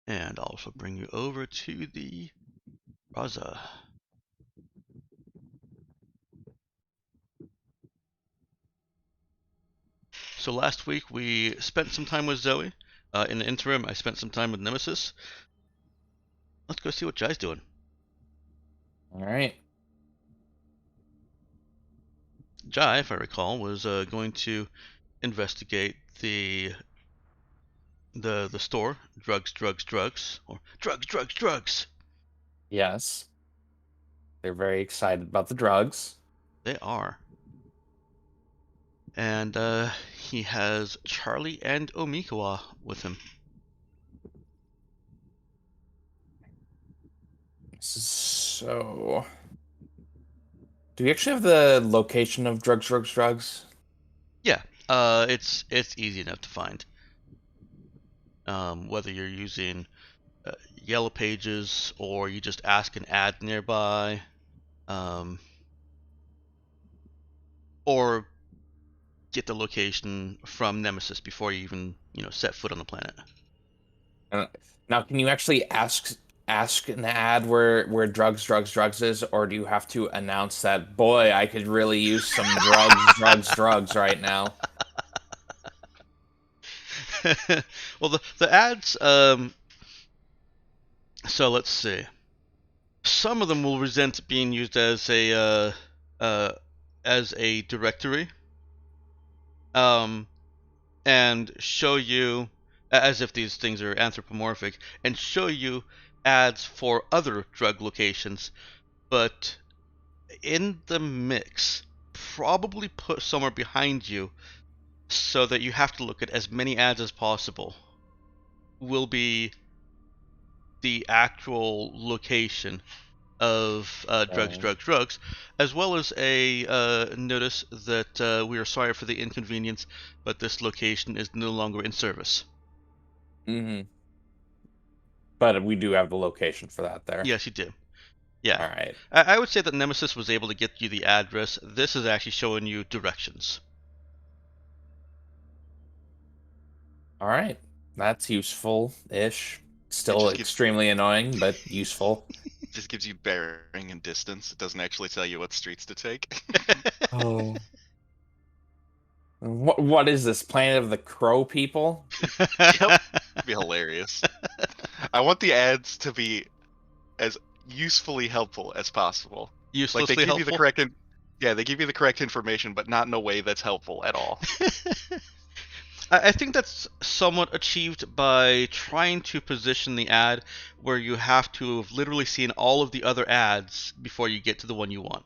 And I'll also bring you over to the Raza. So last week we spent some time with Zoe. In the interim, I spent some time with Nemesis. Let's go see what Jai's doing. All right. Jai, if I recall, was going to investigate the store, drugs, or drugs. Yes. They're very excited about the drugs. They are. And he has Charlie and Omikawa with him. So, do we actually have the location of drugs? Yeah, it's easy enough to find. Whether you're using Yellow Pages or you just ask an ad nearby, or get the location from Nemesis before you even set foot on the planet. Uh, Now, can you actually ask an ad where drugs is, or do you have to announce that, boy, I could really use some drugs right now? Well, the ads. So let's see. Some of them will resent being used uh, as a directory, um, and show you as if these things are anthropomorphic, and show you ads for other drug locations, but in the mix, probably put somewhere behind you so that you have to look at as many ads as possible, will be the actual location of drugs, as well as a notice that we are sorry for the inconvenience, but this location is no longer in service. Mm-hmm. But we do have the location for that there. Yes, you do. Yeah. All right. I would say that Nemesis was able to get you the address. This is actually showing you directions. All right. That's useful-ish. It Still just gives extremely annoying, but useful. you bearing and distance. It doesn't actually tell you what streets to take. Oh. What is this? Planet of the Crow people? Yep. Be hilarious. I want the ads to be as usefully helpful as possible. Like they Uselessly give you the helpful. correct yeah, they give you the correct information, but not in a way that's helpful at all. I think that's somewhat achieved by trying to position the ad where you have to have literally seen all of the other ads before you get to the one you want.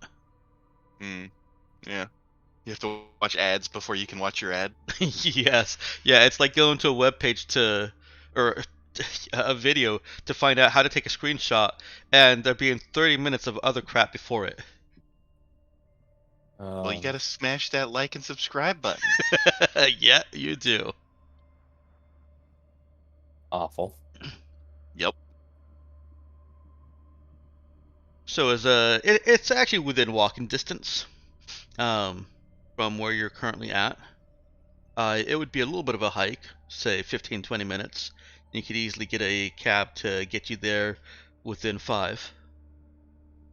Yeah. You have to watch ads before you can watch your ad. Yes. Yeah, it's like going to a web page or a video to find out how to take a screenshot, and there being 30 minutes of other crap before it. Well, you gotta smash that like and subscribe button. Yeah, you do. Awful. Yep. So it's actually within walking distance, from where you're currently at. It would be a little bit of a hike, say 15-20 minutes. You could easily get a cab to get you there within 5.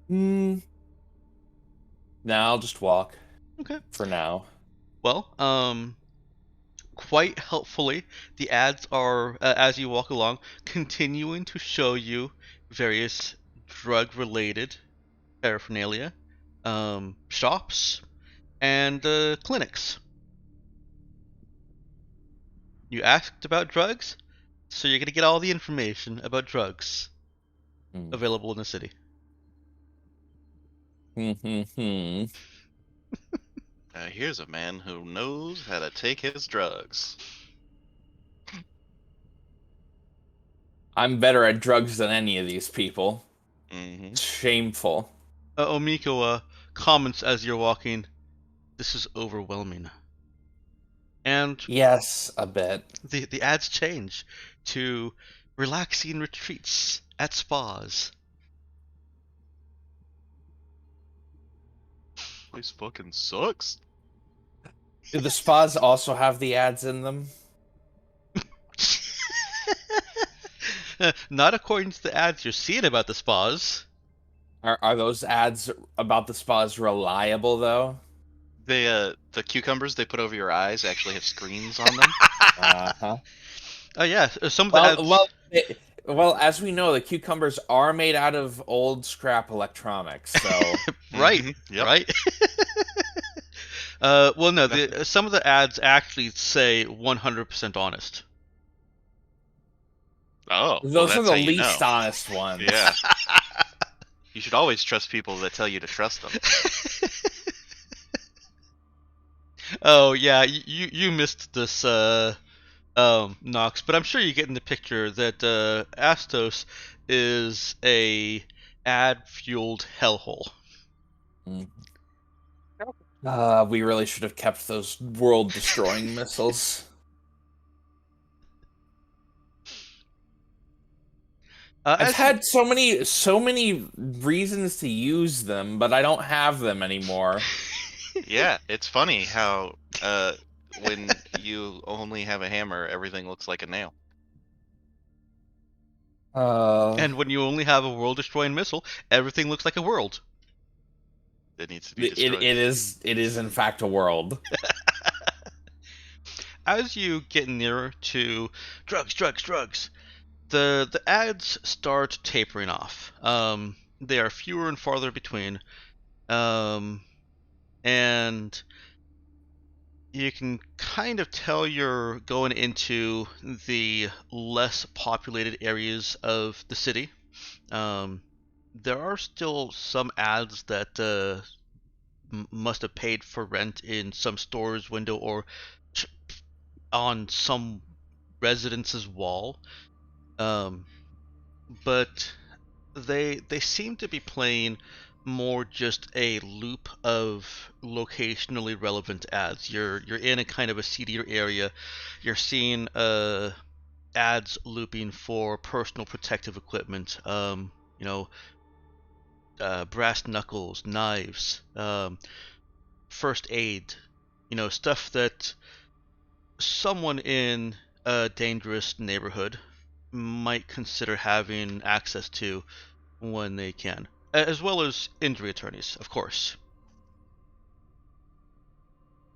Hmm. Now I'll just walk Okay. for now. Well, quite helpfully, the ads are, as you walk along, continuing to show you various drug-related paraphernalia, shops, and clinics. You asked about drugs, so you're gonna get all the information about drugs available in the city. Here's a man who knows how to take his drugs. I'm better at drugs than any of these people. Mm-hmm. Shameful. Omiko comments as you're walking, "This is overwhelming." And Yes, a bit. the ads change to relaxing retreats at spas. Place fucking sucks. Do the spas also have the ads in them? Not according to the ads you're seeing about the spas. Are those ads about the spas reliable though? The cucumbers they put over your eyes actually have screens on them. Uh-huh. Oh yeah, some of the Well, ads. as we know, the cucumbers are made out of old scrap electronics, so Right, Yep. right. Well, no, Nothing. some of the ads actually say 100% honest. Oh, well, those are that's the how you least know. honest ones. Yeah. You should always trust people that tell you to trust them. Oh yeah, you missed this, Nox, but I'm sure you're getting the picture that Astos is a ad-fueled hellhole. We really should have kept those world-destroying missiles. I've had so many reasons to use them, but I don't have them anymore. Yeah, it's funny how when you only have a hammer, everything looks like a nail. And when you only have a world-destroying missile, everything looks like a world. It needs to be it destroyed. it is in fact a world. As you get nearer to drugs, the ads start tapering off. They are fewer and farther between, and you can kind of tell you're going into the less populated areas of the city. There are still some ads that must have paid for rent in some store's window or on some residence's wall. Um, but they seem to be playing more just a loop of locationally relevant ads. You're in a kind of a seedier area. You're seeing ads looping for personal protective equipment. You know, brass knuckles, knives, first aid. You know, stuff that someone in a dangerous neighborhood might consider having access to when they can, as well as injury attorneys, of course.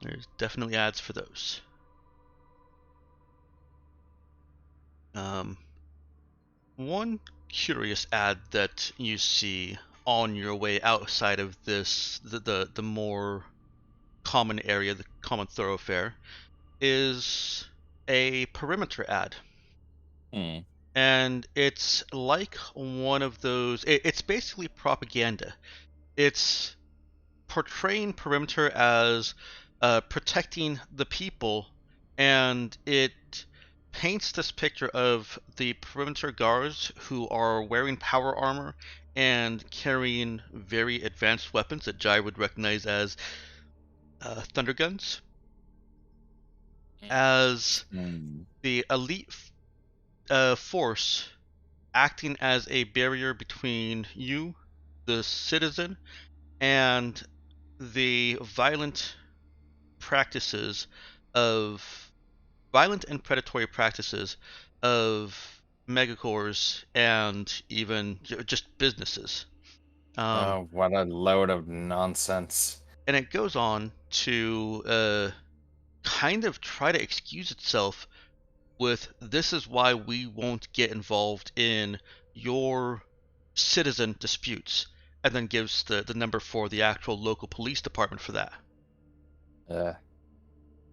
There's definitely ads for those. One curious ad that you see on your way outside of this, the more common area, the common thoroughfare, is a perimeter ad. And it's like one of those. It's basically propaganda. It's portraying perimeter as protecting the people, and it paints this picture of the perimeter guards who are wearing power armor and carrying very advanced weapons that Jai would recognize as thunder guns, as the elite force acting as a barrier between you, the citizen, and the violent and predatory practices of megacorps and even just businesses. Oh, what a load of nonsense. And it goes on to kind of try to excuse itself with, this is why we won't get involved in your citizen disputes, and then gives the number for the actual local police department for that.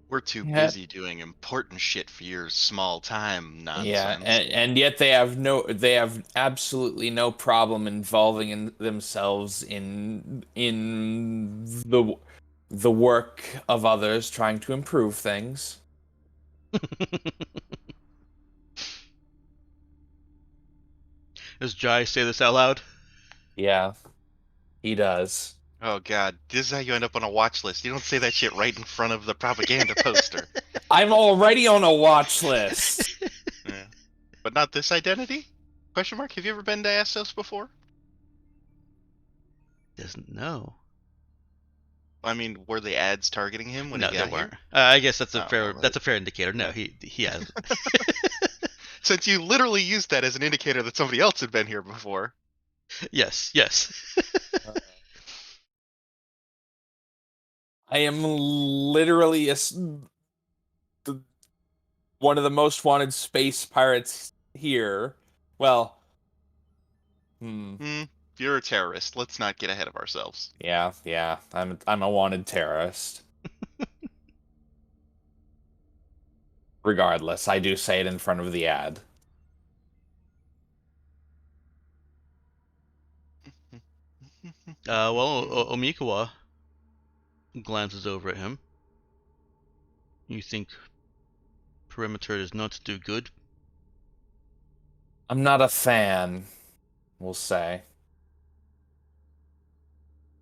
We're too busy doing important shit for your small time nonsense. Yeah, and yet they have absolutely no problem involving themselves in the work of others, trying to improve things. Does Jai say this out loud? Yeah, he does. Oh god, this is how you end up on a watch list. You don't say that shit right in front of the propaganda poster. I'm already on a watch list. Yeah. But not this identity? Question mark? Have you ever been to Astos before? Doesn't know. I mean, were the ads targeting him when he got they weren't. here? I guess that's a Oh, well, fair indicator. No, he hasn't. Since you literally used that as an indicator that somebody else had been here before. Yes, yes. I am literally one of the most wanted space pirates here. Well, You're a terrorist. Let's not get ahead of ourselves. yeah. I'm a wanted terrorist. Regardless, I do say it in front of the ad. Omikawa glances over at him. You think perimeter does not do good? I'm not a fan, we'll say.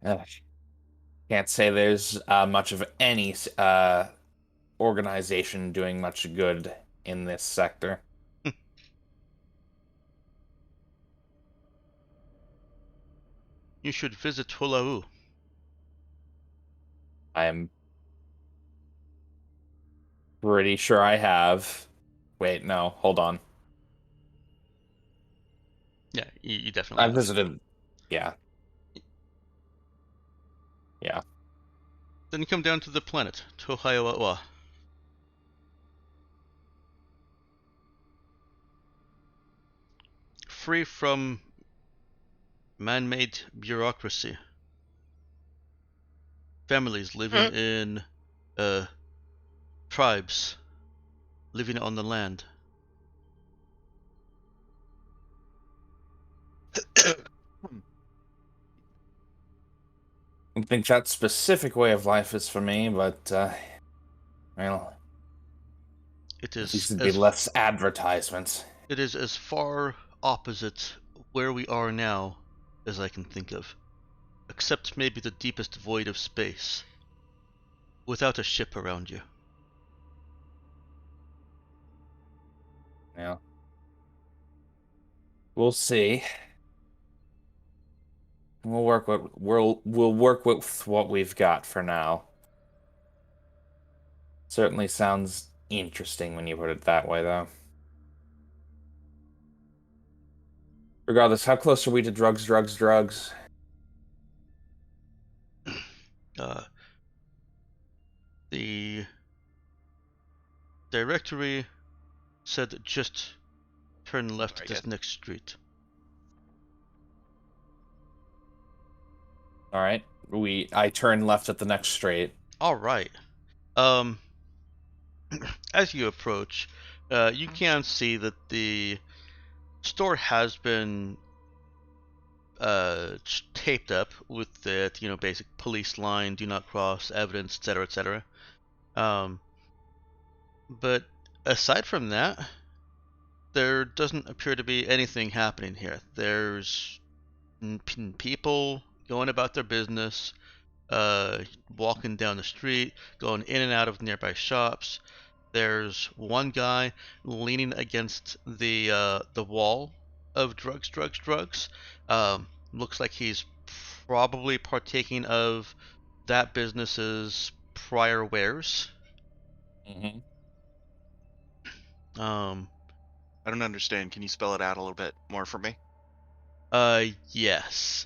Ugh. Can't say there's much of any organization doing much good in this sector. You should visit Hulau. I'm pretty sure I have. Wait, no, hold on. Yeah, you definitely I have. visited. Yeah. Yeah. Then come down to the planet, to Ohio. Free from man-made bureaucracy. Families living in tribes, living on the land. I think that specific way of life is for me, but well, It at least is it'd be less advertisements. It is as far opposite where we are now as I can think of, except maybe the deepest void of space, without a ship around you. Yeah. We'll see. We'll work with what we've got for now. Certainly sounds interesting when you put it that way, though. Regardless, how close are we to drugs? Uh, the directory said just turn left at this next street. All right. I turn left at the next street. All right. As you approach, you can see that the store has been taped up with that, basic police line, do not cross, evidence, etc., etc. But aside from that, there doesn't appear to be anything happening here. There's people going about their business, walking down the street, going in and out of nearby shops. There's one guy leaning against the wall of drugs. Looks like he's probably partaking of that business's prior wares. Mm-hmm. I don't understand. Can you spell it out a little bit more for me? Yes.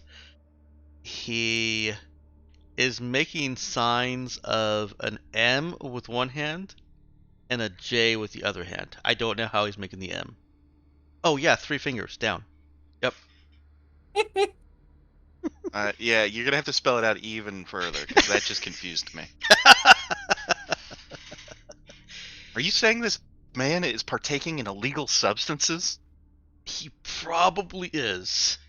He is making signs of an M with one hand and a J with the other hand. I don't know how he's making the M. Oh yeah, 3 fingers down. Yep. Yeah, you're gonna have to spell it out even further because that just confused me. Are you saying this man is partaking in illegal substances? He probably is.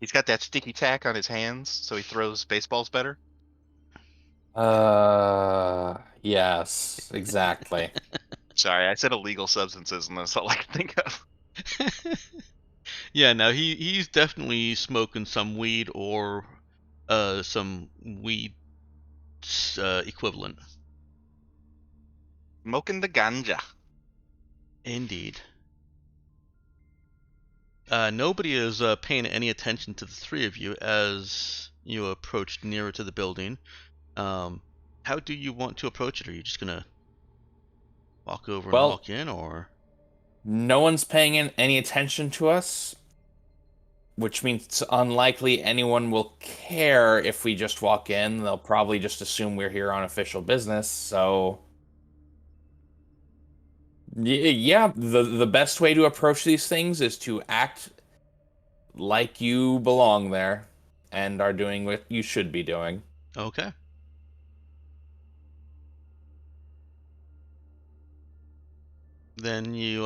He's got that sticky tack on his hands, so he throws baseballs better? Yes, exactly. Sorry, I said illegal substances, and that's all I can think of. Yeah, no, he's definitely smoking some weed or some weed equivalent. Smoking the ganja. Indeed. Nobody is paying any attention to the three of you as you approach nearer to the building. How do you want to approach it? Are you just gonna walk over and Well, walk in, or? No one's paying any attention to us, which means it's unlikely anyone will care if we just walk in. They'll probably just assume we're here on official business. So, yeah, the best way to approach these things is to act like you belong there and are doing what you should be doing. Okay. Then you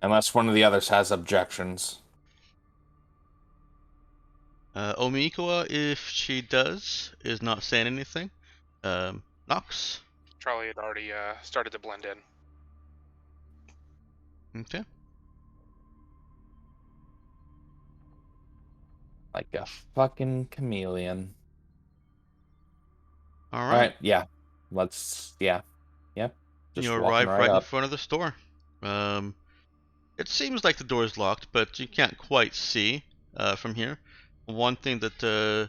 Unless one of the others has objections. Omikawa, if she does, is not saying anything. Nox. Charlie had already started to blend in. Okay. Like a fucking chameleon. All All right. right, yeah. Yep. Just You walking arrive right in up. front of the store. It seems like the door is locked, but you can't quite see from here. One thing that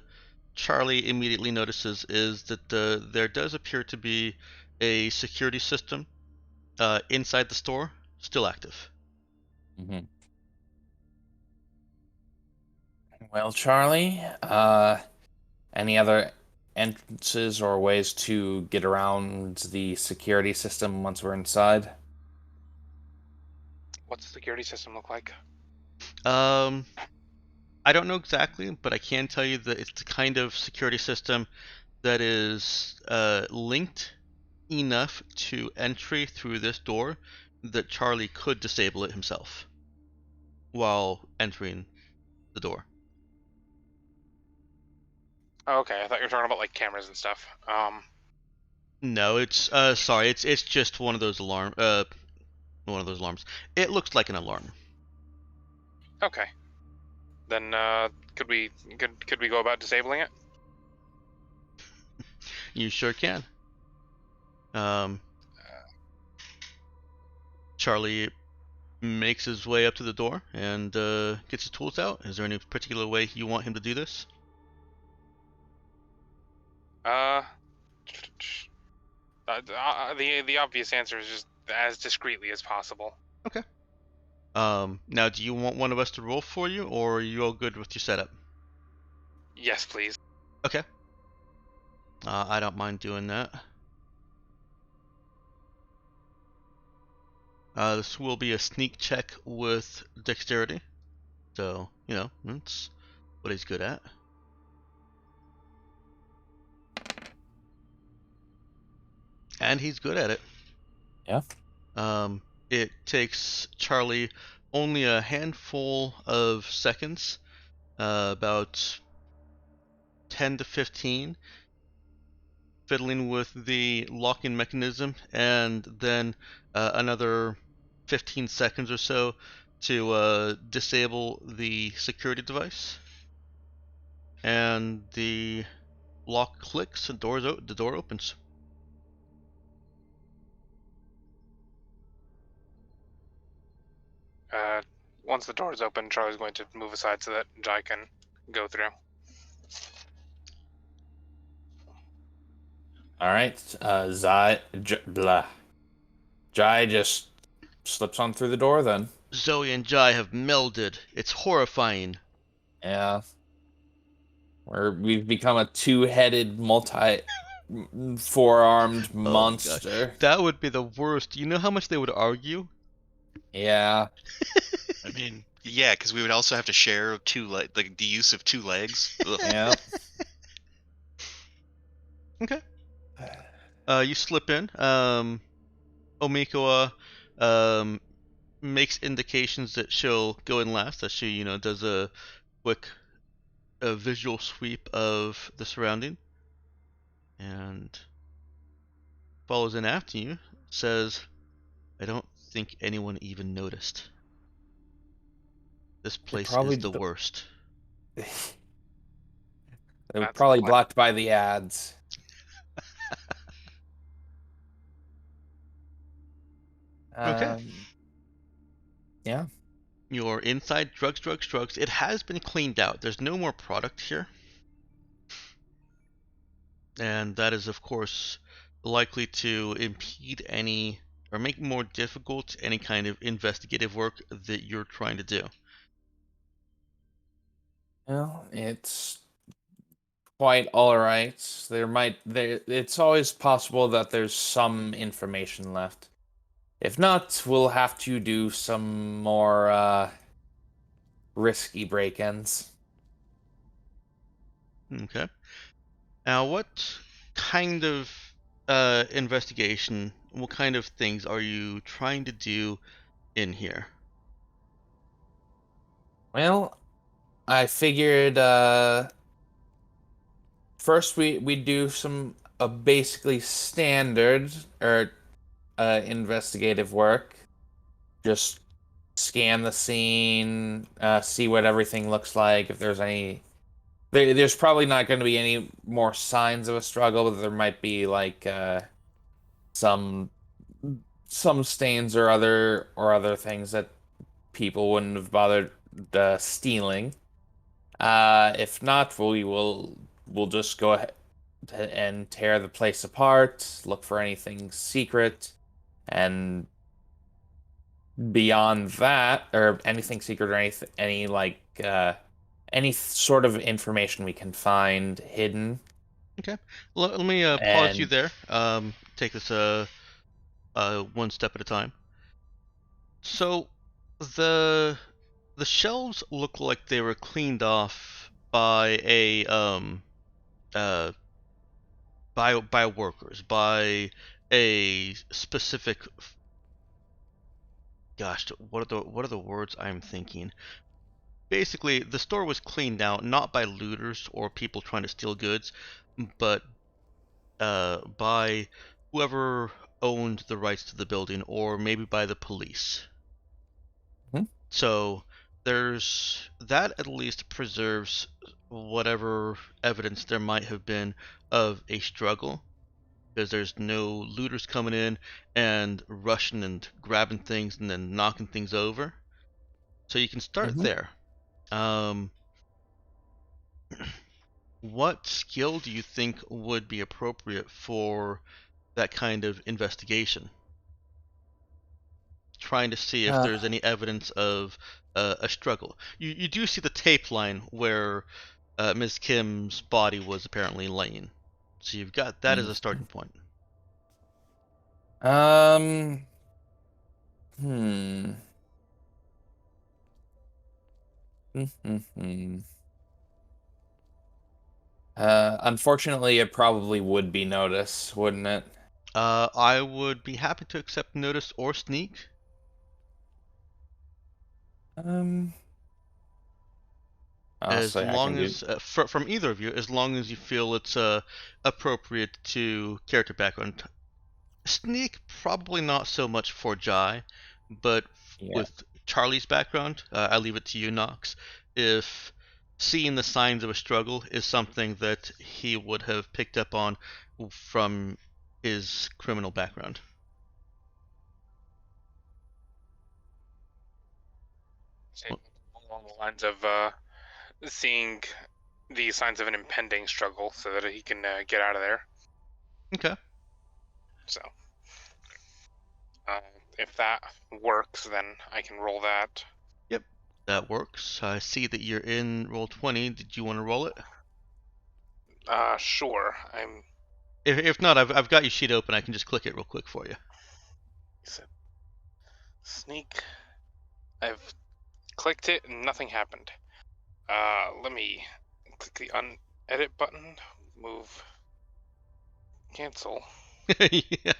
Charlie immediately notices is that there does appear to be a security system inside the store, still active. Mhm. Well, Charlie, any other entrances or ways to get around the security system once we're inside? What's the security system look like? Um, I don't know exactly, but I can tell you that it's the kind of security system that is linked enough to entry through this door that Charlie could disable it himself while entering the door. Oh, okay, I thought you were talking about like cameras and stuff. No, it's sorry, it's just one of those alarms. It looks like an alarm. Okay. Then could we go about disabling it? You sure can. Charlie makes his way up to the door and gets his tools out. Is there any particular way you want him to do this? The obvious answer is just as discreetly as possible. Okay. Now, do you want one of us to roll for you, or are you all good with your setup? Yes, please. Okay. I don't mind doing that. This will be a sneak check with dexterity. So, that's what he's good at. And he's good at it. Yeah. It takes Charlie only a handful of seconds, about 10 to 15, fiddling with the locking mechanism, and then another 15 seconds or so to disable the security device. And the lock clicks and the door opens. Once the door is open, Charlie's going to move aside so that Jai can go through. All right, Jai just slips on through the door then. Zoe and Jai have melded. It's horrifying. Yeah. We've become a two-headed, four-armed monster. That would be the worst. You know how much they would argue? Yeah. I mean, yeah, because we would also have to share the use of two legs. Yeah. Okay. You slip in. Omikawa makes indications that she'll go in last as she, does a quick visual sweep of the surrounding and follows in after you, says, I don't think anyone even noticed. This place is the worst. They were probably blocked by the ads. Okay. Yeah. You're inside drugs. It has been cleaned out. There's no more product here. And that is, of course, likely to impede any or make more difficult any kind of investigative work that you're trying to do? Well, it's quite all right. It's always possible that there's some information left. If not, we'll have to do some more risky break-ins. Okay. Now, what kind of investigation, what kind of things are you trying to do in here? Well, I figured first we do some basically standard or investigative work. Just scan the scene, see what everything looks like. If there's there's probably not going to be any more signs of a struggle, but there might be like some some stains or other things that people wouldn't have bothered stealing. If not, we'll just go ahead and tear the place apart, look for anything secret, and beyond that, or anything secret or any like any sort of information we can find hidden. Okay. Let me pause you And there. Take this one step at a time. So, the the shelves look like they were cleaned off by a uh by workers, by a specific, gosh, what are the words I'm thinking? Basically, the store was cleaned out not by looters or people trying to steal goods, but by whoever owned the rights to the building, or maybe by the police. Hmm? So there's that, at least preserves whatever evidence there might have been of a struggle, because there's no looters coming in and rushing and grabbing things and then knocking things over. So you can start Mhm. there. Um, what skill do you think would be appropriate for that kind of investigation? Trying to see if Uh, there's any evidence of a struggle. You do see the tape line where Ms. Kim's body was apparently laying. So you've got that as a mhm. starting point. Um, hmm. Hmm. Unfortunately, it probably would be notice, wouldn't it? I would be happy to accept notice or sneak, Um, as Honestly, I can long do. as from either of you, as long as you feel it's appropriate to character background. Sneak, probably not so much for Jai, but Yeah. with Charlie's background, I leave it to you, Knox. If seeing the signs of a struggle is something that he would have picked up on from his criminal background. Say along the lines of seeing the signs of an impending struggle so that he can get out of there. Okay. So, uh, if that works, then I can roll that. Yep, that works. I see that you're in roll 20. Did you want to roll it? Sure. If not, I've got your sheet open. I can just click it real quick for you. Sneak. I've clicked it and nothing happened. Let me click the unedit button. Move. Cancel. Yeah.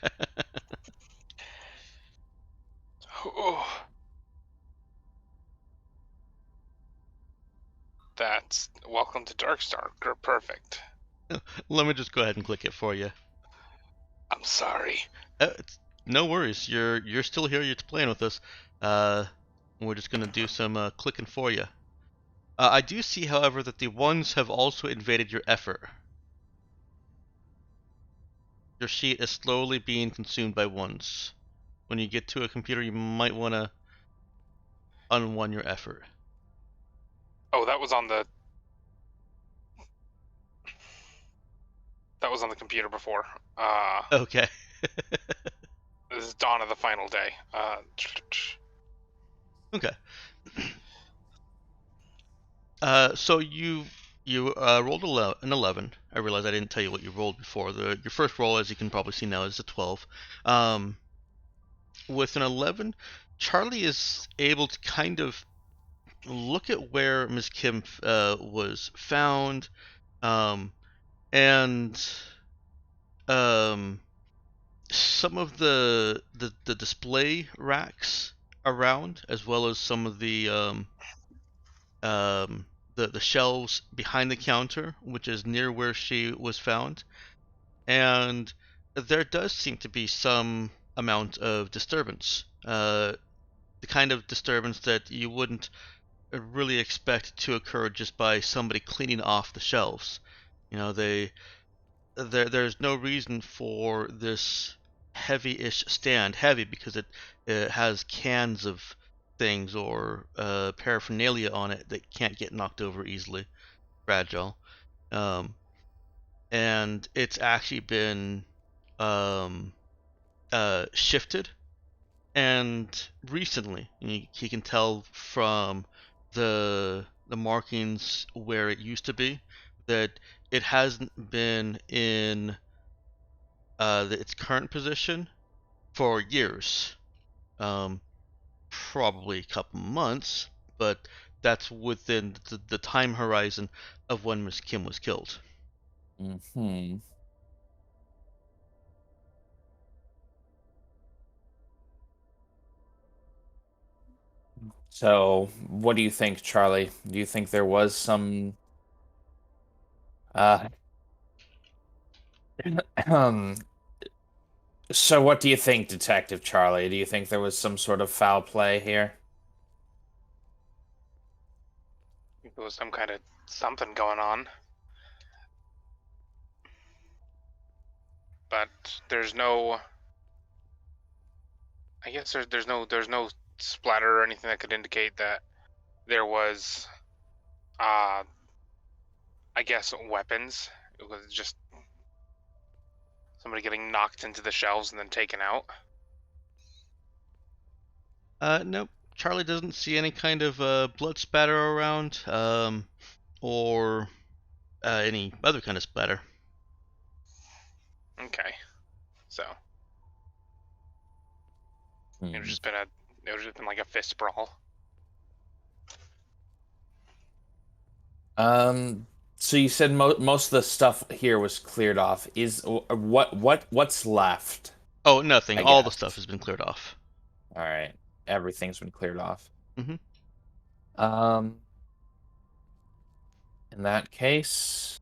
Oh, that's welcome to Darkstar. Perfect. Let me just go ahead and click it for you. I'm sorry. No worries. You're still here. You're playing with us. Uh, we're just gonna do some clicking for you. I do see, however, that the ones have also invaded your effort. Your sheet is slowly being consumed by ones. When you get to a computer, you might want to unone your effort. Oh, that was on the computer before. Okay. This is dawn of the final day. Okay. So you rolled an 11. I realize I didn't tell you what you rolled before. Your first roll, as you can probably see now, is a 12. With an 11, Charlie is able to kind of look at where Ms. Kim was found, and some of the display racks around, as well as some of the shelves behind the counter, which is near where she was found, and there does seem to be some amount of disturbance. The kind of disturbance that you wouldn't really expect to occur just by somebody cleaning off the shelves. You know, there's no reason for this heavy-ish stand. Heavy because it has cans of things or paraphernalia on it that can't get knocked over easily. Fragile. Um, and it's actually been um, shifted. And recently, you can tell from the markings where it used to be that it hasn't been in its current position for years. Probably a couple months, but that's within the time horizon of when Miss Kim was killed. Hmm. So, what do you think, Charlie? Do you think there was some uh um so what do you think, Detective Charlie? Do you think there was some sort of foul play here? There was some kind of something going on, but there's no. I guess there's no splatter or anything that could indicate that there was, I guess, weapons. It was just somebody getting knocked into the shelves and then taken out. Nope. Charlie doesn't see any kind of blood spatter around, or any other kind of splatter. Okay, so it was just been like a fist brawl. So you said most of the stuff here was cleared off. Is what's left? Oh, nothing. I All the guess. stuff has been cleared off. All right, everything's been cleared off. Mm-hmm. Um, in that case,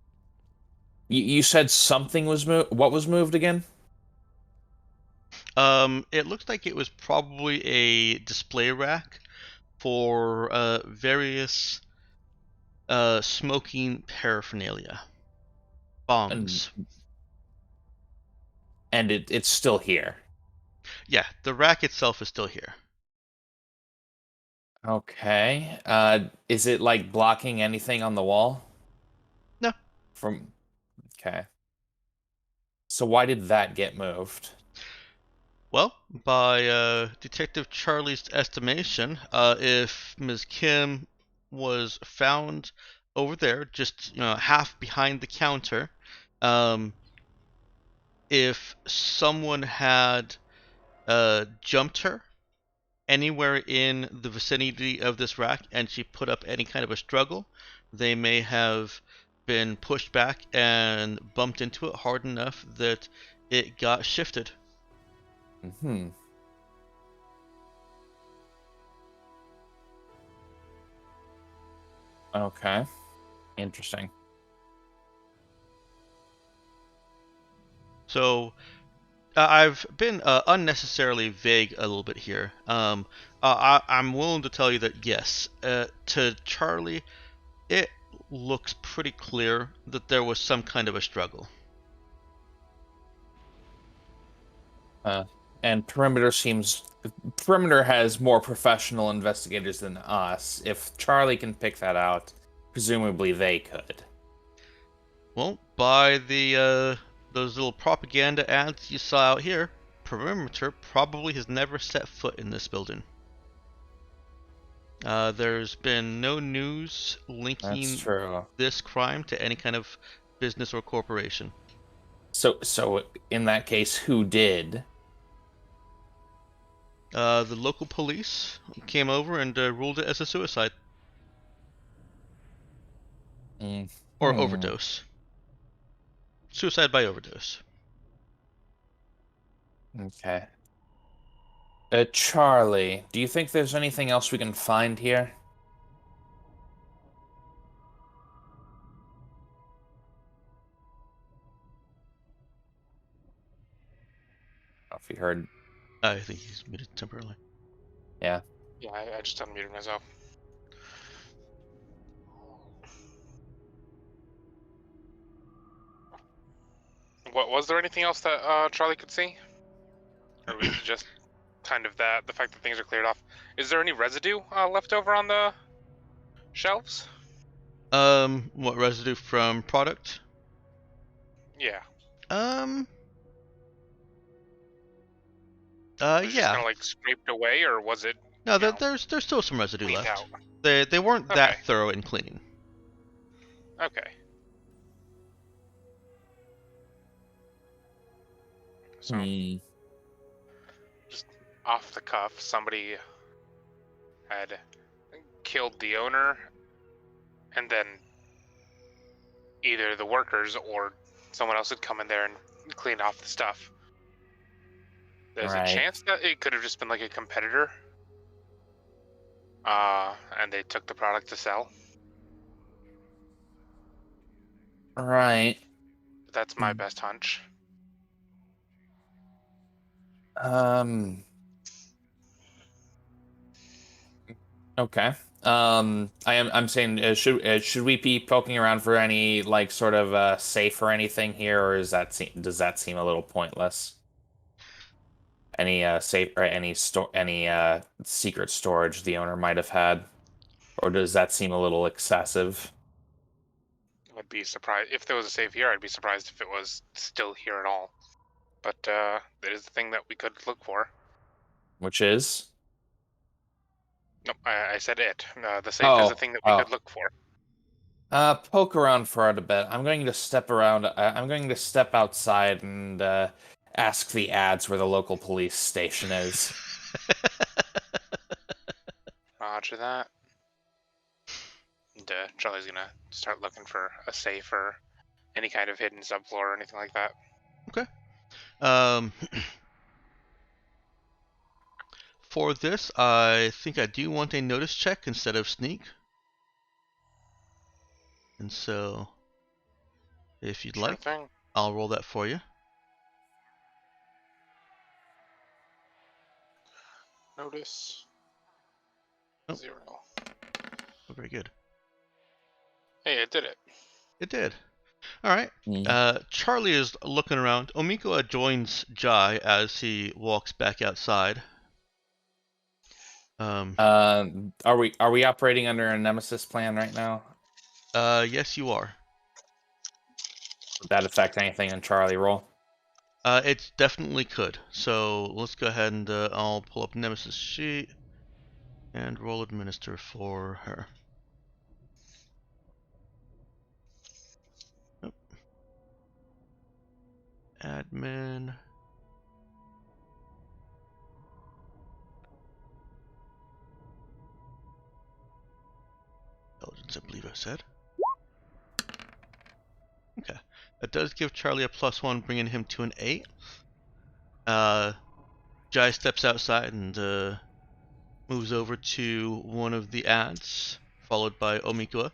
you said something was moved. What was moved again? It looks like it was probably a display rack for various smoking paraphernalia. Bongs. And it's still here. Yeah, the rack itself is still here. Okay. Is it like blocking anything on the wall? No. Okay. So why did that get moved? Well, by Detective Charlie's estimation, if Ms. Kim was found over there, just half behind the counter, if someone had jumped her anywhere in the vicinity of this rack and she put up any kind of a struggle, they may have been pushed back and bumped into it hard enough that it got shifted. Hmm. Okay. Interesting. So I've been unnecessarily vague a little bit here. I'm willing to tell you that yes, to Charlie, it looks pretty clear that there was some kind of a struggle. And Perimeter has more professional investigators than us. If Charlie can pick that out, presumably they could. Well, by the those little propaganda ads you saw out here, perimeter probably has never set foot in this building. There's been no news linking That's true. this crime to any kind of business or corporation. So in that case, who did? The local police came over and ruled it as a suicide or overdose. Suicide by overdose. Okay. Charlie, do you think there's anything else we can find here? I don't know if you heard. I think he's muted temporarily. Yeah. Yeah, I just unmuted myself. What was there anything else that Charlie could see, or was it just kind of that the fact that things are cleared off? Is there any residue left over on the shelves? What residue from product? Yeah. Was it just Yeah. kind of like scraped away, or was it? No, there's still some residue cleaned left. out? They weren't that Okay. thorough in cleaning. Okay. So, just off the cuff, somebody had killed the owner, and then either the workers or someone else had come in there and cleaned off the stuff. There's a chance that it could have just been like a competitor, and they took the product to sell. Right. That's my best hunch. Okay. I'm saying, should we be poking around for any like sort of safe or anything here, or does that seem a little pointless? Any safe or any secret storage the owner might have had, or does that seem a little excessive? I'd be surprised if there was a safe here. I'd be surprised if it was still here at all. But that is the thing that we could look for. Which is? Nope, I said it. The safe is the thing that we could look for. Poke around for it a bit. I'm going to step around. I'm going to step outside and ask the ads where the local police station is. Roger that. And Charlie's gonna start looking for a safe or any kind of hidden subfloor or anything like that. Okay. For this, I think I do want a notice check instead of sneak. And so, if you'd like, I'll roll that for you. Notice. Oh. 0. Oh, very good. Hey, it did it. It did. All right. Charlie is looking around. Omiko joins Jai as he walks back outside. Are we operating under a nemesis plan right now? Yes, you are. Would that affect anything in Charlie roll? It definitely could. So let's go ahead and I'll pull up Nemesis sheet and roll administer for her. Oh. Admin. Intelligence, I believe I said. Okay. That does give Charlie a +1, bringing him to an 8. Jai steps outside and moves over to one of the ads, followed by Omikua.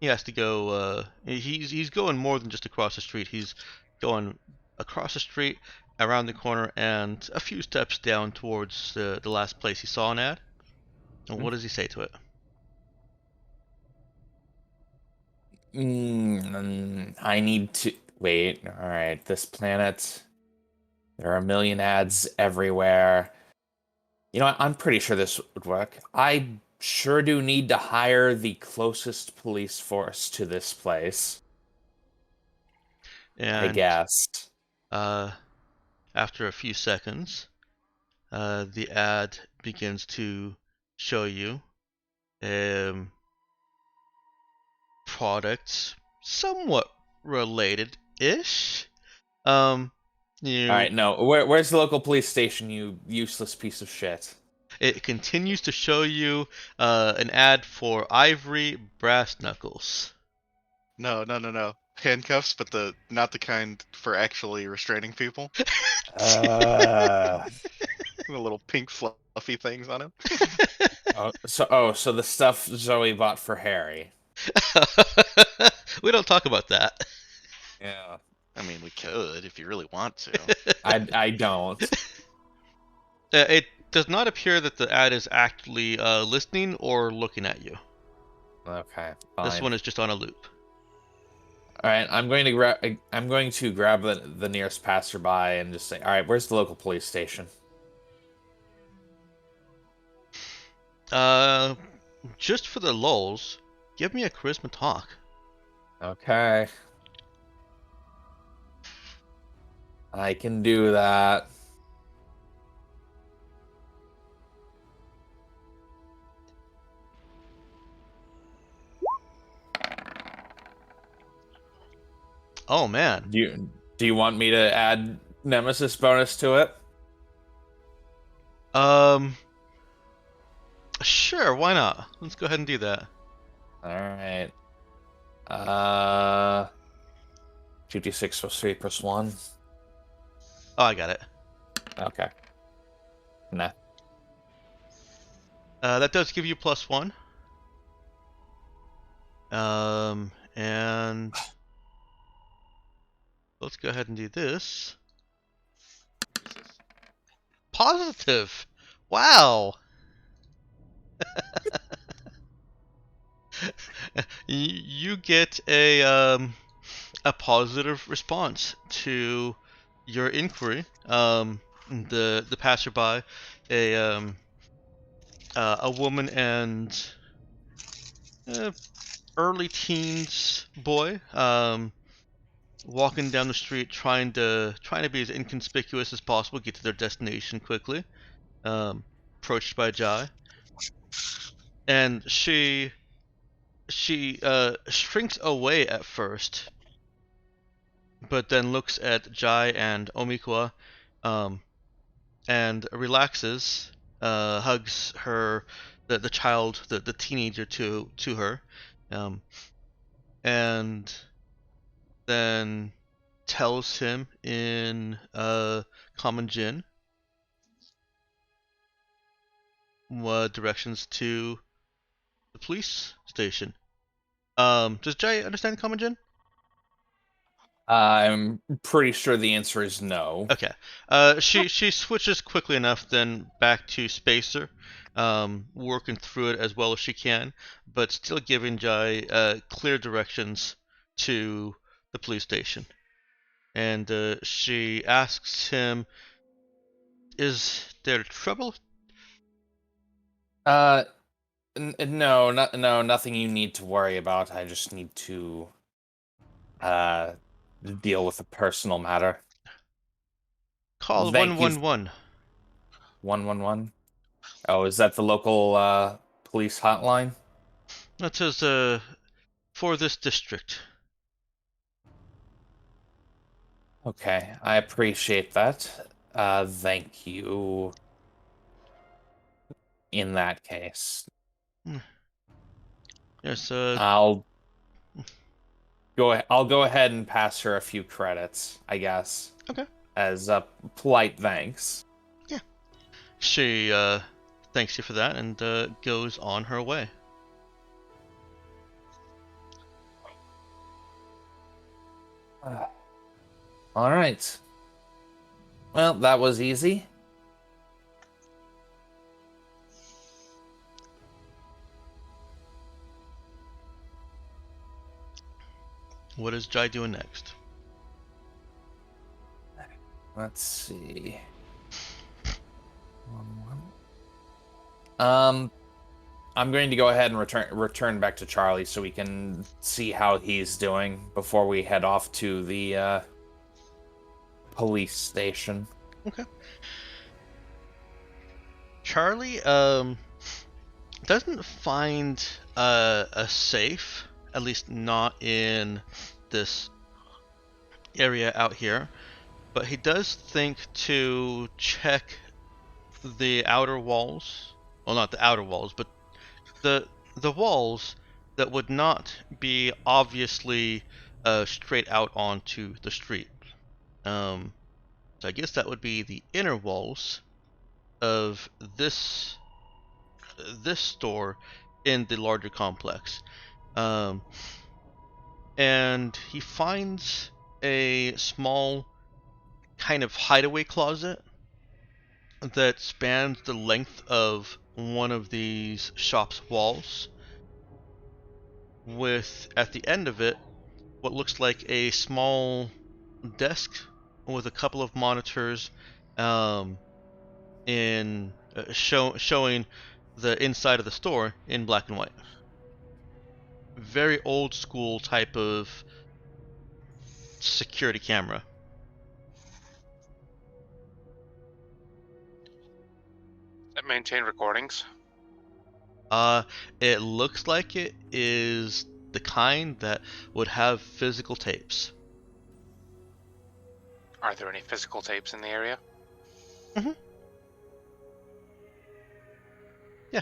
He has to go. He's going more than just across the street. He's going across the street, around the corner, and a few steps down towards the last place he saw an ad. And what does he say to it? I need to wait. All right, this planet. There are a million ads everywhere. You know what? I'm pretty sure this would work. I sure do need to hire the closest police force to this place. And I guess. after a few seconds, the ad begins to show you products somewhat related-ish. All right, no. Where's the local police station, you useless piece of shit? It continues to show you an ad for ivory brass knuckles. No. Handcuffs, but not the kind for actually restraining people. Uh, The little pink fluffy things on him. so the stuff Zoe bought for Harry. We don't talk about that. Yeah. I mean, we could if you really want to. I don't. It does not appear that the ad is actually listening or looking at you. Okay, This fine. one is just on a loop. All right, I'm going to grab the nearest passerby and just say, "All right, where's the local police station?" Just for the lulz, give me a charisma talk. Okay. I can do that. Oh man. Do you want me to add Nemesis bonus to it? Sure, why not? Let's go ahead and do that. All right. 2d6 plus 3 plus 1. Oh, I got it. Okay. Nah. That does give you +1. And let's go ahead and do this. Positive. Wow. You get a positive response to your inquiry. The passerby, a woman and early teens boy, walking down the street trying to be as inconspicuous as possible, get to their destination quickly. Approached by Jai, and she shrinks away at first, but then looks at Jai and Omikwa, and relaxes, hugs her, the child, the teenager to her, and then tells him in Common Jin directions to the police station. Does Jai understand Common Jin? I'm pretty sure the answer is no. Okay. She switches quickly enough then back to Spacer, working through it as well as she can, but still giving Jai clear directions to the police station. And she asks him, "Is there trouble?" No, nothing you need to worry about. I just need to deal with a personal matter. Call Thank you. 111. 111? Oh, is that the local police hotline? That says for this district. Okay, I appreciate that. Thank you. In that case, Yes. I'll go ahead and pass her a few credits, I guess. Okay. As a polite thanks. Yeah. She thanks you for that and goes on her way. All right. Well, that was easy. What is Jai doing next? Let's see. I'm going to go ahead and return back to Charlie so we can see how he's doing before we head off to the police station. Okay. Charlie doesn't find a safe, at least not in this area out here, but he does think to check the outer walls. Well, not the outer walls, but the walls that would not be obviously straight out onto the street. So I guess that would be the inner walls of this store in the larger complex. Um, and he finds a small kind of hideaway closet that spans the length of one of these shop's walls, with at the end of it what looks like a small desk with a couple of monitors, in showing the inside of the store in black and white. Very old school type of security camera. That maintain recordings. It looks like it is the kind that would have physical tapes. Are there any physical tapes in the area? Yeah,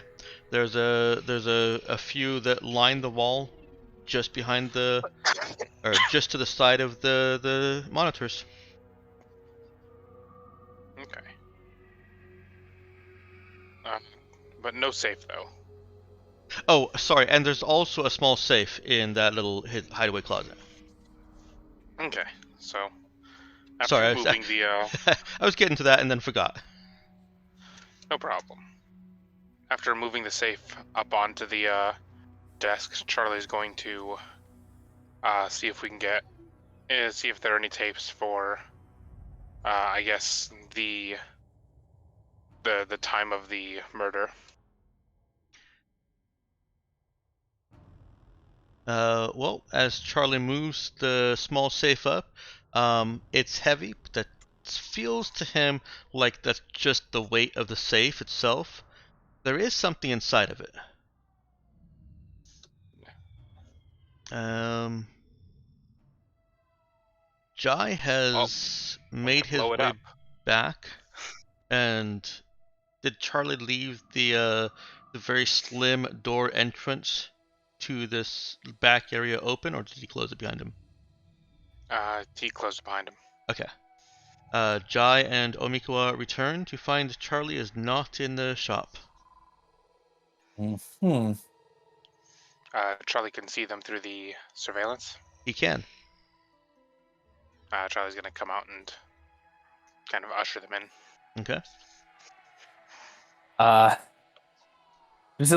there's a few that line the wall just behind the, or just to the side of the monitors. Okay. But no safe though. Oh, sorry, and there's also a small safe in that little hideaway closet. Okay, so after Sorry, moving the I was getting to that and then forgot. no problem. After moving the safe up onto the desk, Charlie's going to see if we can see if there are any tapes for I guess the time of the murder. Well, as Charlie moves the small safe up, it's heavy, but that feels to him like that's just the weight of the safe itself. There is something inside of it. Jai has made his blow it way up. back, and did Charlie leave the very slim door entrance to this back area open, or did he close it behind him? He closed behind him. Okay. Jai and Omikawa return to find Charlie is not in the shop. Charlie can see them through the surveillance. He can. Charlie's gonna come out and kind of usher them in. Okay. Jai is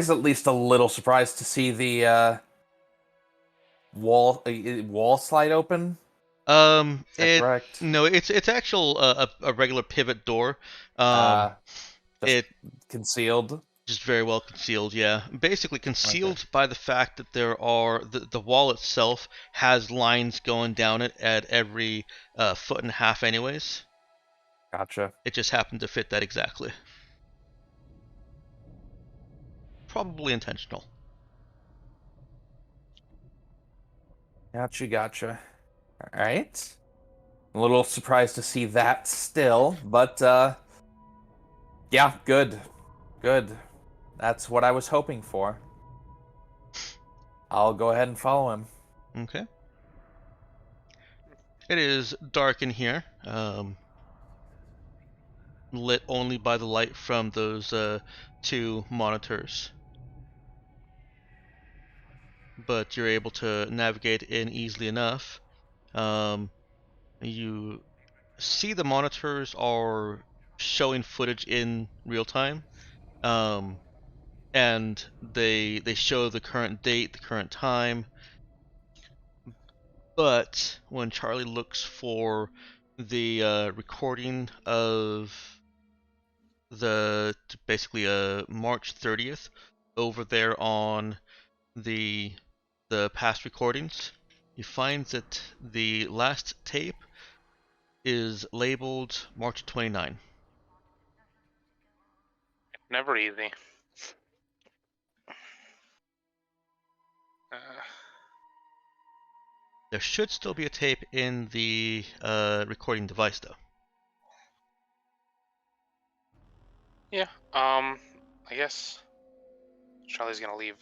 at least a little surprised to see the wall slide open. Is that correct? No, it's actual a regular pivot door. Just concealed. Just very well concealed, yeah. Basically concealed by the fact that there are the wall itself has lines going down it at every foot and a half anyways. Gotcha. It just happened to fit that exactly. Probably intentional. Gotcha. All right. A little surprised to see that still, but yeah, good. That's what I was hoping for. I'll go ahead and follow him. Okay. It is dark in here, lit only by the light from those two monitors. But you're able to navigate in easily enough. You see the monitors are showing footage in real time, and they show the current date, the current time. But when Charlie looks for the recording of basically March 30th over there on the past recordings, he finds that the last tape is labeled March 29. Never easy. There should still be a tape in the recording device, though. Yeah. I guess Charlie's gonna leave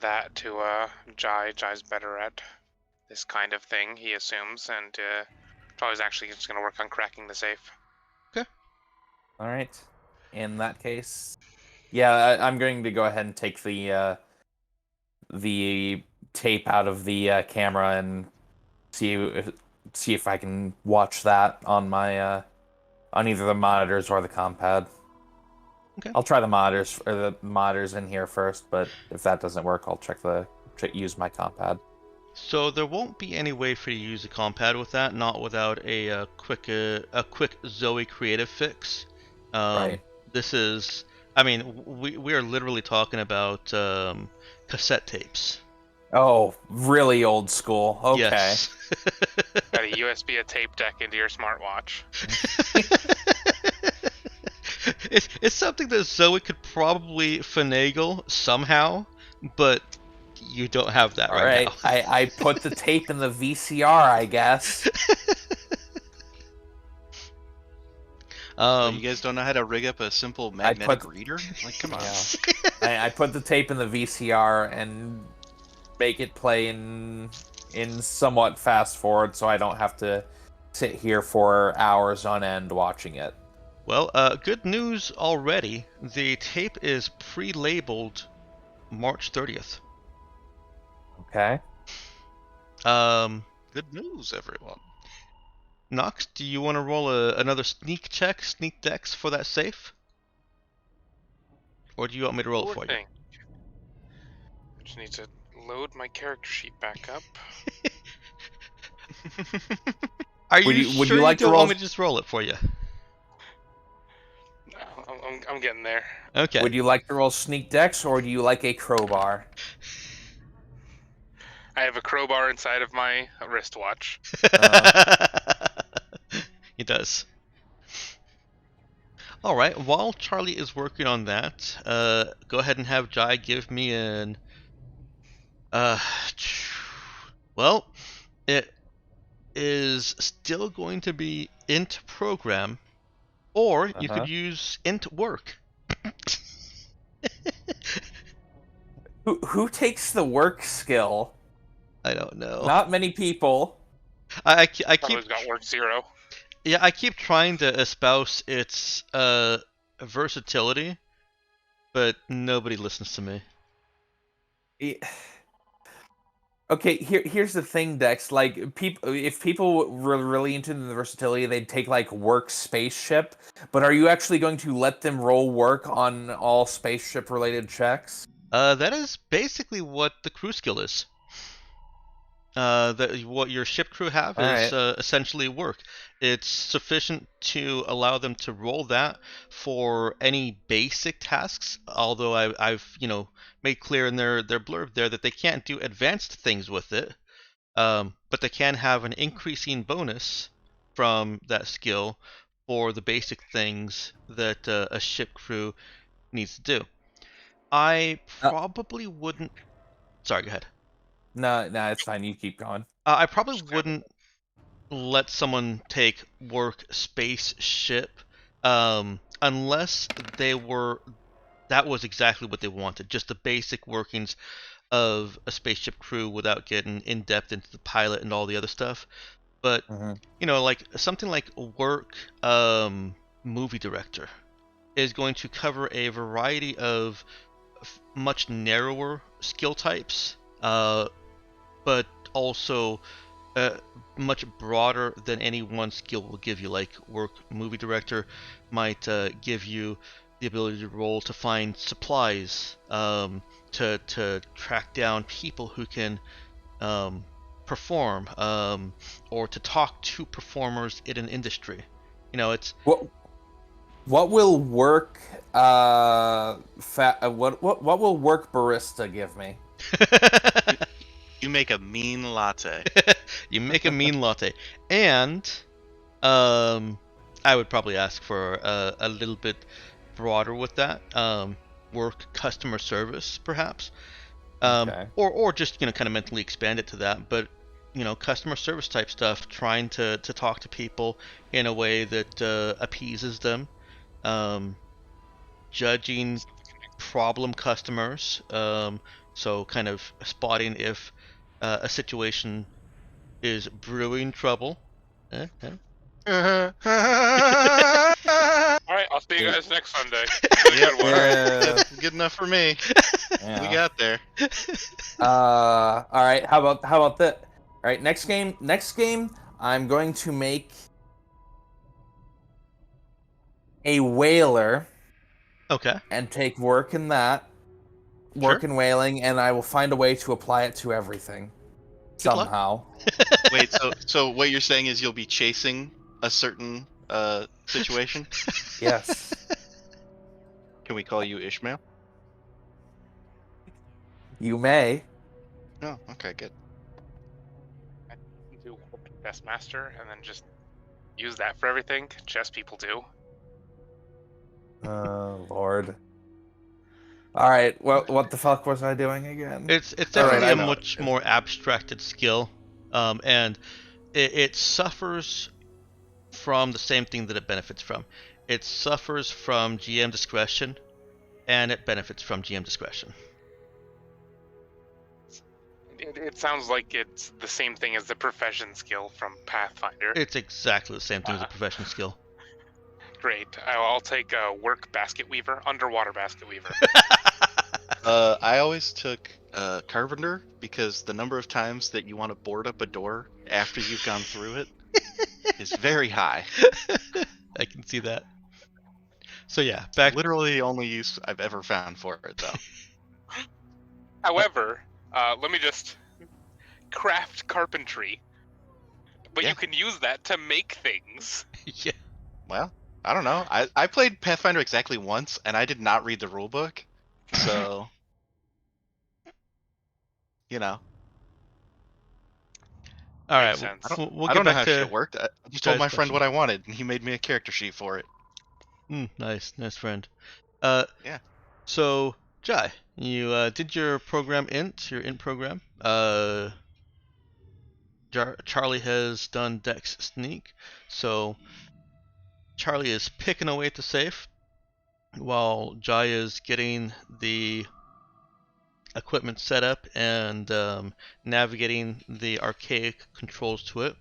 that to Jai. Jai's better at this kind of thing, he assumes, and Charlie's actually just gonna work on cracking the safe. Okay. All right. In that case, yeah, I'm going to go ahead and take the tape out of the camera and see if I can watch that on my on either the monitors or the compad. Okay. I'll try the monitors in here first, but if that doesn't work, I'll use my compad. So there won't be any way for you to use the compad with that, not without a quick Zoe creative fix. Right. This is, I mean, we are literally talking about cassette tapes. Oh, really old school. Okay. Yes. Got a USB tape deck into your smartwatch. It's something that Zoe could probably finagle somehow, but you don't have that right now. I put the tape in the VCR, I guess. You guys don't know how to rig up a simple magnetic reader? Like, come on. Yeah. I put the tape in the VCR and make it play in somewhat fast forward, so I don't have to sit here for hours on end watching it. Well, good news already. The tape is pre-labeled March 30th. Okay. Good news, everyone. Nox, do you want to roll another sneak dex for that safe? Or do you want me to roll it for you? I just need to load my character sheet back up. Are you sure would you like you don't to roll... want me to just roll it for you? I'm getting there. Okay. Would you like to roll sneak dex, or do you like a crowbar? I have a crowbar inside of my wristwatch. He does. Alright, while Charlie is working on that, go ahead and have Jai give me an... well, it is still going to be int program, or you could use int work. Who takes the work skill? I don't know. Not many people. I keep got work 0. Yeah, I keep trying to espouse its versatility, but nobody listens to me. Okay, here's the thing, Dex. Like, if people were really into the versatility, they'd take like work spaceship. But are you actually going to let them roll work on all spaceship related checks? That is basically what the crew skill is. What your ship crew have is essentially work. It's sufficient to allow them to roll that for any basic tasks. Although I've made clear in their blurb there that they can't do advanced things with it, but they can have an increasing bonus from that skill for the basic things that a ship crew needs to do. I probably wouldn't. Sorry, go ahead. No, it's fine. You keep going. I probably wouldn't let someone take work spaceship unless that was exactly what they wanted, just the basic workings of a spaceship crew without getting in depth into the pilot and all the other stuff. But like something like work movie director is going to cover a variety of much narrower skill types, but also much broader than any one skill will give you. Like work movie director might give you the ability to roll to find supplies, to track down people who can perform, or to talk to performers in an industry. It's what will work what will work barista give me? You make a mean latte. You make a mean latte. And I would probably ask for a little bit broader with that. Work customer service, perhaps. Okay. Or just kind of mentally expand it to that. But customer service type stuff, trying to talk to people in a way that appeases them. Judging problem customers. So kind of spotting if a situation is brewing trouble. All right, I'll see you guys next Sunday. Yep. Good one. Yeah. Good enough for me. Yeah. We got there. All right. How about that? All right. Next game. I'm going to make a whaler Okay. and take work in that, work in whaling, and I will find a way to apply it to everything Good luck. somehow. Wait, so what you're saying is you'll be chasing a certain situation? Yes. Can we call you Ishmael? You may. Oh, okay, good. Do Chess Master and then just use that for everything. Chess people do. Oh Lord. All right. What the fuck was I doing again? It's All right, definitely I a know. much more abstracted skill, and it suffers from the same thing that it benefits from. It suffers from GM discretion, and it benefits from GM discretion. It sounds like it's the same thing as the profession skill from Pathfinder. It's exactly the same thing as a profession skill. Great. I'll take work basket weaver, underwater basket weaver. I always took carpenter because the number of times that you want to board up a door after you've gone through it is very high. I can see that. So yeah, back. Literally the only use I've ever found for it, though. However, let me just craft carpentry. But Yeah. you can use that to make things. Yeah. Well, I don't know. I played Pathfinder exactly once, and I did not read the rulebook, so you know. All Makes right. sense. We'll I get don't know back how to shit worked. I just told Jai's my friend question. what I wanted, and he made me a character sheet for it. Nice friend. Yeah. So Jai, you did your int program. Charlie has done Dex Sneak, so Charlie is picking away at the safe, while Jai is getting the equipment set up and navigating the archaic controls to it.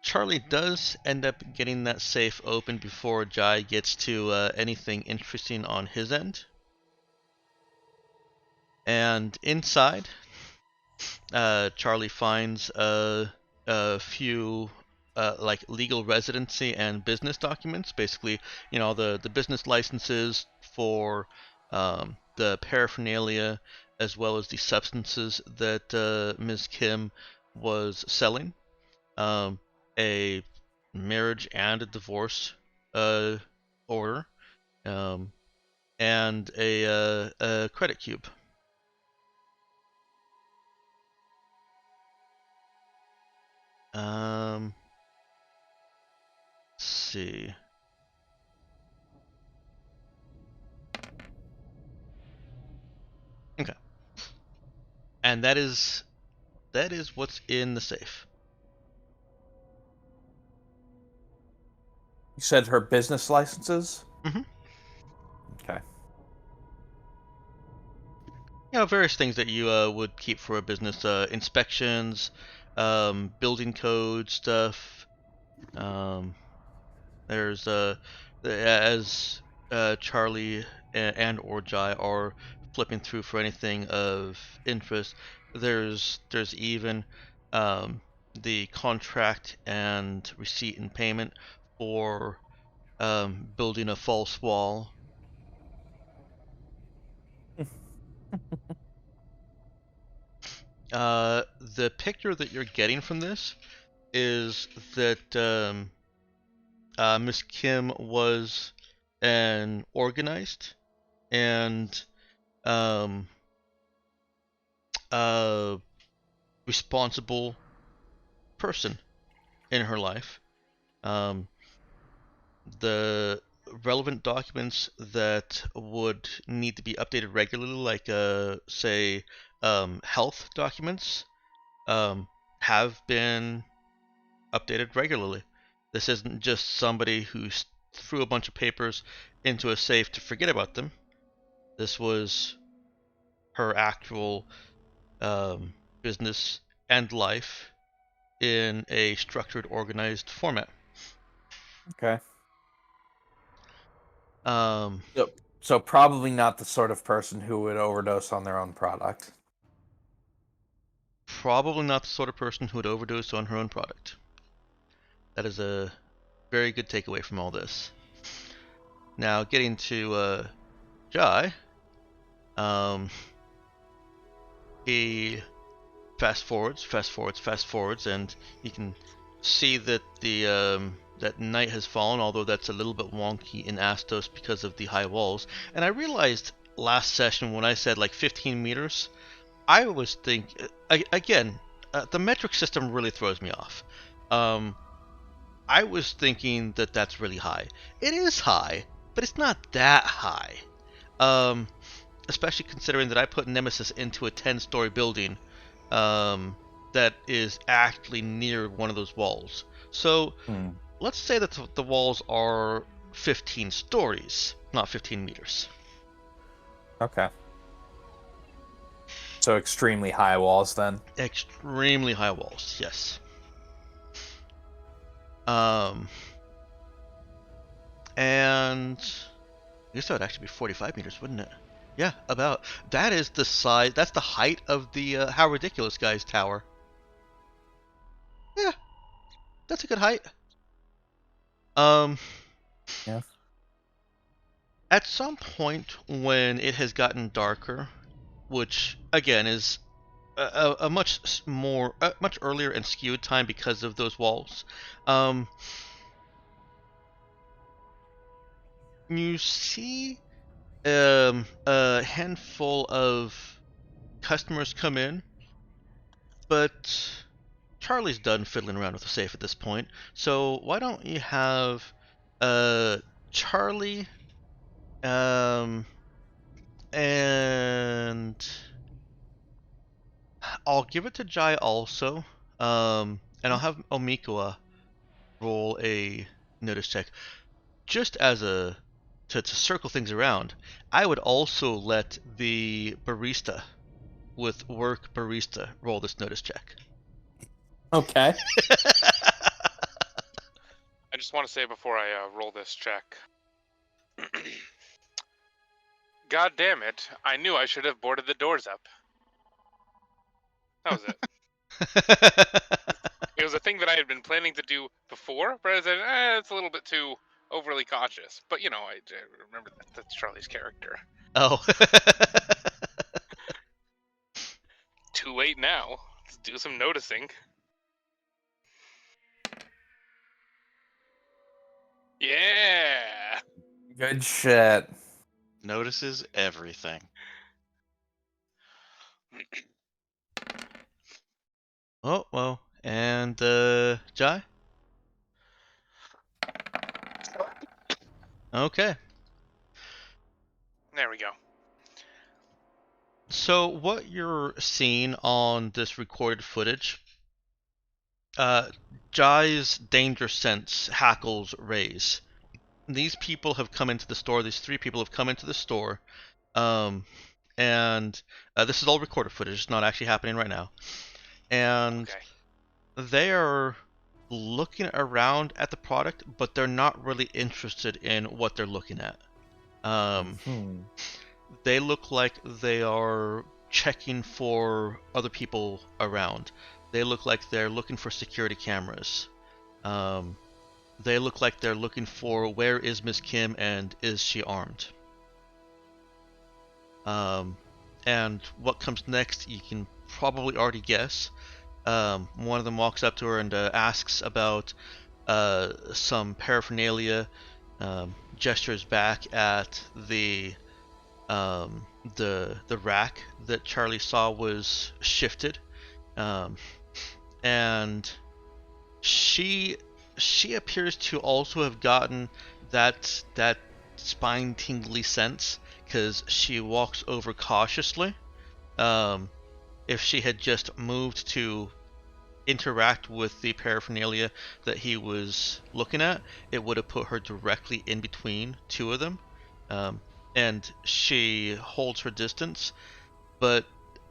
Charlie does end up getting that safe open before Jai gets to anything interesting on his end. And inside, Charlie finds a few like legal residency and business documents. Basically, the business licenses for the paraphernalia as well as the substances that Ms. Kim was selling. A marriage and a divorce order, and a credit cube. Let's see. Okay. And that is what's in the safe. You said her business licenses? Mhm. Okay. Various things that you would keep for a business: inspections, building code stuff. There's as Charlie and or Jai are flipping through for anything of interest. There's even the contract and receipt and payment for building a false wall. The picture that you're getting from this is that Miss Kim was an organized and um, responsible person. in her life. The relevant documents that would need to be updated regularly, like say health documents, have been updated regularly. This isn't just somebody who threw a bunch of papers into a safe to forget about them. This was her actual business and life in a structured, organized format. Okay. Um, So probably not the sort of person who would overdose on their own product. Probably not the sort of person who would overdose on her own product. That is a very good takeaway from all this. Now, getting to Jai, he fast forwards, and you can see that that night has fallen, although that's a little bit wonky in Astos because of the high walls. And I realized last session when I said like 15 meters, I was again, the metric system really throws me off. I was thinking that that's really high. It is high, but it's not that high. Um, Especially considering that I put Nemesis into a 10-story building that is actually near one of those walls. So let's say that the walls are 15 stories, not 15 meters. Okay. So extremely high walls then. Extremely high walls, yes. And I guess that would actually be 45 meters, wouldn't it? Yeah, about. That is the size, that's the height of the How Ridiculous Guy's tower. Yeah, that's a good height. Yeah. At some point when it has gotten darker, which again is a much much earlier and skewed time because of those walls, you see a handful of customers come in, but Charlie's done fiddling around with the safe at this point. So why don't you have Charlie and I'll give it to Jai also. And I'll have Omikawa roll a notice check. Just as a to circle things around, I would also let the barista with work barista roll this notice check. Okay. I just want to say before I roll this check. God damn it, I knew I should have boarded the doors up. That was it. It was a thing that I had been planning to do before, but I said, it's a little bit too overly cautious. But, you know, I remember that's Charlie's character. Oh. Too late now. Let's do some noticing. Yeah! Good shit. Notices everything. Oh, well. And, Jai? Okay. There we go. So, what you're seeing on this recorded footage, Jai's danger sense hackles raise. These people have come into the store, these 3 people have come into the store, and this is all recorded footage, it's not actually happening right now. And Okay. they are looking around at the product, but they're not really interested in what they're looking at. They look like they are checking for other people around. They look like they're looking for security cameras. They look like they're looking for where is Miss Kim and is she armed. And what comes next, you can probably already guess. One of them walks up to her and asks about some paraphernalia, gestures back at the rack that Charlie saw was shifted, and She she appears to also have gotten that spine tingly sense because she walks over cautiously. Um, if she had just moved to interact with the paraphernalia that he was looking at, it would have put her directly in between two of them. Um, and she holds her distance, but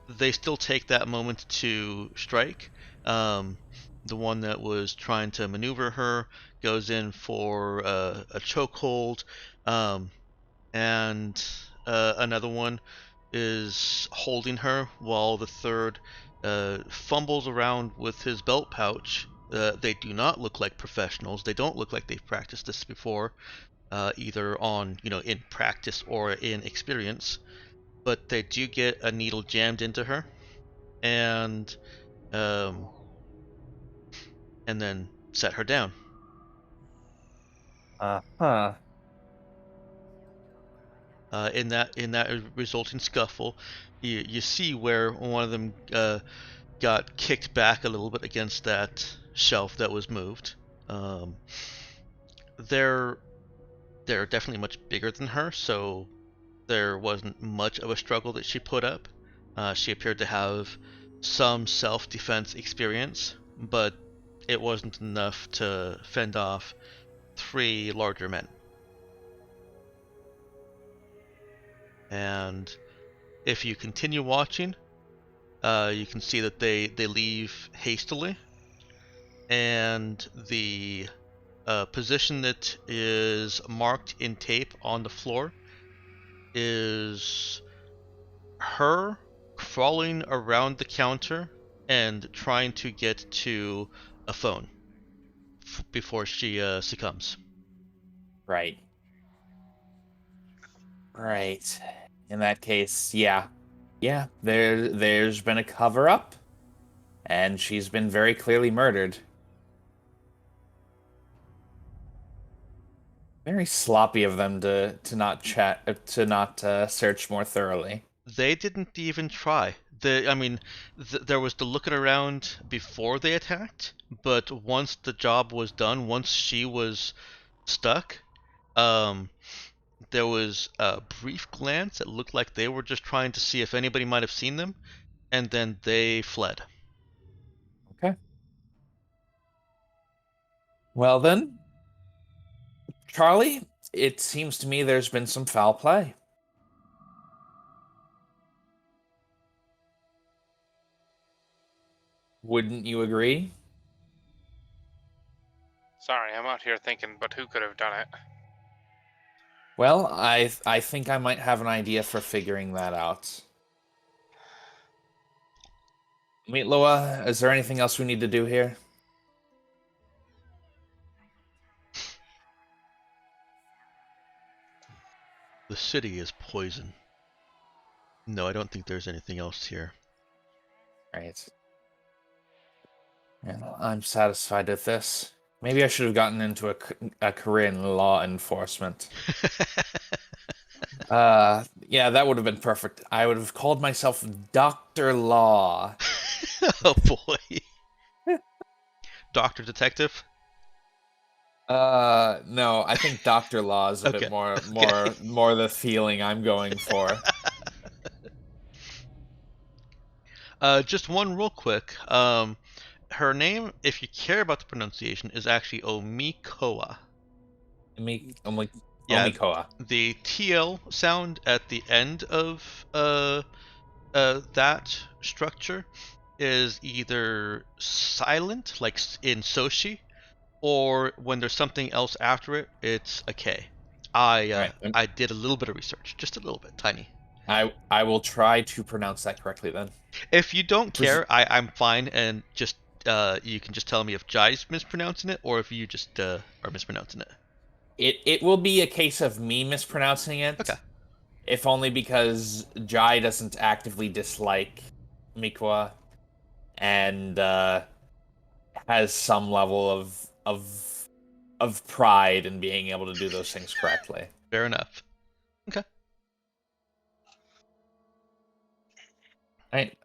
they still take that moment to strike. Um, the one that was trying to maneuver her goes in for a chokehold, um, and another one is holding her while the third fumbles around with his belt pouch. They do not look like professionals. They don't look like they've practiced this before, either on in practice or in experience. But they do get a needle jammed into her, and um, and then set her down. Huh. In that resulting scuffle, you see where one of them got kicked back a little bit against that shelf that was moved. Um, they're they're definitely much bigger than her, so there wasn't much of a struggle that she put up. She appeared to have some self-defense experience, but it wasn't enough to fend off three larger men. And if you continue watching, you can see that they leave hastily, and the position that is marked in tape on the floor is her crawling around the counter and trying to get to a phone before she succumbs. Right. Right. In that case, yeah. Yeah, there's been a cover up and she's been very clearly murdered. Very sloppy of them to not search more thoroughly. They didn't even try. I mean, there was the looking around before they attacked, but once the job was done, once she was stuck, um, there was a brief glance. It looked like they were just trying to see if anybody might have seen them, and then they fled. Okay. Well then, Charlie, it seems to me there's been some foul play. Wouldn't you agree? Sorry, I'm out here thinking, but who could have done it? Well, I think I might have an idea for figuring that out. Meatloa, is there anything else we need to do here? The city is poison. No, I don't think there's anything else here. Right. And I'm satisfied with this. Maybe I should have gotten into a career in law enforcement. Yeah, that would have been perfect. I would have called myself Dr. Law. Oh boy. Doctor Detective? No, I think Dr. Law is a Okay. bit more Okay. more the feeling I'm going for. Just one real quick. Her name, if you care about the pronunciation, is actually Omikoa. Yeah, Omikoa. the TL sound at the end of that structure is either silent, like in Soshi, or when there's something else after it, it's a K. Right. I did a little bit of research, just a little bit, tiny. I will try to pronounce that correctly then. If you don't Pres- care, I'm fine, and just you can just tell me if Jai's mispronouncing it or if you just are mispronouncing it. It will be a case of me mispronouncing it. Okay. If only because Jai doesn't actively dislike Mikwa and has some level of pride in being able to do those things correctly. Fair enough. Okay. Right.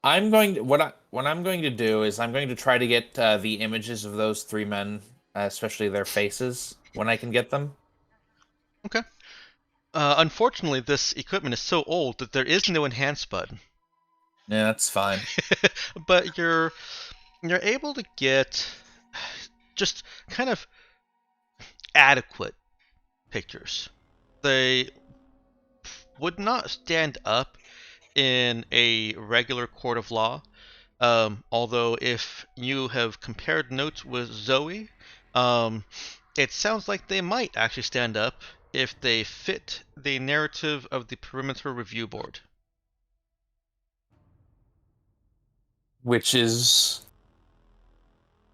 what I'm going to do is I'm going to try to get the images of those three men, especially their faces, when I can get them. Okay. Unfortunately, this equipment is so old that there is no enhance button. Yeah, that's fine. But you're able to get just kind of adequate pictures. They would not stand up in a regular court of law. Although if you have compared notes with Zoe, it sounds like they might actually stand up if they fit the narrative of the Perimeter Review Board. Which is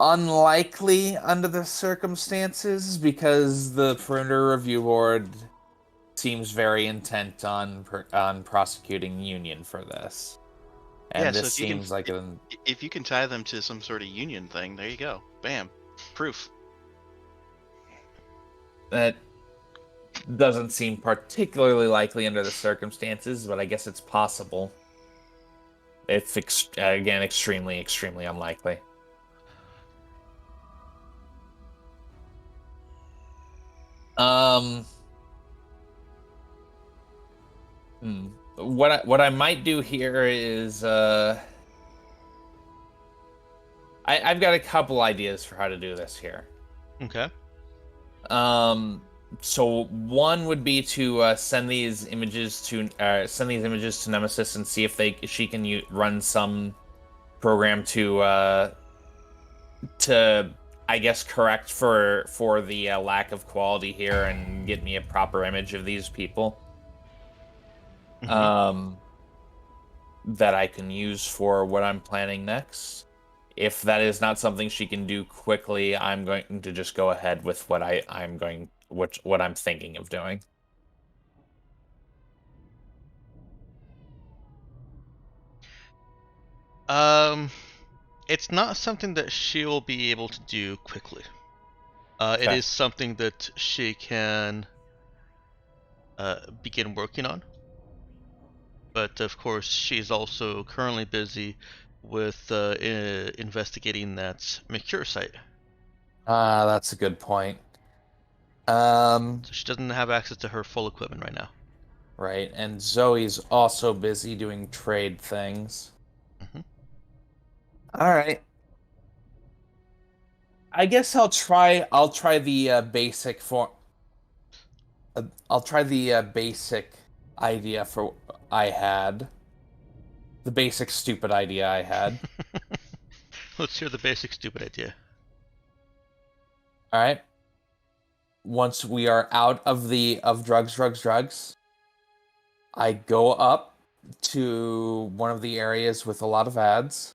unlikely under the circumstances because the Perimeter Review Board seems very intent on prosecuting Union for this, and Yeah, this so if you can seems like an if you can tie them to some sort of union thing, there you go. Bam. Proof. that doesn't seem particularly likely under the circumstances, but I guess it's possible. It's again extremely, extremely unlikely. Um, what I might do here is I've got a couple ideas for how to do this here. Okay. So one would be to send these images to Nemesis and see if she can run some program to I guess correct for the lack of quality here and get me a proper image of these people. Mhm. That I can use for what I'm planning next. If that is not something she can do quickly, I'm going to just go ahead with what I'm thinking of doing. It's not something that she'll be able to do quickly. It Okay. is something that she can begin working on. But of course, she's also currently busy with investigating that Mercure site. That's a good point. Um, So she doesn't have access to her full equipment right now. right, and Zoe's also busy doing trade things. Mhm. All right. I guess I'll try the basic for I'll try the basic idea for I had. The basic stupid idea I had. Let's hear the basic stupid idea. All right. Once we are out of drugs, I go up to one of the areas with a lot of ads.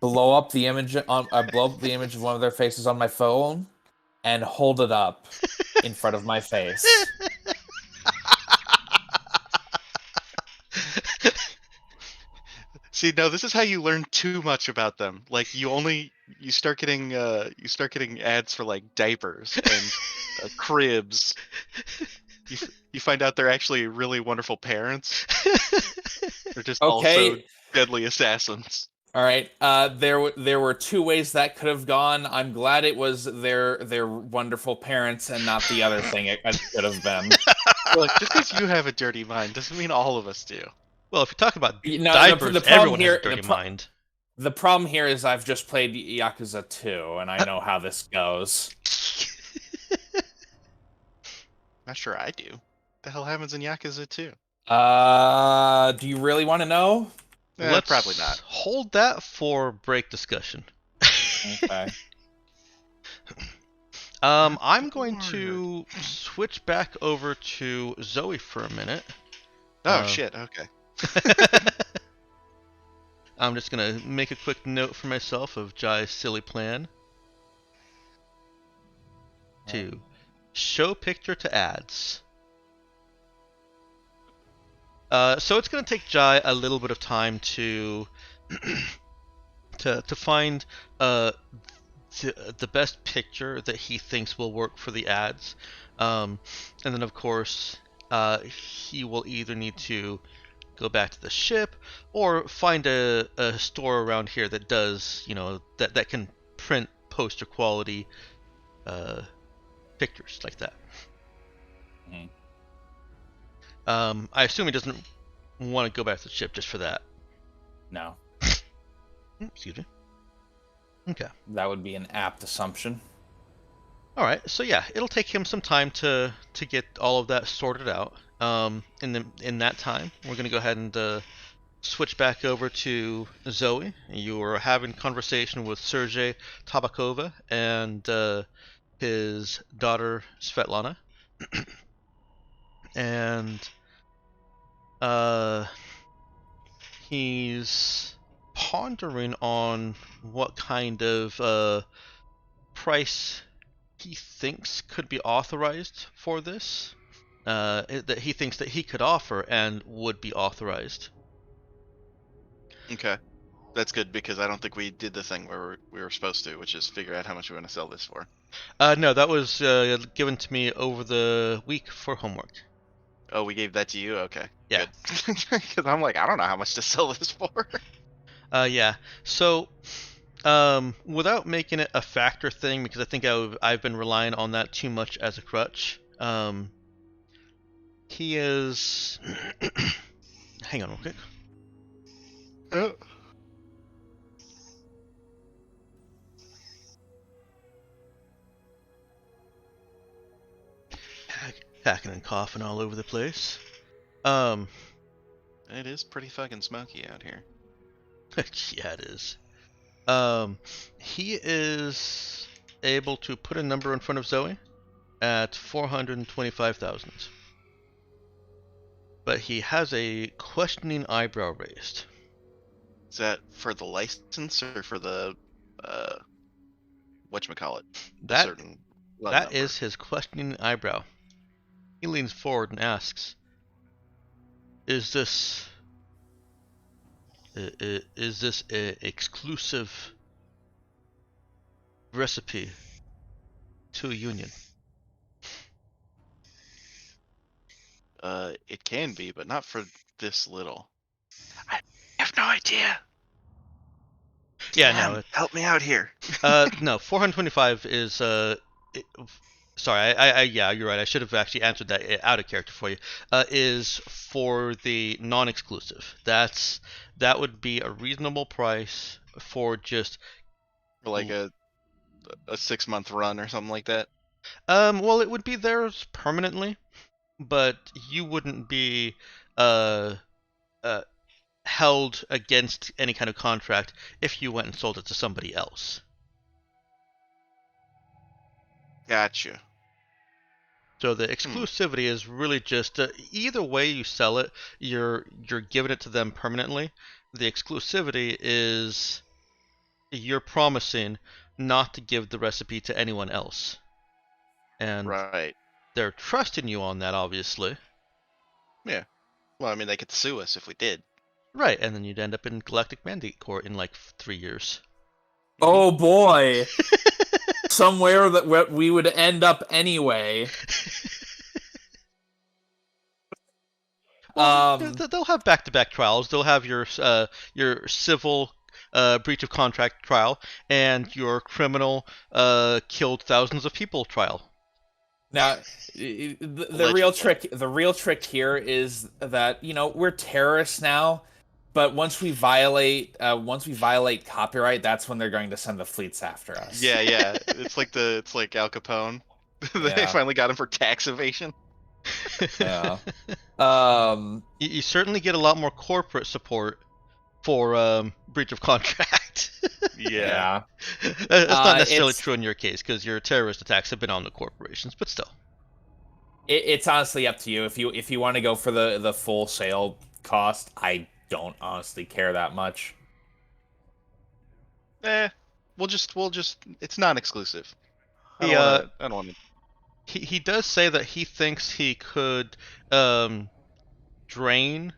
Blow up the image of one of their faces on my phone and hold it up in front of my face. See, no, this is how you learn too much about them. Like you start getting ads for like diapers and cribs. You find out they're actually really wonderful parents. They're just also Okay. deadly assassins. All right. There were two ways that could have gone. I'm glad it was their wonderful parents and not the other thing it could have been. Look, just because you have a dirty mind doesn't mean all of us do. Well, if you talk about No, diapers, the problem everyone has a here dirty mind. the problem here is I've just played Yakuza 2 and I know how this goes. Not sure I do. The hell happens in Yakuza 2? Do you really want to know? Let's Probably not. hold that for break discussion. Okay. I'm going to switch back over to Zoe for a minute. Oh shit, okay. I'm just gonna make a quick note for myself of Jai's silly plan to show picture to ads. So it's gonna take Jai a little bit of time to to find the best picture that he thinks will work for the ads, and then of course he will either need to go back to the ship, or find a store around here that does, that can print poster quality pictures like that. Mhm. I assume he doesn't want to go back to the ship just for that. No, Excuse me. Okay. that would be an apt assumption. All right. So yeah, it'll take him some time to get all of that sorted out. In that time, we're gonna go ahead and switch back over to Zoe. You were having conversation with Sergei Tabakova and his daughter Svetlana, and he's pondering on what kind of price he thinks could be authorized for this. That he thinks that he could offer and would be authorized. Okay. That's good because I don't think we did the thing where we were supposed to, which is figure out how much we want to sell this for. No, that was given to me over the week for homework. Oh, we gave that to you? Okay. Yeah. Good. Because I'm like, I don't know how much to sell this for. Yeah. So, without making it a factor thing, because I think I've been relying on that too much as a crutch. He is. Hang on real quick. Oh. Hacking and coughing all over the place. It is pretty fucking smoky out here. Yeah, it is. He is able to put a number in front of Zoe at 425,000. But he has a questioning eyebrow raised. Is that for the license or for the whatchamacallit? That certain run that number? is his questioning eyebrow. He leans forward and asks, "Is this a exclusive recipe to a union?" It can be, but not for this little. I have no idea. Yeah, Damn, no. help me out here. No, 425 is sorry, yeah, you're right. I should have actually answered that out of character for you. Is for the non-exclusive. That would be a reasonable price for just For like a 6-month run or something like that. well, it would be theirs permanently, but you wouldn't be uh uh held against any kind of contract if you went and sold it to somebody else. Gotcha. So the exclusivity is really just either way you sell it, you're giving it to them permanently. The exclusivity is you're promising not to give the recipe to anyone else, and Right. they're trusting you on that, obviously. Yeah. Well, I mean, they could sue us if we did. Right, and then you'd end up in Galactic Mandate Court in like 3 years. Oh boy. Somewhere that we would end up anyway. Well, they'll have back-to-back trials. They'll have your civil breach of contract trial and your criminal killed thousands of people trial. Now, the real trick here is that we're terrorists now, but once we violate copyright, that's when they're going to send the fleets after us. Yeah, yeah. It's like Al Capone. They Yeah. finally got him for tax evasion. Yeah. You certainly get a lot more corporate support for breach of contract. Yeah. That's not necessarily it's- true in your case because your terrorist attacks have been on the corporations, but still. It's honestly up to you if you want to go for the full sale cost. I don't honestly care that much. We'll just. It's non-exclusive. He, I don't want to. He does say that he thinks he could drain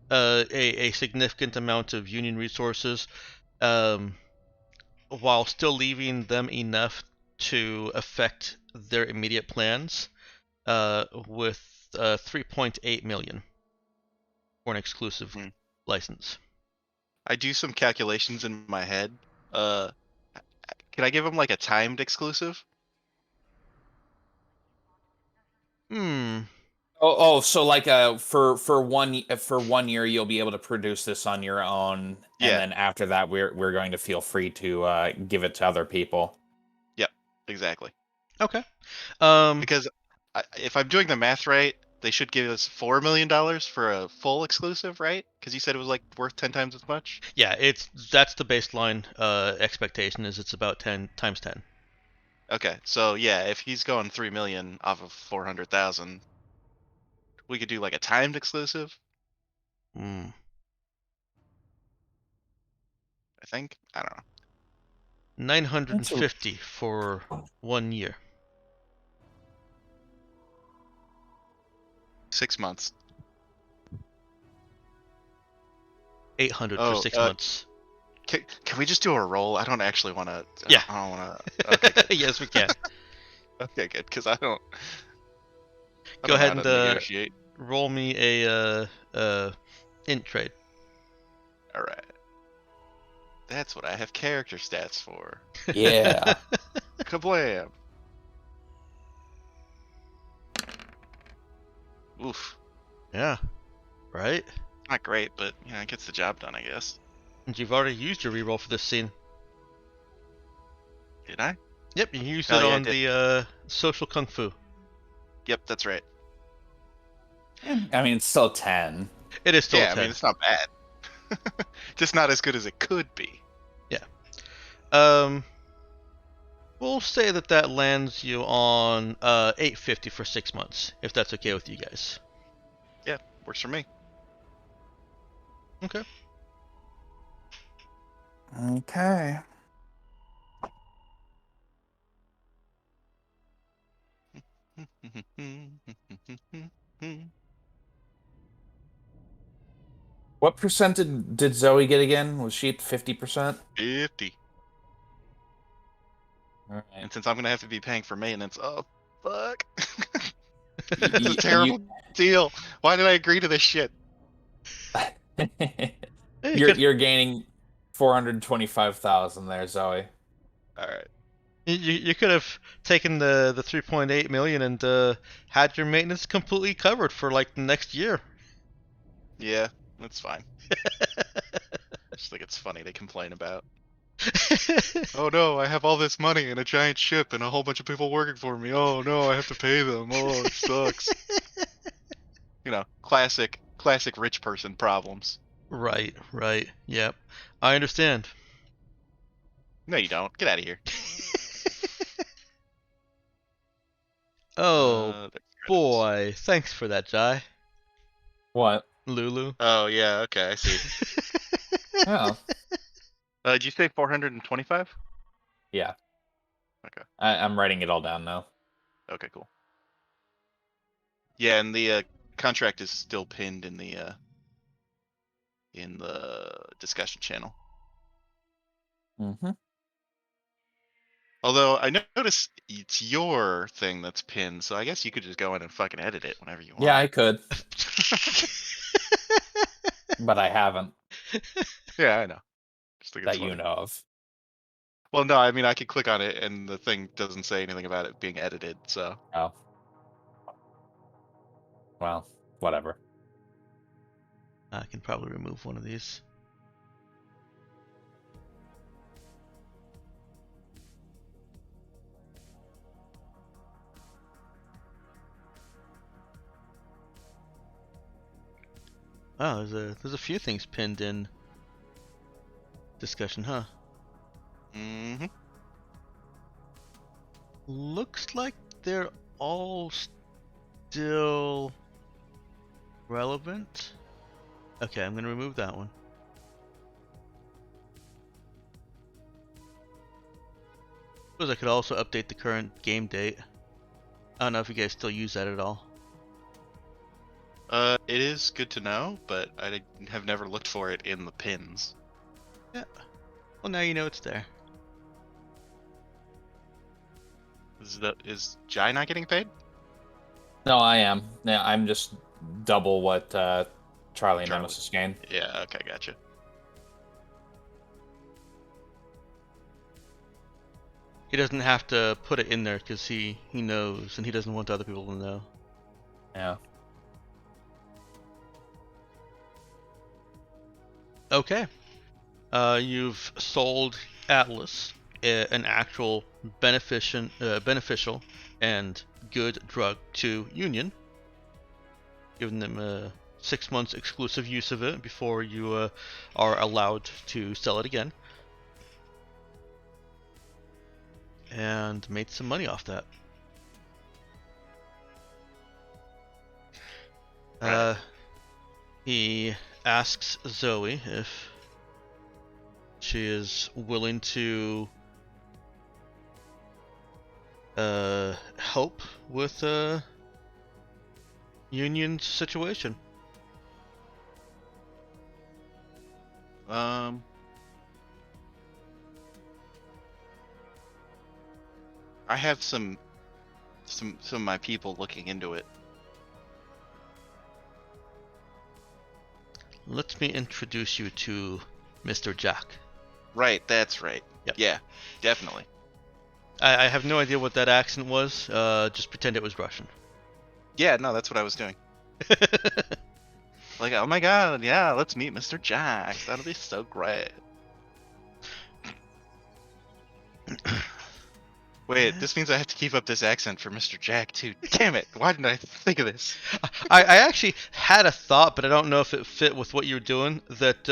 a significant amount of union resources while still leaving them enough to affect their immediate plans with 3.8 million. for an exclusive Hmm. license. I do some calculations in my head. Can I give him like a timed exclusive? Hmm. So like for 1 year you'll be able to produce this on your own, and Yeah. then after that we're going to feel free to give it to other people. Yep. Exactly. Okay. Because if I'm doing the math right, they should give us $4 million for a full exclusive, right? Because you said it was like worth 10 times as much. Yeah, that's the baseline expectation is it's about 10 times 10. Okay, so yeah, if he's going 3 million off of 400,000, we could do like a timed exclusive. Hmm. I think. I don't know. 950 for 1 year. 6 months. 800 for Oh, 6 months. can we just do a roll? I don't actually want to. Yeah. I don't want to. Okay, good. Yes, we can. Okay, good. Because I don't. I Go don't know ahead how and to negotiate. roll me a int trade. All right. That's what I have character stats for. Yeah. Kablam. Oof. Yeah. Right? Not great, but it gets the job done, I guess. And you've already used your reroll for this scene. Did I? Yep, you used Oh, it yeah, I on did. the social kung fu. Yep, that's right. I mean, it's still 10. It is still Yeah, a I 10. mean it's not bad. Just not as good as it could be. Um, we'll say that lands you on 850 for 6 months, if that's okay with you guys. Yeah, works for me. Okay. Okay. What percent did Zoe get again? Was she at 50%? 50. All right. And since I'm gonna have to be paying for maintenance, oh fuck. Y- It's a y- terrible deal. Why did I agree to this shit? Hey, you you're could you're gaining 425,000 there, Zoe. Alright. you could have taken the 3.8 million and had your maintenance completely covered for like the next year. Yeah, that's fine. I just think it's funny to complain about. Oh no, I have all this money and a giant ship and a whole bunch of people working for me. Oh no, I have to pay them. Oh, it sucks. Classic rich person problems. Right, right. Yep. I understand. No, you don't. Get out of here. Oh There's credits. boy, thanks for that, Jai. What? Lulu. Oh yeah, okay, I see. Oh, Did you say 425? yeah. Okay. I'm writing it all down now. Okay, cool. Yeah, and the contract is still pinned in the discussion channel. Mm-hmm. Although I notice it's your thing that's pinned, so I guess you could just go in and fucking edit it whenever you want. Yeah, I could, but I haven't, Yeah, I know. Just think it's that you funny. know of. Well, no, I mean I could click on it and the thing doesn't say anything about it being edited, so. Oh. Well, whatever. I can probably remove one of these. Oh, there's a few things pinned in discussion, huh? Mm-hmm. Looks like they're all still relevant. Okay, I'm gonna remove that one. Suppose I could also update the current game date. I don't know if you guys still use that at all. It is good to know, but I have never looked for it in the pins. Yeah. Well, now you know it's there. Is Jai not getting paid? No, I am. Yeah, I'm just double what Charlie Charlie. Nemesis gain. Yeah, okay, gotcha. He doesn't have to put it in there because he knows, and he doesn't want other people to know. Yeah. Okay. You've sold Atlas an actual beneficial and good drug to Union, giving them 6 months exclusive use of it before you are allowed to sell it again, and made some money off that. Right. He asks Zoe if she is willing to help with Union's situation. I have some of my people looking into it. Let me introduce you to Mr. Jack. Right, that's right. Yep. Yeah, definitely. I have no idea what that accent was. Just pretend it was Russian. Yeah, no, that's what I was doing. Like, oh my god, yeah, let's meet Mr. Jack. That'll be so great. Wait, this means I have to keep up this accent for Mr. Jack too. Damn it! Why didn't I think of this? I actually had a thought, but I don't know if it fit with what you're doing. That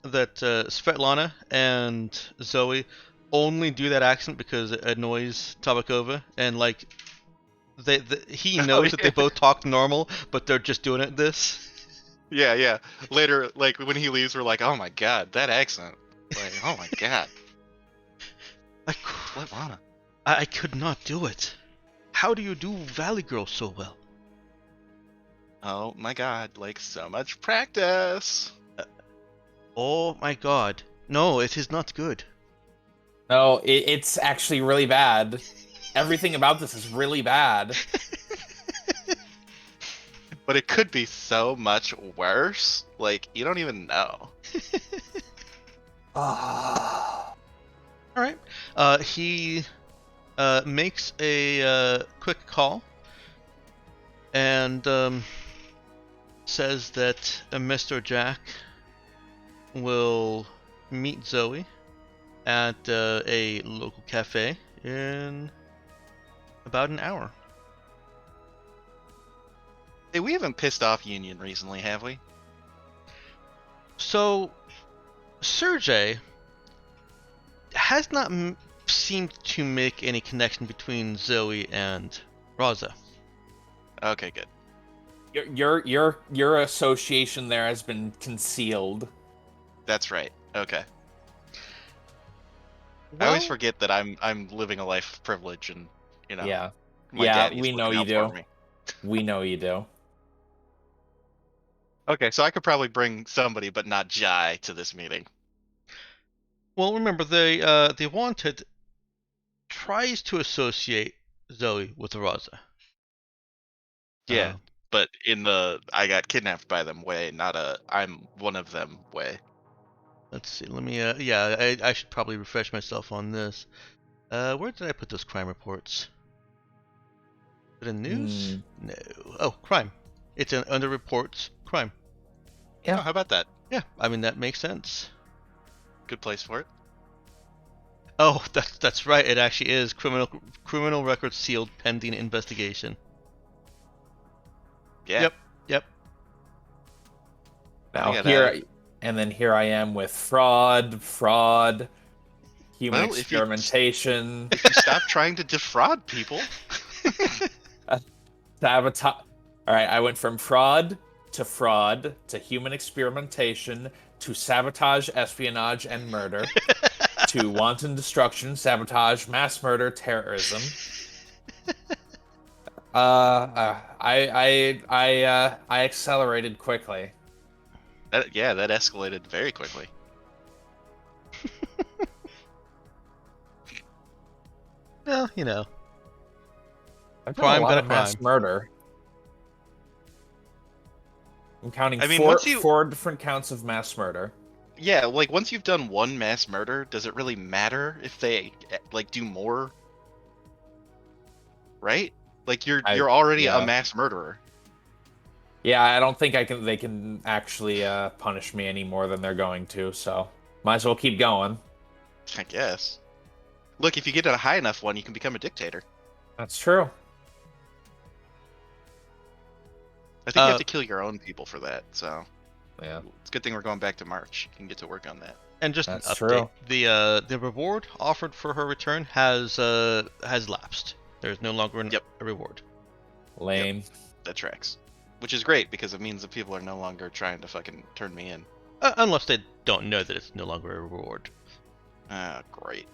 Svetlana and Zoe only do that accent because it annoys Tabakova, and like he knows that they both talk normal, but they're just doing it this. Yeah, yeah. Later, like when he leaves, we're like, oh my god, that accent. Like, oh my god, Svetlana. I could not do it. How do you do Valley Girl so well? Oh my god, like so much practice. Oh my god. No, it is not good. No, it's actually really bad. Everything about this is really bad. But it could be so much worse. Like, you don't even know. Ah. Alright. He makes a quick call and says that Mr. Jack will meet Zoe at a local cafe in about an hour. Hey, we haven't pissed off Union recently, have we? So, Sergey has not seemed to make any connection between Zoe and Raza. Okay, good. Your association there has been concealed. That's right. Okay. I Well, always forget that I'm living a life of privilege, and you know. Yeah. My Yeah, daddy's we know looking you out for do. me. We know you do. Okay, so I could probably bring somebody, but not Jai, to this meeting. well, remember the Wanted tries to associate Zoe with Raza. Yeah, but in the I got kidnapped by them way, not a I'm one of them way. Let's see. Let me. Yeah, I should probably refresh myself on this. Where did I put those crime reports? Is it in news? No. Oh, crime. It's under reports. Crime. Yeah. Oh, how about that? Yeah, I mean that makes sense. Good place for it. Oh, that's right. It actually is criminal records sealed pending investigation. Yeah. Yep. Now gotta- here I am with fraud, human Well, if you- experimentation, If you stop trying to defraud people. sabotage. All right, I went from fraud to human experimentation to sabotage, espionage, and murder to wanton destruction, sabotage, mass murder, terrorism. I accelerated quickly. That escalated very quickly. Well, you know. I've done Crime a lot got a of mass crime. murder. I'm counting I mean, four once you- four different counts of mass murder. Yeah, like once you've done one mass murder, does it really matter if they like do more? Right? Like you're already a yeah. mass murderer. Yeah, I don't think they can actually punish me any more than they're going to, so might as well keep going. I guess. Look, if you get a high enough one, you can become a dictator. That's true. I think you have to kill your own people for that, so Yeah, it's a good thing we're going back to March. You can get to work on that. And just that's an update: true. the reward offered for her return has lapsed. There's no longer a reward. Lame. That tracks. Which is great because it means that people are no longer trying to fucking turn me in. Unless they don't know that it's no longer a reward. Ah, great.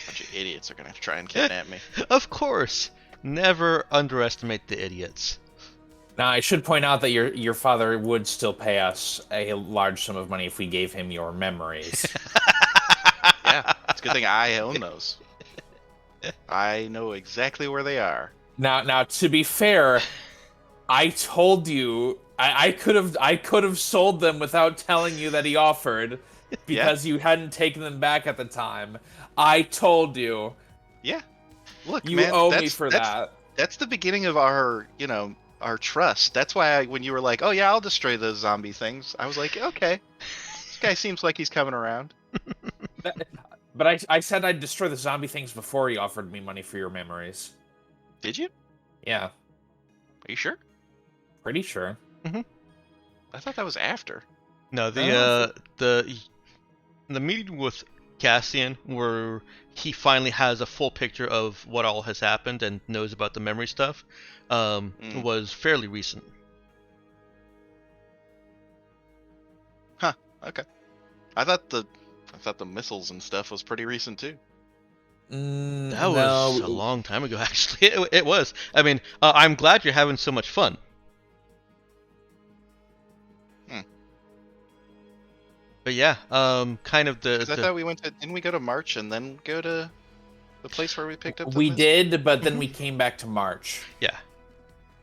Bunch of idiots are gonna try and kidnap me. Of course, never underestimate the idiots. Now, I should point out that your father would still pay us a large sum of money if we gave him your memories. Yeah, it's a good thing I own those. I know exactly where they are. Now, to be fair, I told you I could have sold them without telling you that he offered, because you hadn't taken them back at the time. I told you. Yeah. Look, You man, owe me for that. That's the beginning of our, our trust. That's why when you were like, "Oh yeah, I'll destroy those zombie things," I was like, "Okay, this guy seems like he's coming around." But I said I'd destroy the zombie things before he offered me money for your memories. Did you? Yeah, Are you sure? pretty sure. I thought that was after. No, Oh, the meeting with Cassian, where he finally has a full picture of what all has happened and knows about the memory stuff, was fairly recent. Huh. Okay. I thought the missiles and stuff was pretty recent too. That was a long time ago, actually. It was. I mean, I'm glad you're having so much fun. But yeah, kind of Because I thought we didn't we go to March and then go to the place where we picked up the We missile? did, but then we came back to March. yeah.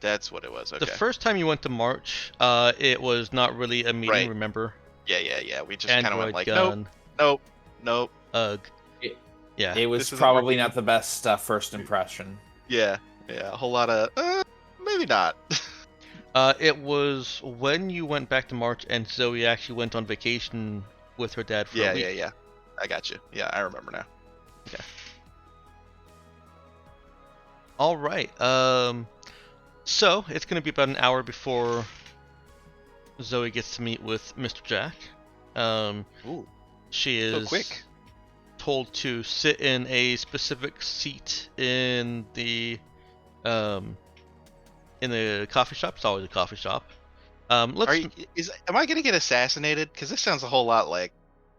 That's what it was. Okay. The first time you went to March, it was not really a meeting. Right. Remember? Yeah. We just kind of went Android like, gun. nope. Ugh. Yeah. It was This isn't probably working. not the best first impression. Yeah. A whole lot of maybe not. It was when you went back to March and Zoe actually went on vacation with her dad for a week. Yeah. I got you. Yeah, I remember now. All right. So it's gonna be about an hour before Zoe gets to meet with Mr. Jack. Ooh. She So is quick. told to sit in a specific seat in the coffee shop. It's always a coffee shop. Am I gonna get assassinated? Because this sounds a whole lot like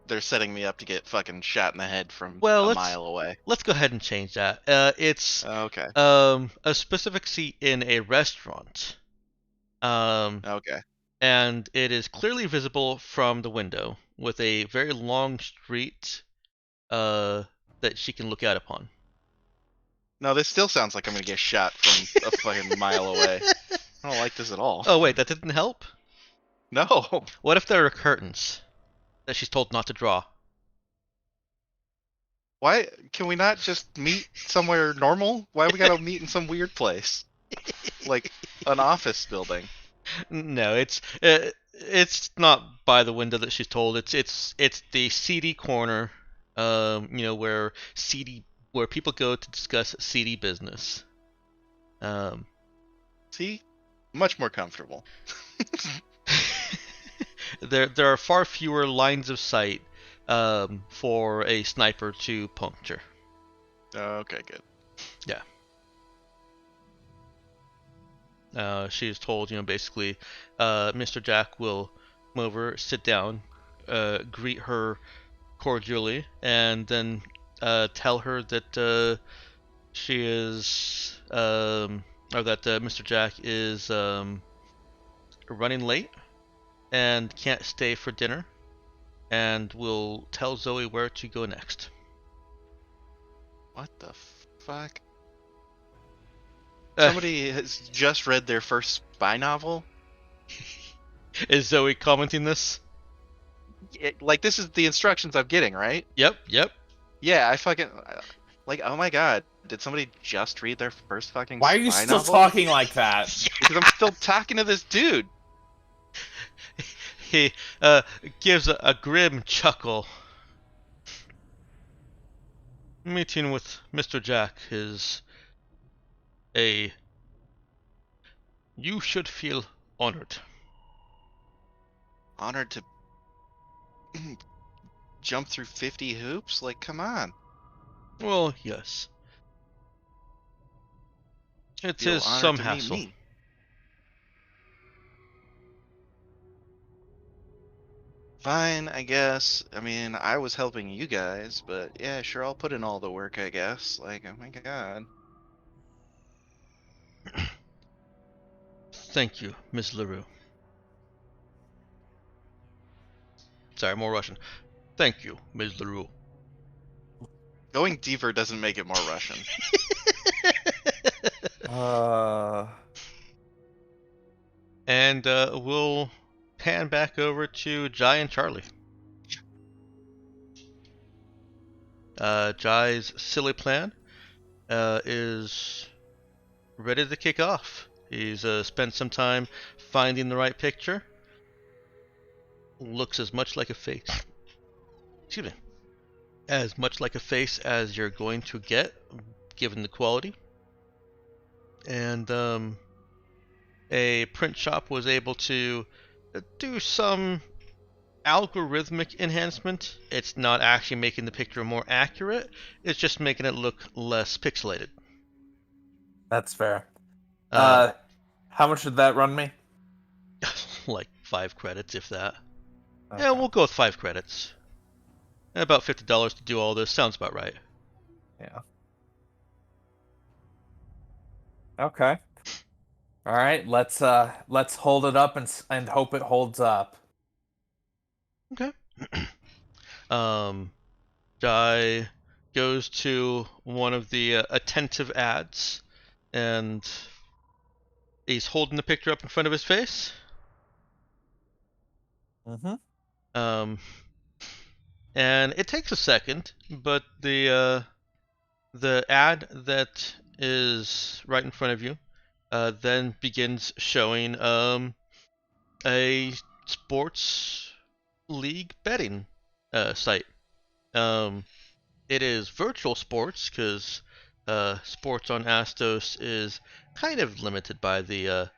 they're setting me up to get fucking shot in the head from a mile away. Let's go ahead and change that. It's Okay. a specific seat in a restaurant. Okay. And it is clearly visible from the window with a very long street that she can look out upon. No, this still sounds like I'm gonna get shot from a fucking mile away. I don't like this at all. Oh wait, that didn't help? No. What if there are curtains that she's told not to draw? Why can we not just meet somewhere normal? Why we gotta meet in some weird place, like an office building? No, it's not by the window that she's told. It's the seedy corner, where people go to discuss seedy business. See, much more comfortable. There are far fewer lines of sight for a sniper to puncture. Okay, good. She is told, basically, Mr. Jack will come over, sit down, greet her cordially, and then tell her that she is, or that Mr. Jack is running late and can't stay for dinner, and will tell Zoe where to go next. What the fuck? Somebody has just read their first spy novel? Is Zoe commenting this? Like, this is the instructions I'm getting, right? Yep, yep. Yeah, I fucking like. Oh my god, did somebody just read their first fucking Why are you spy still novel? talking like that? Because I'm still talking to this dude. He gives a grim chuckle. Meeting with Mr. Jack is a... You should feel honored. Honored to jump through 50 hoops? Like, come on. Well, yes. It Feel is honored some to meet hassle. me. Fine, I guess. I mean, I was helping you guys, but yeah, sure, I'll put in all the work, I guess. Like, oh my god. Thank you, Miss LaRue. Sorry, more Russian. Thank you, Ms. LaRue. Going deeper doesn't make it more Russian. And we'll pan back over to Jai and Charlie. Jai's silly plan is ready to kick off. He's spent some time finding the right picture. Looks as much like a face. Excuse me. As much like a face as you're going to get, given the quality. And a print shop was able to do some algorithmic enhancement. It's not actually making the picture more accurate, it's just making it look less pixelated. That's fair. Uh, How much did that run me? like 5 credits, if that. Okay. Yeah, we'll go with 5 credits. About $50 to do all this. Sounds about right. Yeah. Okay. All right. Let's hold it up and hope it holds up. Okay. Jai goes to one of the attentive ads, and he's holding the picture up in front of his face. Mm-hmm. And it takes a second, but the ad that is right in front of you then begins showing a sports league betting site. It is virtual sports because sports on Astos is kind of limited by the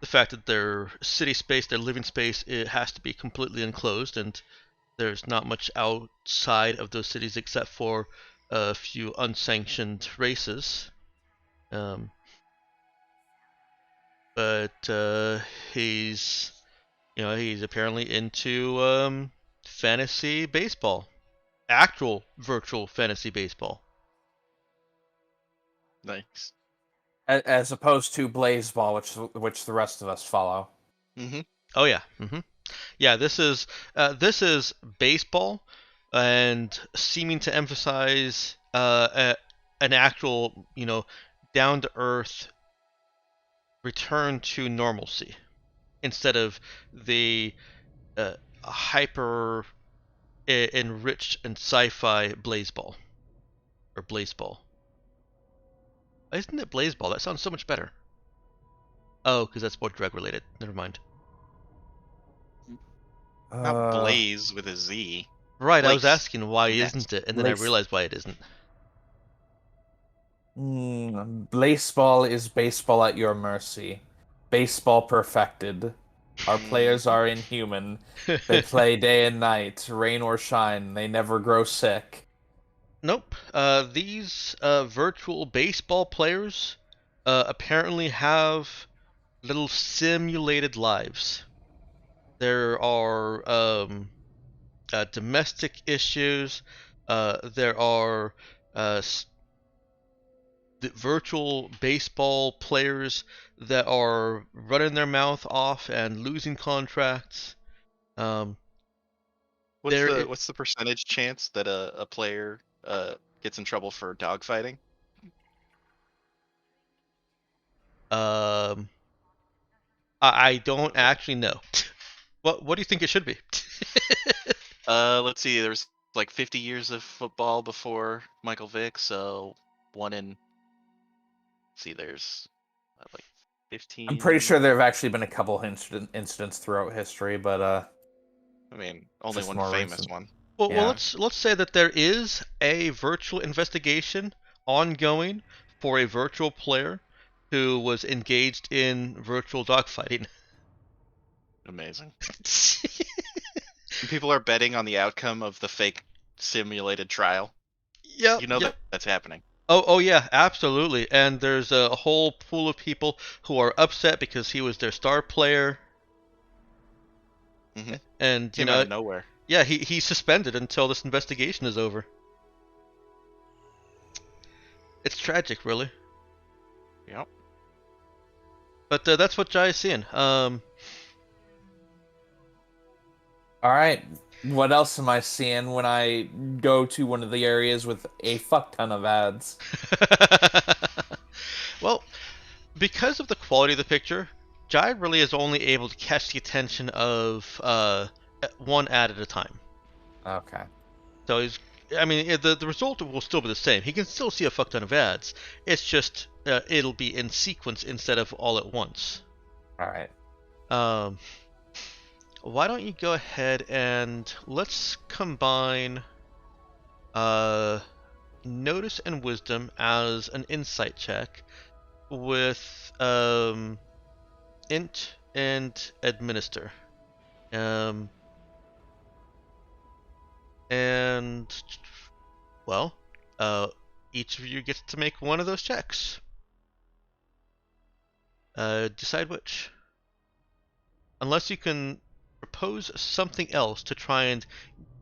fact that their city space, their living space, it has to be completely enclosed, and there's not much outside of those cities except for a few unsanctioned races. But he's apparently into fantasy baseball, actual virtual fantasy baseball. Nice. As opposed to Blazeball, which the rest of us follow. Mm-hmm. Oh yeah, yeah. This is baseball, and seeming to emphasize an actual, down to earth return to normalcy instead of the hyper enriched and sci-fi Blazeball or Blazeball. Isn't it Blazeball? That sounds so much better. Oh, because that's more drug related. Never mind. Not Blaze with a Z. Right, I was Blaze. asking why Yes. isn't it, and then I Blaze. realized why it isn't. Blazeball is baseball at your mercy. Baseball perfected. Our players are inhuman. They play day and night, rain or shine. They never grow sick. Nope. These virtual baseball players apparently have little simulated lives. There are domestic issues. There are the virtual baseball players that are running their mouth off and losing contracts. What's the percentage chance that a player gets in trouble for dogfighting? I don't actually know. What do you think it should be? Let's see. There's like 50 years of football before Michael Vick, so one in. Let's see, there's like 15. I'm pretty sure there have actually been a couple incidents throughout history, but I mean, only just one more famous recent. one. Well, Yeah. let's say that there is a virtual investigation ongoing for a virtual player who was engaged in virtual dogfighting. Amazing. People are betting on the outcome of the fake simulated trial. Yep. You know Yep. that's happening. Oh yeah, absolutely. And there's a whole pool of people who are upset because he was their star player, Mm-hmm. and you Came out know, of nowhere. yeah, he's suspended until this investigation is over. It's tragic, really. Yep. But that's what Jai is seeing. All right. What else am I seeing when I go to one of the areas with a fuck ton of ads? Well, because of the quality of the picture, Jai really is only able to catch the attention of one ad at a time. Okay. So I mean, the result will still be the same. He can still see a fuck ton of ads. It's just it'll be in sequence instead of all at once. All right. Why don't you go ahead and let's combine notice and wisdom as an insight check with int and administer. And well, each of you gets to make one of those checks. Decide which. Unless you can propose something else to try and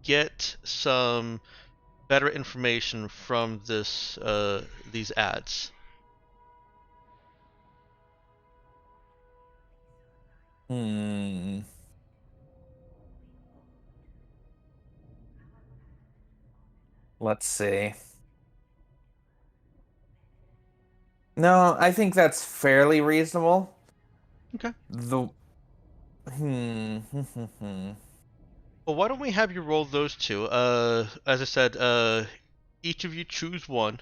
get some better information from these ads. Let's see. No, I think that's fairly reasonable. Okay. The Well, why don't we have you roll those two? As I said, each of you choose one,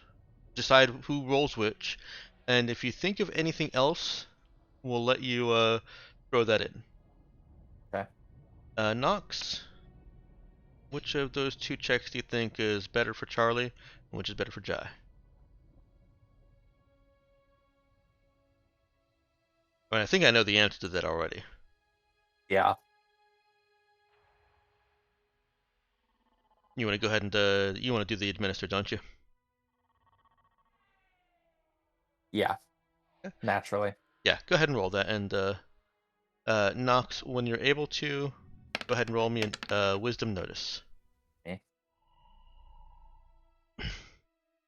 decide who rolls which, and if you think of anything else, we'll let you throw that in. Okay. Nox, which of those two checks do you think is better for Charlie, and which is better for Jai? I think I know the answer to that already. Yeah. You want to go ahead and you want to do the administer, don't you? Yeah. Naturally. Yeah, go ahead and roll that. And Nox, when you're able to, go ahead and roll me a wisdom notice. Okay.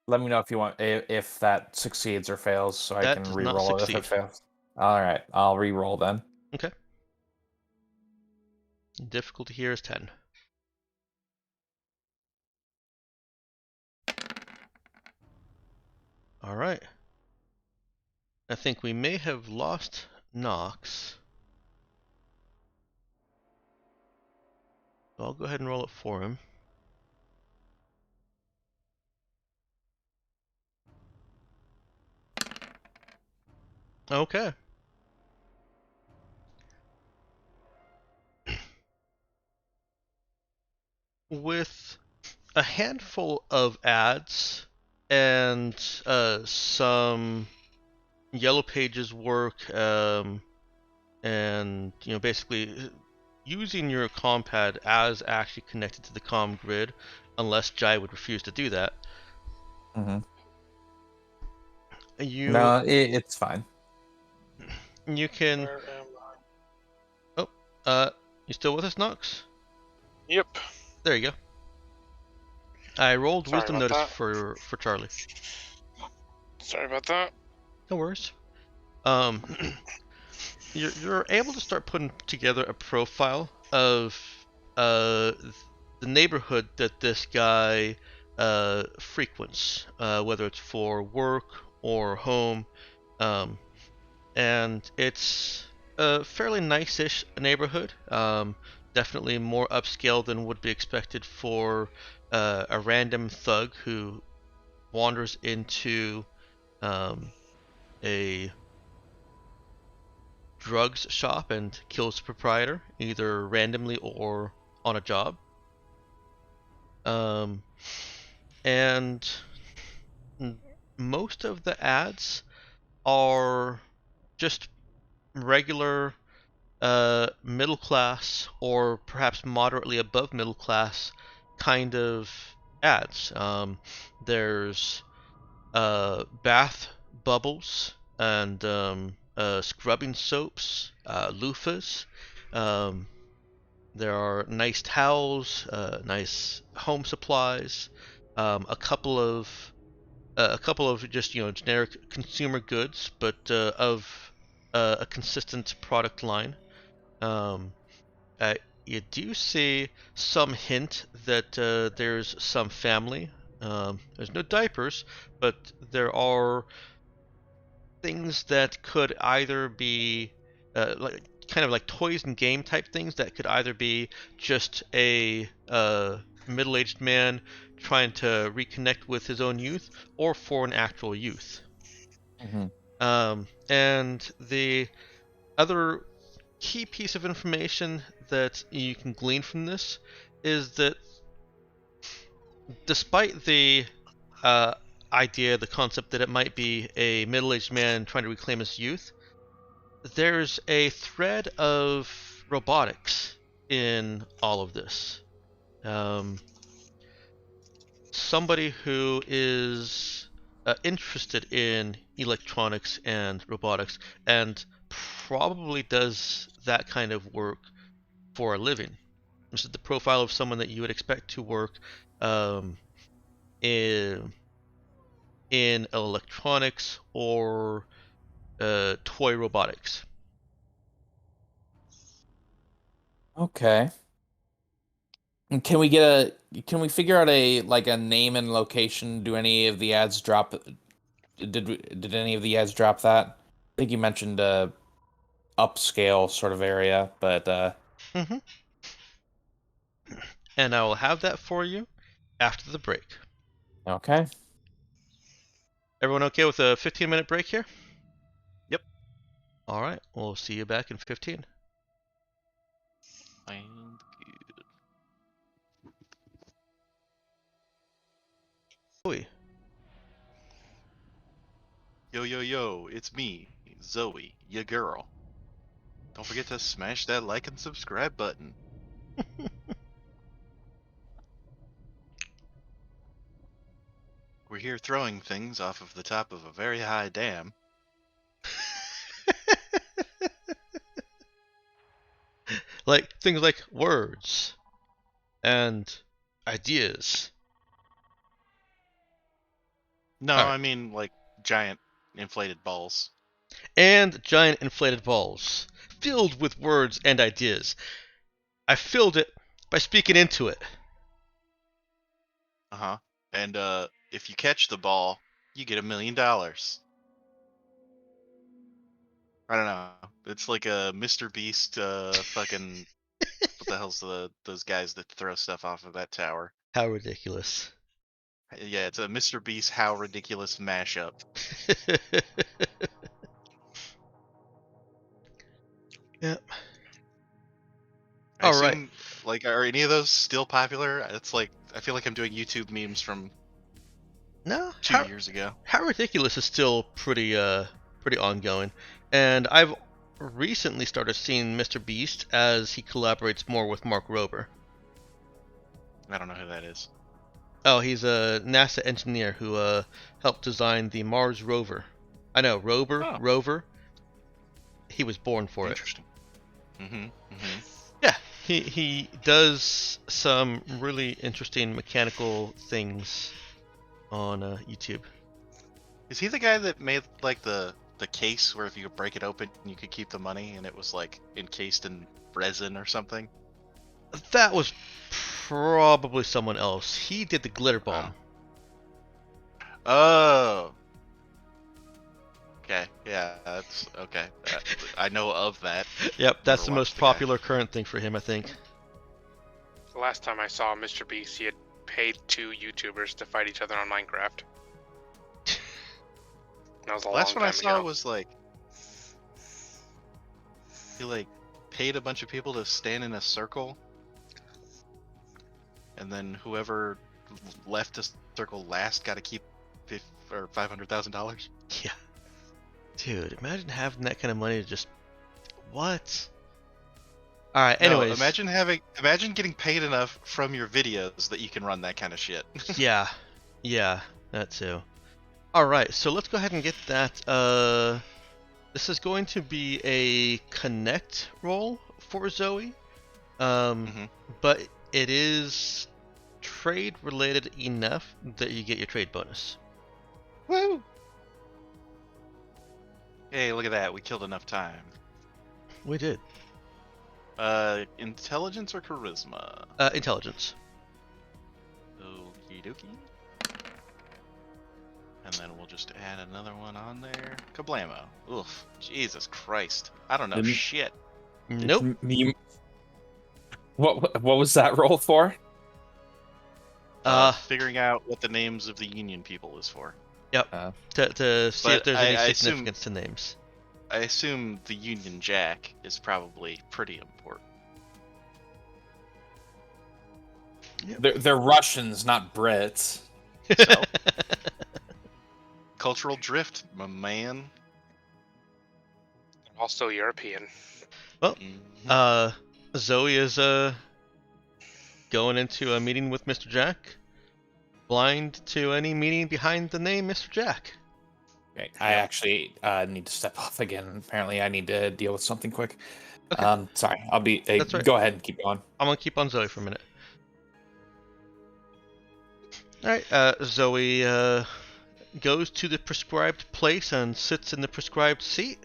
Let me know if you want if that succeeds or fails, so I That can does not re-roll it if succeed. it fails. All right, I'll re-roll then. Okay. Difficulty here is 10. All right. I think we may have lost Nox. So I'll go ahead and roll it for him. Okay. With a handful of ads and some Yellow Pages work, and basically using your comm pad as actually connected to the comm grid, unless Jai would refuse to do that. Mm-hmm. You it's fine. you can. Where am I? You still with us, Nox? Yep. There you go. I rolled Sorry wisdom about notice that. for Charlie. Sorry about that. No worries. You're able to start putting together a profile of the neighborhood that this guy frequents, whether it's for work or home, and it's a fairly nice-ish neighborhood. Definitely more upscale than would be expected for a random thug who wanders into a drugs shop and kills the proprietor, either randomly or on a job. Um, and most of the ads are just regular middle class or perhaps moderately above middle class kind of ads. There's bath bubbles and scrubbing soaps, loofahs. Um, there are nice towels, nice home supplies, a couple of just generic consumer goods, but of a consistent product line. Um, uh, you do see some hint that there's some family. There's no diapers, but there are things that could either be like kind of like toys and game type things that could either be just a middle-aged man trying to reconnect with his own youth, or for an actual youth. Mm-hmm. And the other key piece of information that you can glean from this is that despite the uh, idea, the concept that it might be a middle-aged man trying to reclaim his youth, there's a thread of robotics in all of this. Somebody who is interested in electronics and robotics and probably does that kind of work for a living. This is the profile of someone that you would expect to work um, in electronics or toy robotics. Okay. And can we figure out a name and location? Do any of the ads drop? Did any of the ads drop that? I think you mentioned a upscale sort of area, but Mm-hmm. And I will have that for you after the break. okay. Everyone okay with a 15-minute break here? Yep. All right, we'll see you back in 15. And good. Zoe. Yo, yo, yo, it's me, Zoe, your girl. Don't forget to smash that like and subscribe button. We're here throwing things off of the top of a very high dam. Like things like words and ideas. No, All right. I mean like giant inflated balls. And giant inflated balls filled with words and ideas. I filled it by speaking into it. Uh-huh. And if you catch the ball, you get $1 million. I don't know. It's like a Mr. Beast fucking what the hell's those guys that throw stuff off of that tower? How ridiculous. Yeah, it's a Mr. Beast How Ridiculous mashup. Yep. I All right. assume, like, are any of those still popular? It's like I feel like I'm doing YouTube memes from No, 2 years ago. How Ridiculous is still pretty ongoing, and I've recently started seeing Mr. Beast as he collaborates more with Mark Rober. I don't know who that is. Oh, he's a NASA engineer who helped design the Mars rover. I know, Oh. rover. He was born for it. Interesting. Mm-hmm. Yeah, he does some really interesting mechanical things on YouTube. Is he the guy that made like the case where if you could break it open, you could keep the money, and it was like encased in resin or something? That was probably someone else. He did the glitter bomb. Oh. Okay, yeah, that's okay. I know of that. Yep, that's Never the most watched the guy. popular current thing for him, I think. The last time I saw Mr. Beast, he had paid 2 YouTubers to fight each other on Minecraft. That was a Last long one I time saw ago. was like he like paid a bunch of people to stand in a circle, and then whoever left the circle last got to keep $500,000. Yeah. Dude, imagine having that kind of money to just... What? Alright, No, anyways. imagine getting paid enough from your videos that you can run that kind of shit. Yeah. Yeah, that too. Alright, so let's go ahead and get that. This is going to be a connect roll for Zoe. Mhm. But it is trade related enough that you get your trade bonus. Woo! Hey, look at that. We killed enough time. We did. Intelligence or charisma? Intelligence. Okie dokie. And then we'll just add another one on there. Kablamo. Oof. Jesus Christ. I don't know Didn't- shit. Nope. What was that roll for? Figuring out what the names of the Union people is for. Yep. To see if But there's any I significance to names. I assume the Union Jack is probably pretty important. They're Russians, not Brits. So, cultural drift, my man. Also European. Well, Mhm. Zoe is going into a meeting with Mr. Jack. Blind to any meaning behind the name Mr. Jack. Okay, I actually need to step off again. Apparently, I need to deal with something quick. Okay. Sorry, I'll be. That's right. Go ahead and keep going. I'm gonna keep on Zoe for a minute. Alright, Zoe goes to the prescribed place and sits in the prescribed seat.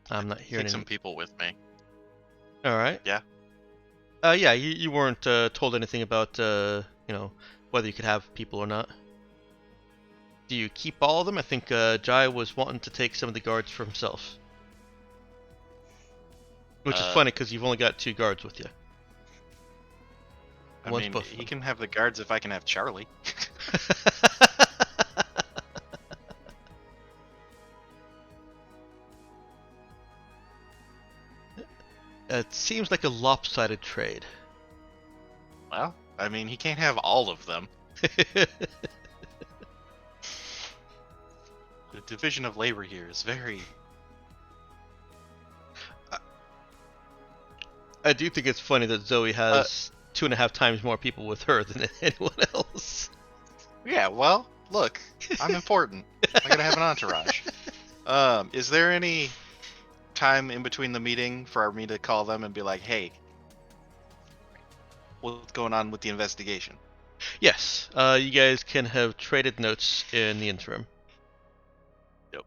I'm not hearing Take some any... people with me. Alright. Yeah. Yeah, you weren't told anything about, whether you could have people or not. Do you keep all of them? I think Jai was wanting to take some of the guards for himself. Which is funny, because you've only got 2 guards with you. I One's mean, both of he them. can have the guards if I can have Charlie. It seems like a lopsided trade. Well, I mean, he can't have all of them. The division of labor here is very... I do think it's funny that Zoe has 2.5 times more people with her than anyone else. Yeah, well, look, I'm important. I gotta have an entourage. Is there any time in between the meeting for me to call them and be like, hey, what's going on with the investigation? Yes, you guys can have traded notes in the interim. Yep.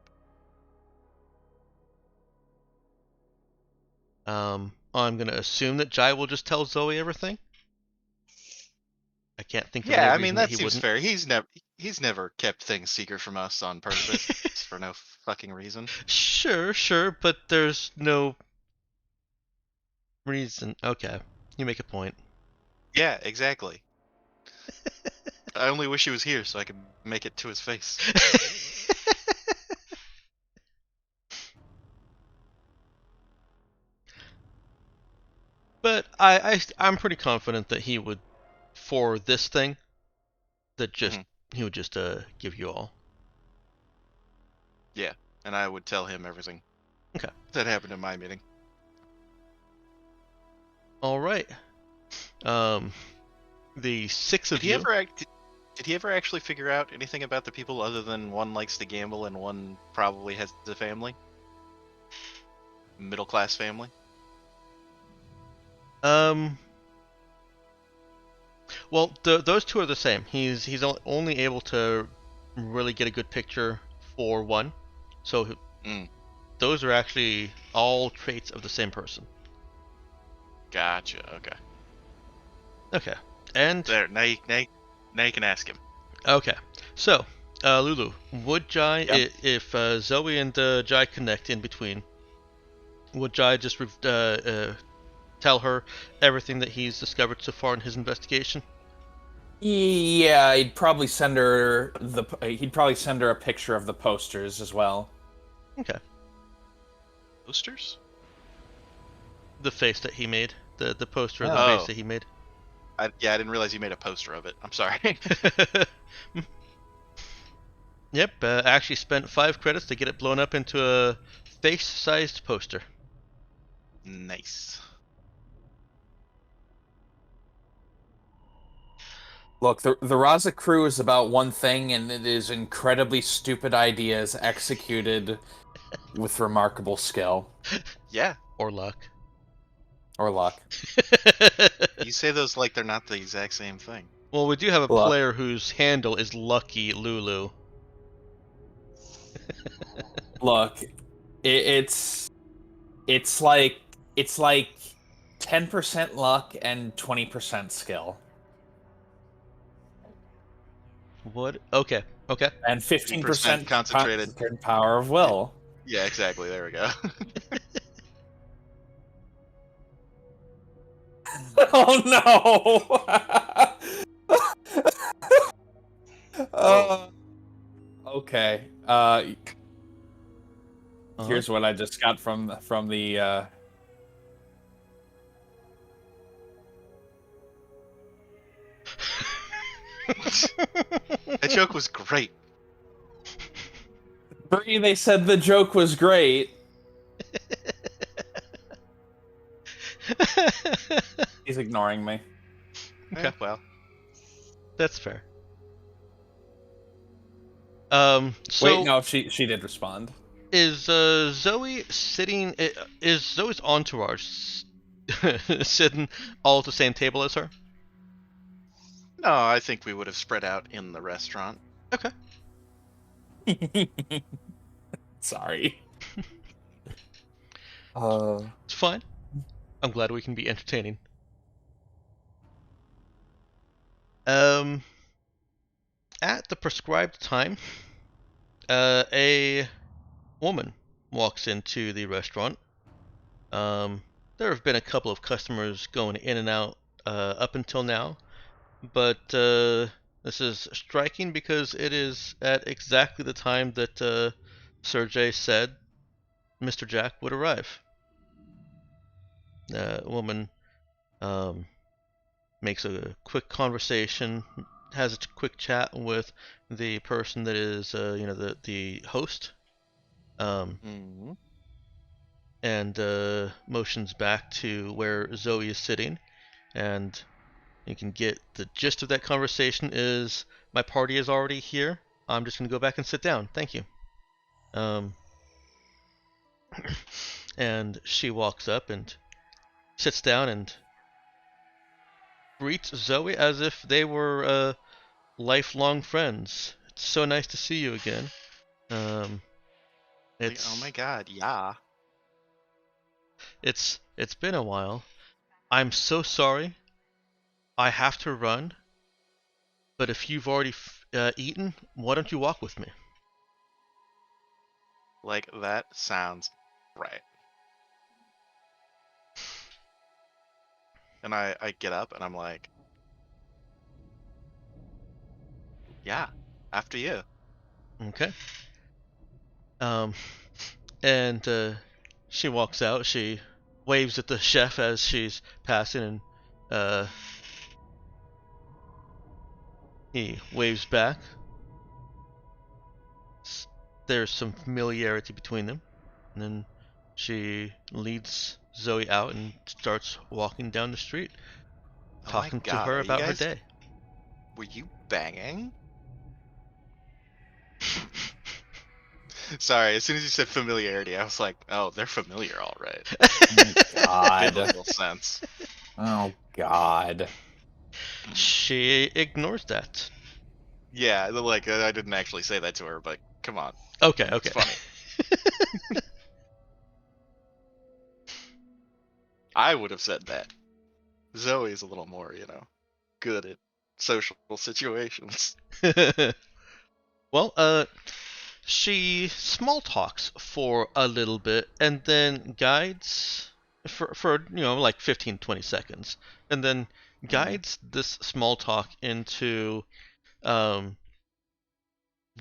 I'm gonna assume that Jai will just tell Zoe everything. I can't think of Yeah, any I reason mean, that that he seems wouldn't. fair. He's never kept things secret from us on purpose for no fucking reason. Sure, but there's no reason. Okay, you make a point. Yeah, exactly. I only wish he was here so I could make it to his face. But I'm pretty confident that he would, for this thing, that just he would just give you all. Yeah, and I would tell him everything. Okay. That happened in my meeting. All right. The 6 of Did he you. did he ever actually figure out anything about the people other than one likes to gamble and one probably has a family? Middle class family? Well, those 2 are the same. He's only able to really get a good picture for one, so those are actually all traits of the same person. Gotcha. Okay. Okay, and There. Now you can ask him. okay, so Lulu, would Jai, Yep. if Zoe and Jai connect in between, would Jai just tell her everything that he's discovered so far in his investigation? Yeah, he'd probably send her a picture of the posters as well. Okay. Posters? The face that he made, the poster of the Yeah. face Oh, that he made. I didn't realize you made a poster of it. I'm sorry. Yep, actually spent 5 credits to get it blown up into a face-sized poster. Nice. Look, the Raza crew is about one thing, and it is incredibly stupid ideas executed with remarkable skill Yeah, Or luck. or luck. you say those like they're not the exact same thing. Well, we do have a Luck. player whose handle is Lucky Lulu. Look, it's like 10% luck and 20% skill, What? Okay. Okay. and 50% 15% concentrated. power of will. Yeah, exactly. There we go. Oh no! Okay. Here's what I just got from the. That joke was great. Bree, they said the joke was great. He's ignoring me. Okay. Well, That's fair. So Wait, no, she did respond. is Zoe sitting? Is Zoe's entourage sitting all at the same table as her? no, I think we would have spread out in the restaurant. Okay. Sorry. It's fine. I'm glad we can be entertaining. At the prescribed time, a woman walks into the restaurant. There have been a couple of customers going in and out up until now, but this is striking because it is at exactly the time that Sergey said Mr. Jack would arrive. A woman makes a quick conversation, has a quick chat with the person that is, the host, Mm-hmm. and motions back to where Zoe is sitting, and you can get the gist of that conversation is, my party is already here. I'm just gonna go back and sit down. Thank you. Um, and she walks up and sits down and greets Zoe as if they were lifelong friends. It's so nice to see you again. Um, Like, it's oh my god, yeah. it's been a while. I'm so sorry. I have to run. But if you've already eaten, why don't you walk with me? Like, that sounds right. And I get up and I'm like, yeah, after you. Okay. Um, and she walks out. She waves at the chef as she's passing, and he waves back. There's some familiarity between them, and then she leads Zoe out and starts walking down the street, Oh my talking to god, her are you about her guys, day. were you banging? Sorry, as soon as you said familiarity, I was like, oh, they're familiar, all right. God. Biblical sense. Oh God. She ignores that. Yeah, like, I didn't actually say that to her, but come on. Okay, It's okay. funny. I would have said that. Zoe's a little more, good at social situations. Well, she small talks for a little bit and then guides for like 15, 20 seconds, and then guides this small talk into um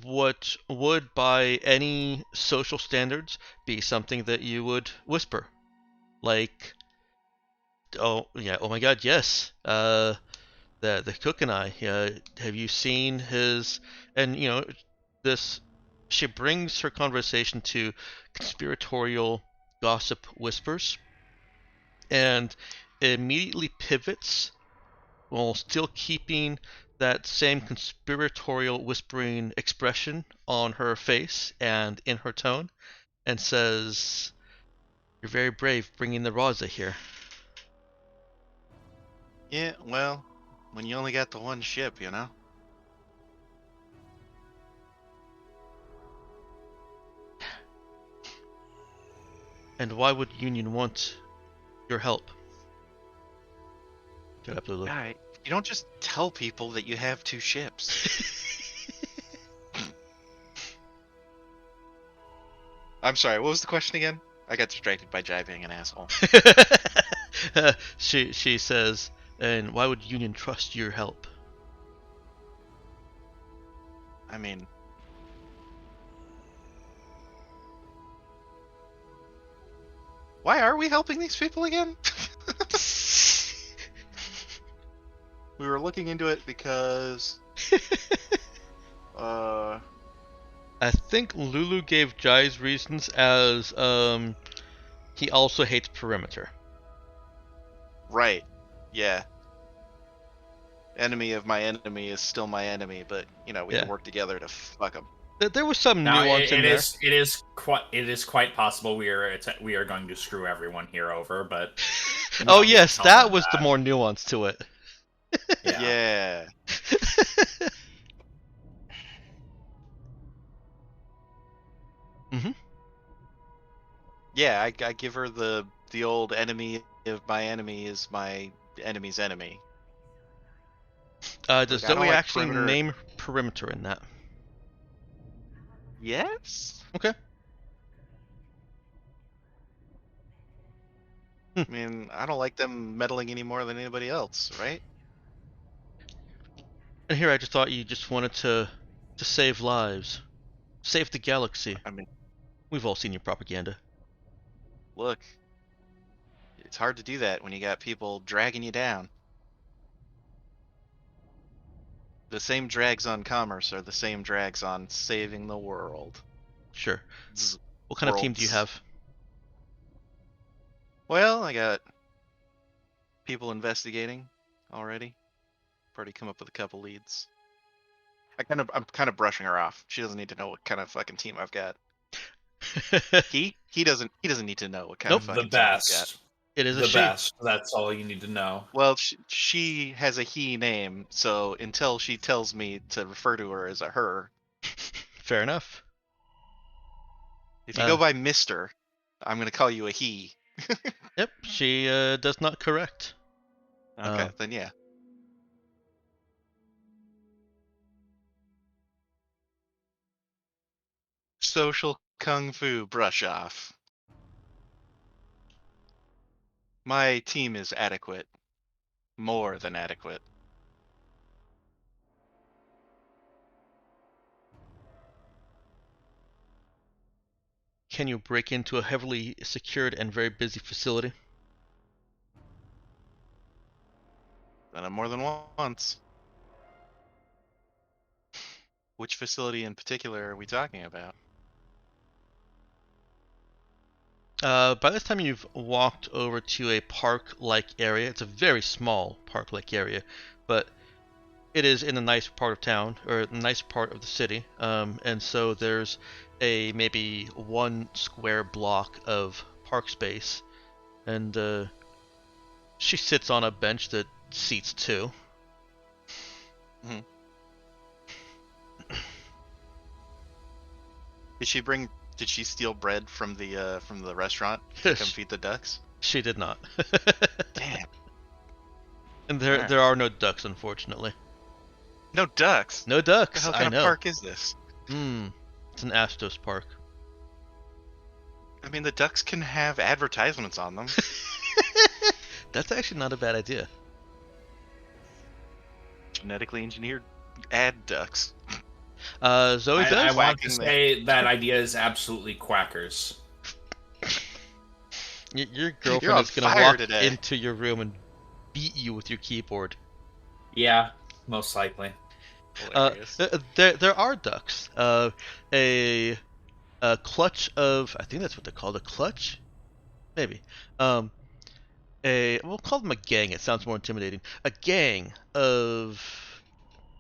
what would by any social standards be something that you would whisper, like, oh yeah, oh my god, yes, the cook and I, have you seen his, and this, she brings her conversation to conspiratorial gossip whispers, and immediately pivots while still keeping that same conspiratorial whispering expression on her face and in her tone, and says, "You're very brave bringing the Raza here." Yeah, well, when you only got the one ship, you know? And why would Union want your help? Shut up, Lulu. Alright. You don't just tell people that you have two ships. I'm sorry, what was the question again? I got distracted by Jai being an asshole. she says, and why would Union trust your help? I mean... Why are we helping these people again? We were looking into it because... I think Lulu gave Jai's reasons as he also hates perimeter. Right. Yeah. Enemy of my enemy is still my enemy, but, we Yeah. can work together to fuck them. There was some Now, nuance in there. it is quite possible we are going to screw everyone here over, but Oh yes, tell that them was the that. more nuance to it. Yeah. Mm-hmm. Yeah, I give her the old enemy of my enemy is my enemy's enemy. Does Look, I don't Zoe like actually perimeter. name perimeter in that? Yes? Okay. I mean, I don't like them meddling any more than anybody else, right? And here I just thought you just wanted to save lives, save the galaxy. I mean, We've all seen your propaganda. look, it's hard to do that when you got people dragging you down. The same drags on commerce are the same drags on saving the world. Sure. Zzz, What kind of team do you worlds. have? Well, I got people investigating already. Already come up with a couple leads. I'm kind of brushing her off. She doesn't need to know what kind of fucking team I've got. He doesn't need to know what kind Nope. of The fucking team I've got. best. It is a The she. best. That's all you need to know. Well, she has a he name, so until she tells me to refer to her as a her, Fair enough. if you go by Mister, I'm gonna call you a he. Yep, she does not correct. Okay, then yeah. Social kung fu brush off. My team is adequate. More than adequate. Can you break into a heavily secured and very busy facility? Done it more than once. Which facility in particular are we talking about? By this time you've walked over to a park-like area. It's a very small park-like area, but it is in a nice part of town, or a nice part of the city. And so there's a maybe 1 square block of park space, and she sits on a bench that seats 2. Mhm. Did she steal bread from the restaurant to come feed the ducks? She did not. Damn. And Alright. there are no ducks, unfortunately. No ducks. No What the ducks. hell I kind know. of park is this? It's an Astos park. I mean, the ducks can have advertisements on them. That's actually not a bad idea. Genetically engineered ad ducks. Zoe I does? want to Quacking say that idea is absolutely quackers. Your You're girlfriend on is gonna fire walk today. into your room and beat you with your keyboard. Yeah, most likely. Hilarious. There are ducks. A clutch of, I think that's what they're called, a clutch, maybe. We'll call them a gang. It sounds more intimidating. A gang of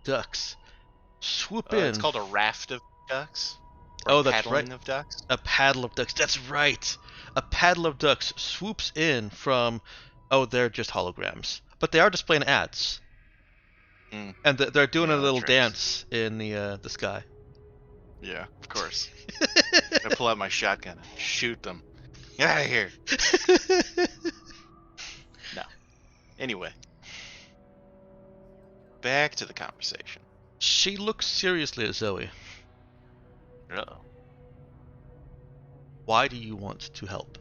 ducks swoop It's in. called a raft of ducks. Or Oh, a that's right. paddling of ducks. A paddle of ducks. That's right. A paddle of ducks swoops in from. Oh, they're just holograms, but they are displaying ads, Mm, and they're doing yeah, a that little tracks. dance in the sky. Yeah, of course. I pull out my shotgun and shoot them. Get out of here. No. Anyway. Back to the conversation. She looks seriously at Zoe. Uh-oh. Why do you want to help?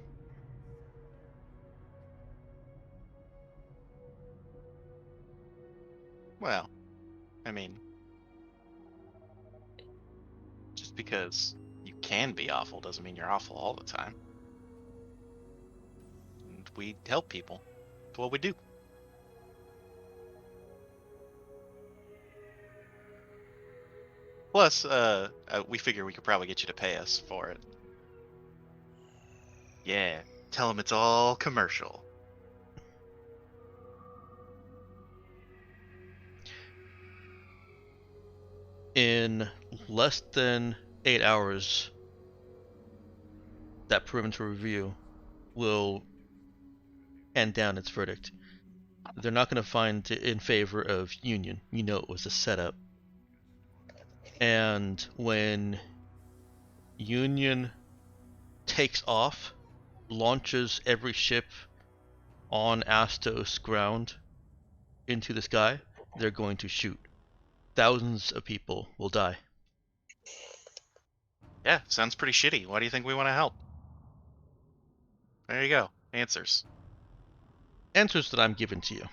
Well, I mean, just because you can be awful doesn't mean you're awful all the time. And we help people. That's what we do. Plus, we figure we could probably get you to pay us for it. Yeah, tell them it's all commercial. In less than 8 hours, that perimeter review will hand down its verdict. They're not going to find it in favor of Union. You know it was a setup. And when Union takes off, launches every ship on Astos ground into the sky, they're going to shoot. Thousands of people will die. Yeah, sounds pretty shitty. Why do you think we want to help? There you go. Answers. Answers that I'm giving to you.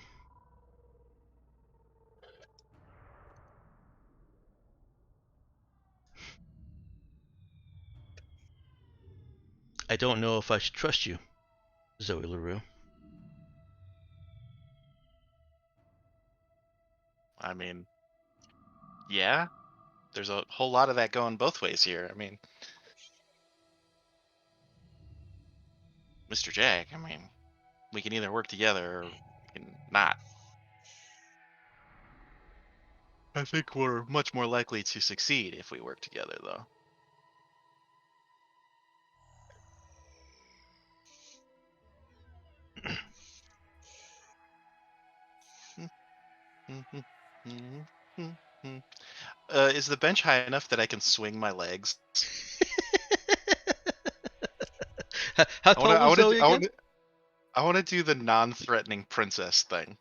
I don't know if I should trust you, Zoe LaRue. I mean, yeah, there's a whole lot of that going both ways here. I mean, Mr. Jack, I mean, we can either work together or we can not. I think we're much more likely to succeed if we work together, though. Is the bench high enough that I can swing my legs? How I want to. tall was Zoe again? I want to do the non-threatening princess thing.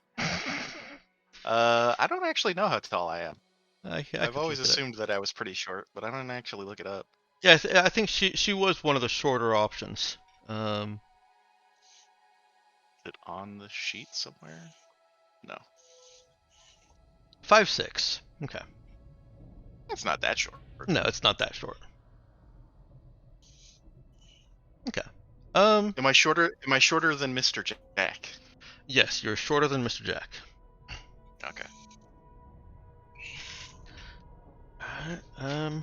I don't actually know how tall I am. I've always assumed that I was pretty short, but I don't actually look it up. Yeah, I think she was one of the shorter options. Is it on the sheet somewhere? No, 5'6". Okay. it's not that short. No, it's not that short. Okay. Am I shorter? Am I shorter than Mr. Jack? Yes, you're shorter than Mr. Jack. Okay. Alright,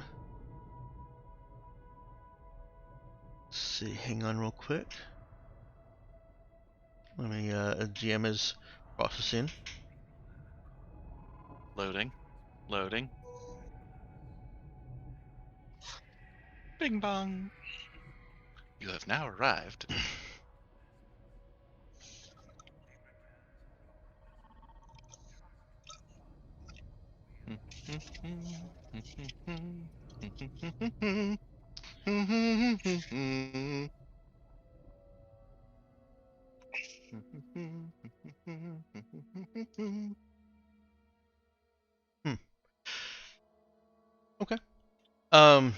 let's see, hang on real quick. Let me, GM is processing. Loading. Loading. Bing bong. You have now arrived. Hmm. Okay. Um.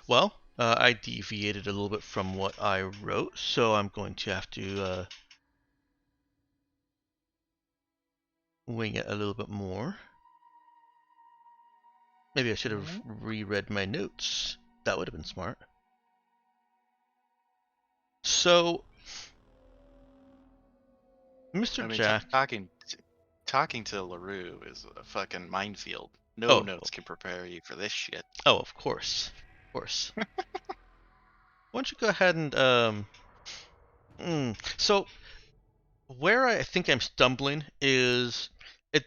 Well, I deviated a little bit from what I wrote, so I'm going to have to wing it a little bit more. Maybe I should have reread my notes. That would have been smart. So, Mr. I mean, Jack. talking to LaRue is a fucking minefield. No Oh. notes can prepare you for this shit. Oh, of course. Of course. Why don't you go ahead and So, where I think I'm stumbling is it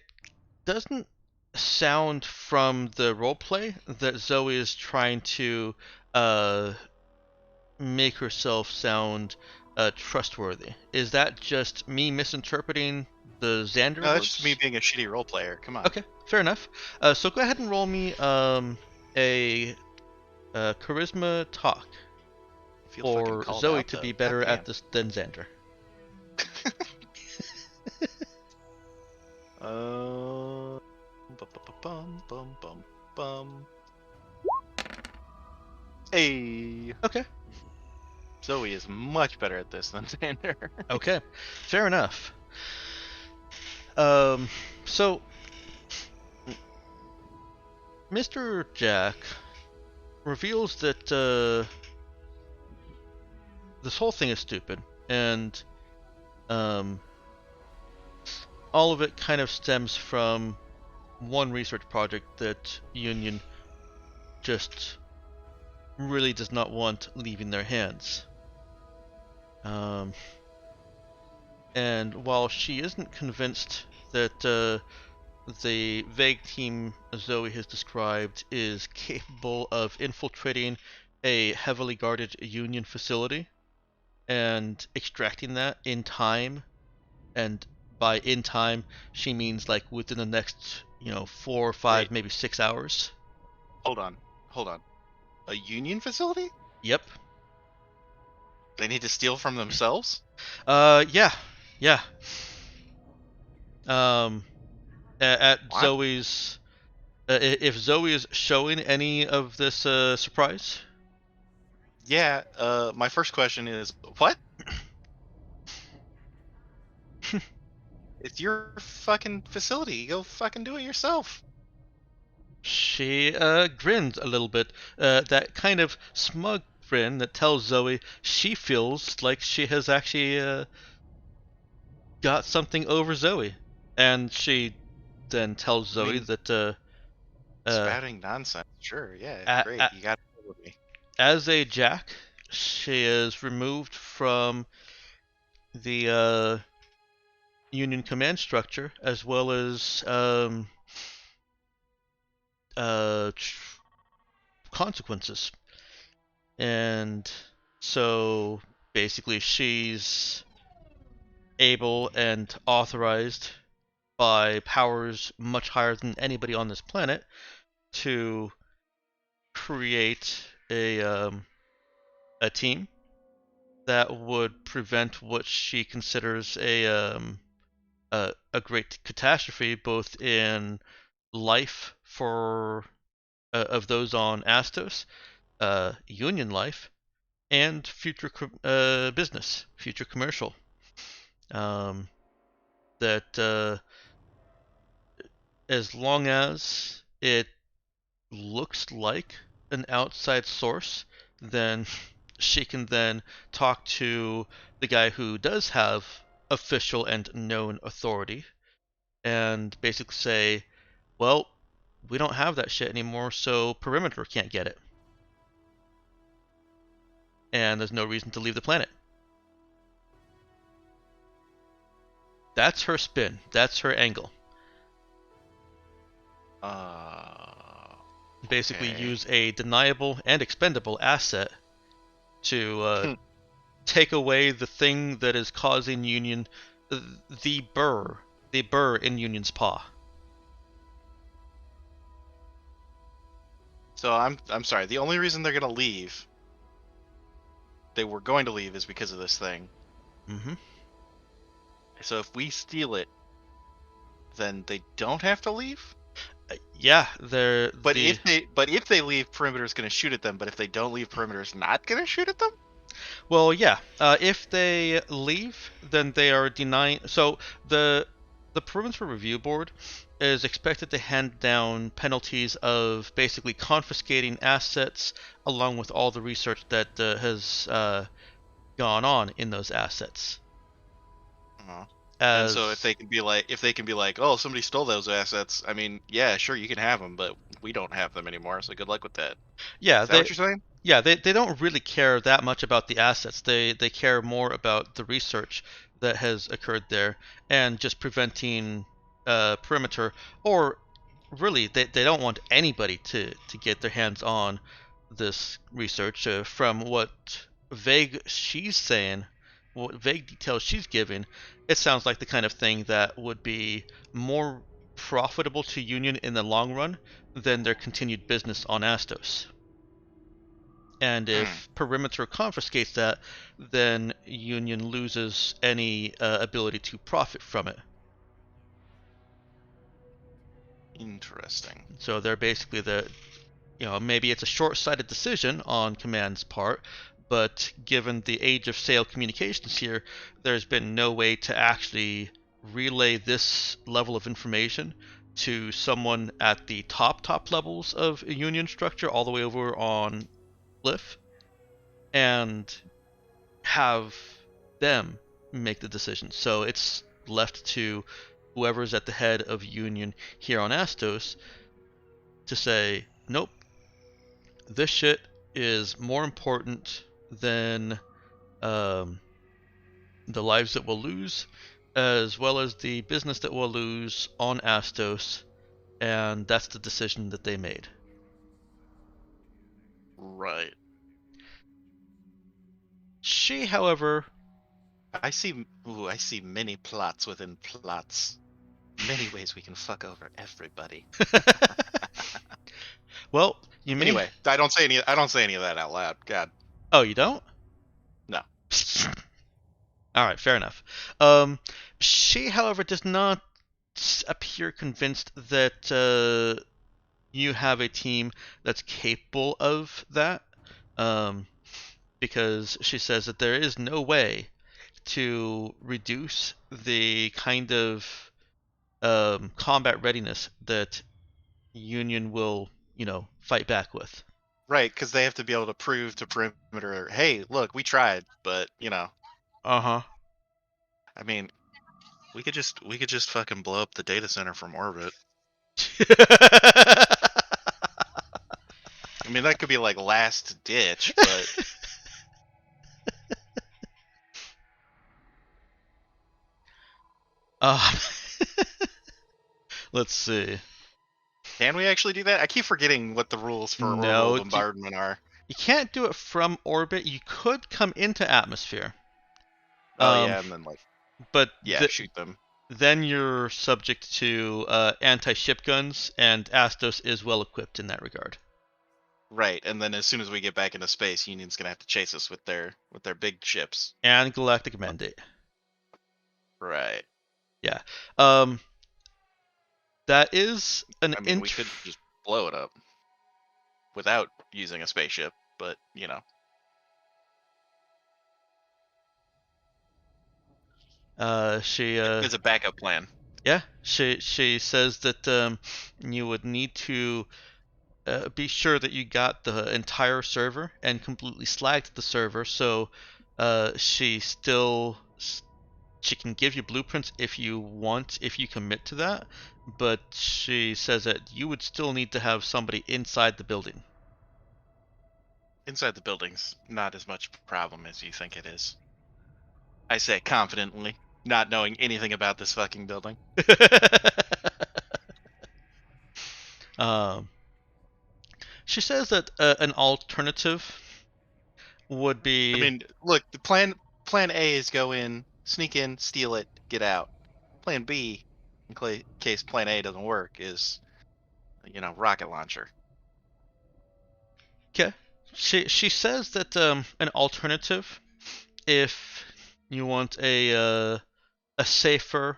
doesn't sound from the roleplay that Zoe is trying to make herself sound trustworthy. Is that just me misinterpreting the Xander No, that's words? just me being a shitty role player. Come on. Okay, fair enough. So go ahead and roll me a charisma talk I feel fucking for called Zoe out, to though. be better Goddamn. at this than Xander. Bum, bum, bum, bum. Hey, Okay. Zoe is much better at this than Xander. Okay, fair enough. So Mr. Jack reveals that this whole thing is stupid, and all of it kind of stems from one research project that Union just really does not want leaving their hands. And while she isn't convinced that the vague team Zoe has described is capable of infiltrating a heavily guarded Union facility and extracting that in time, and by in time she means like within the next 4 or 5 Wait. maybe 6 hours. Hold on. A Union facility? Yep. They need to steal from themselves? Yeah. um at What? Zoe's if Zoe is showing any of this surprise. Yeah, my first question is, what? It's your fucking facility. Go fucking do it yourself. She grins a little bit, that kind of smug grin that tells Zoe she feels like she has actually got something over Zoe. And she then tells Zoe mean, that Spouting nonsense. Sure, yeah, a- great. a- You got it with me. as a Jack, she is removed from the Union command structure, as well as uh, consequences. And so basically she's able and authorized by powers much higher than anybody on this planet to create a team that would prevent what she considers a great catastrophe, both in life for of those on Astos, Union life, and future business, future commercial. That as long as it looks like an outside source, then she can then talk to the guy who does have official and known authority and basically say, well, we don't have that shit anymore, so Perimeter can't get it. And there's no reason to leave the planet. That's her spin. That's her angle. Basically Okay. use a deniable and expendable asset to take away the thing that is causing Union the burr in Union's paw. So I'm sorry. The only reason they're gonna leave, they were going to leave, is because of this thing. Mm-hmm. So if we steal it, then they don't have to leave. Yeah, they're But the if they leave, perimeter's going to shoot at them. But if they don't leave, perimeter's not going to shoot at them. well, yeah. If they leave, then they are denying. So the perimeter review board is expected to hand down penalties of basically confiscating assets along with all the research that has gone on in those assets. Uh-huh. And As so if they can be like, oh, somebody stole those assets. I mean, yeah, sure, you can have them, but we don't have them anymore. So good luck with that. yeah, Is that what you're saying? they don't really care that much about the assets. They care more about the research that has occurred there and just preventing perimeter, or really they don't want anybody to get their hands on this research. From what vague she's saying, what vague details she's giving, it sounds like the kind of thing that would be more profitable to Union in the long run than their continued business on Astos. And if perimeter confiscates that, then Union loses any ability to profit from it. Interesting. So they're basically maybe it's a short-sighted decision on Command's part, but given the age of sail communications here, there's been no way to actually relay this level of information to someone at the top levels of a Union structure, all the way over on Cliff, and have them make the decision. So it's left to whoever's at the head of Union here on Astos to say, nope, this shit is more important than um, the lives that we'll lose, as well as the business that we'll lose on Astos, and that's the decision that they made. Right. She, however, I see many plots within plots. Many ways we can fuck over everybody. well, you may. Anyway, I don't say any of that out loud. God. Oh, you don't? No. All right, fair enough. She, however, does not appear convinced that you have a team that's capable of that, because she says that there is no way to reduce the kind of combat readiness that Union will, fight back with. Right, because they have to be able to prove to perimeter, hey, look, we tried, but Uh-huh. I mean, we could just fucking blow up the data center from orbit. I mean, that could be like last ditch, but uh, let's see. can we actually do that? I keep forgetting what the rules for No, orbital bombardment are. You can't do it from orbit. You could come into atmosphere. Oh yeah, and then but shoot them. Then you're subject to anti-ship guns, and Astos is well equipped in that regard. Right, and then as soon as we get back into space, Union's gonna have to chase us with their big ships. And Galactic Mandate. Right. Yeah. That is an. I mean, we could just blow it up without using a spaceship, but She. It's a backup plan. Yeah. She says that you would need to be sure that you got the entire server and completely slagged the server. So she can give you blueprints if you want, if you commit to that, but she says that you would still need to have somebody inside the building. Inside the building's not as much a problem as you think it is. I say confidently, not knowing anything about this fucking building. She says that an alternative would be. I mean, look, the plan A is go in, sneak in, steal it, get out. Plan B, in case Plan A doesn't work, is rocket launcher. Okay. She says that an alternative, if you want a safer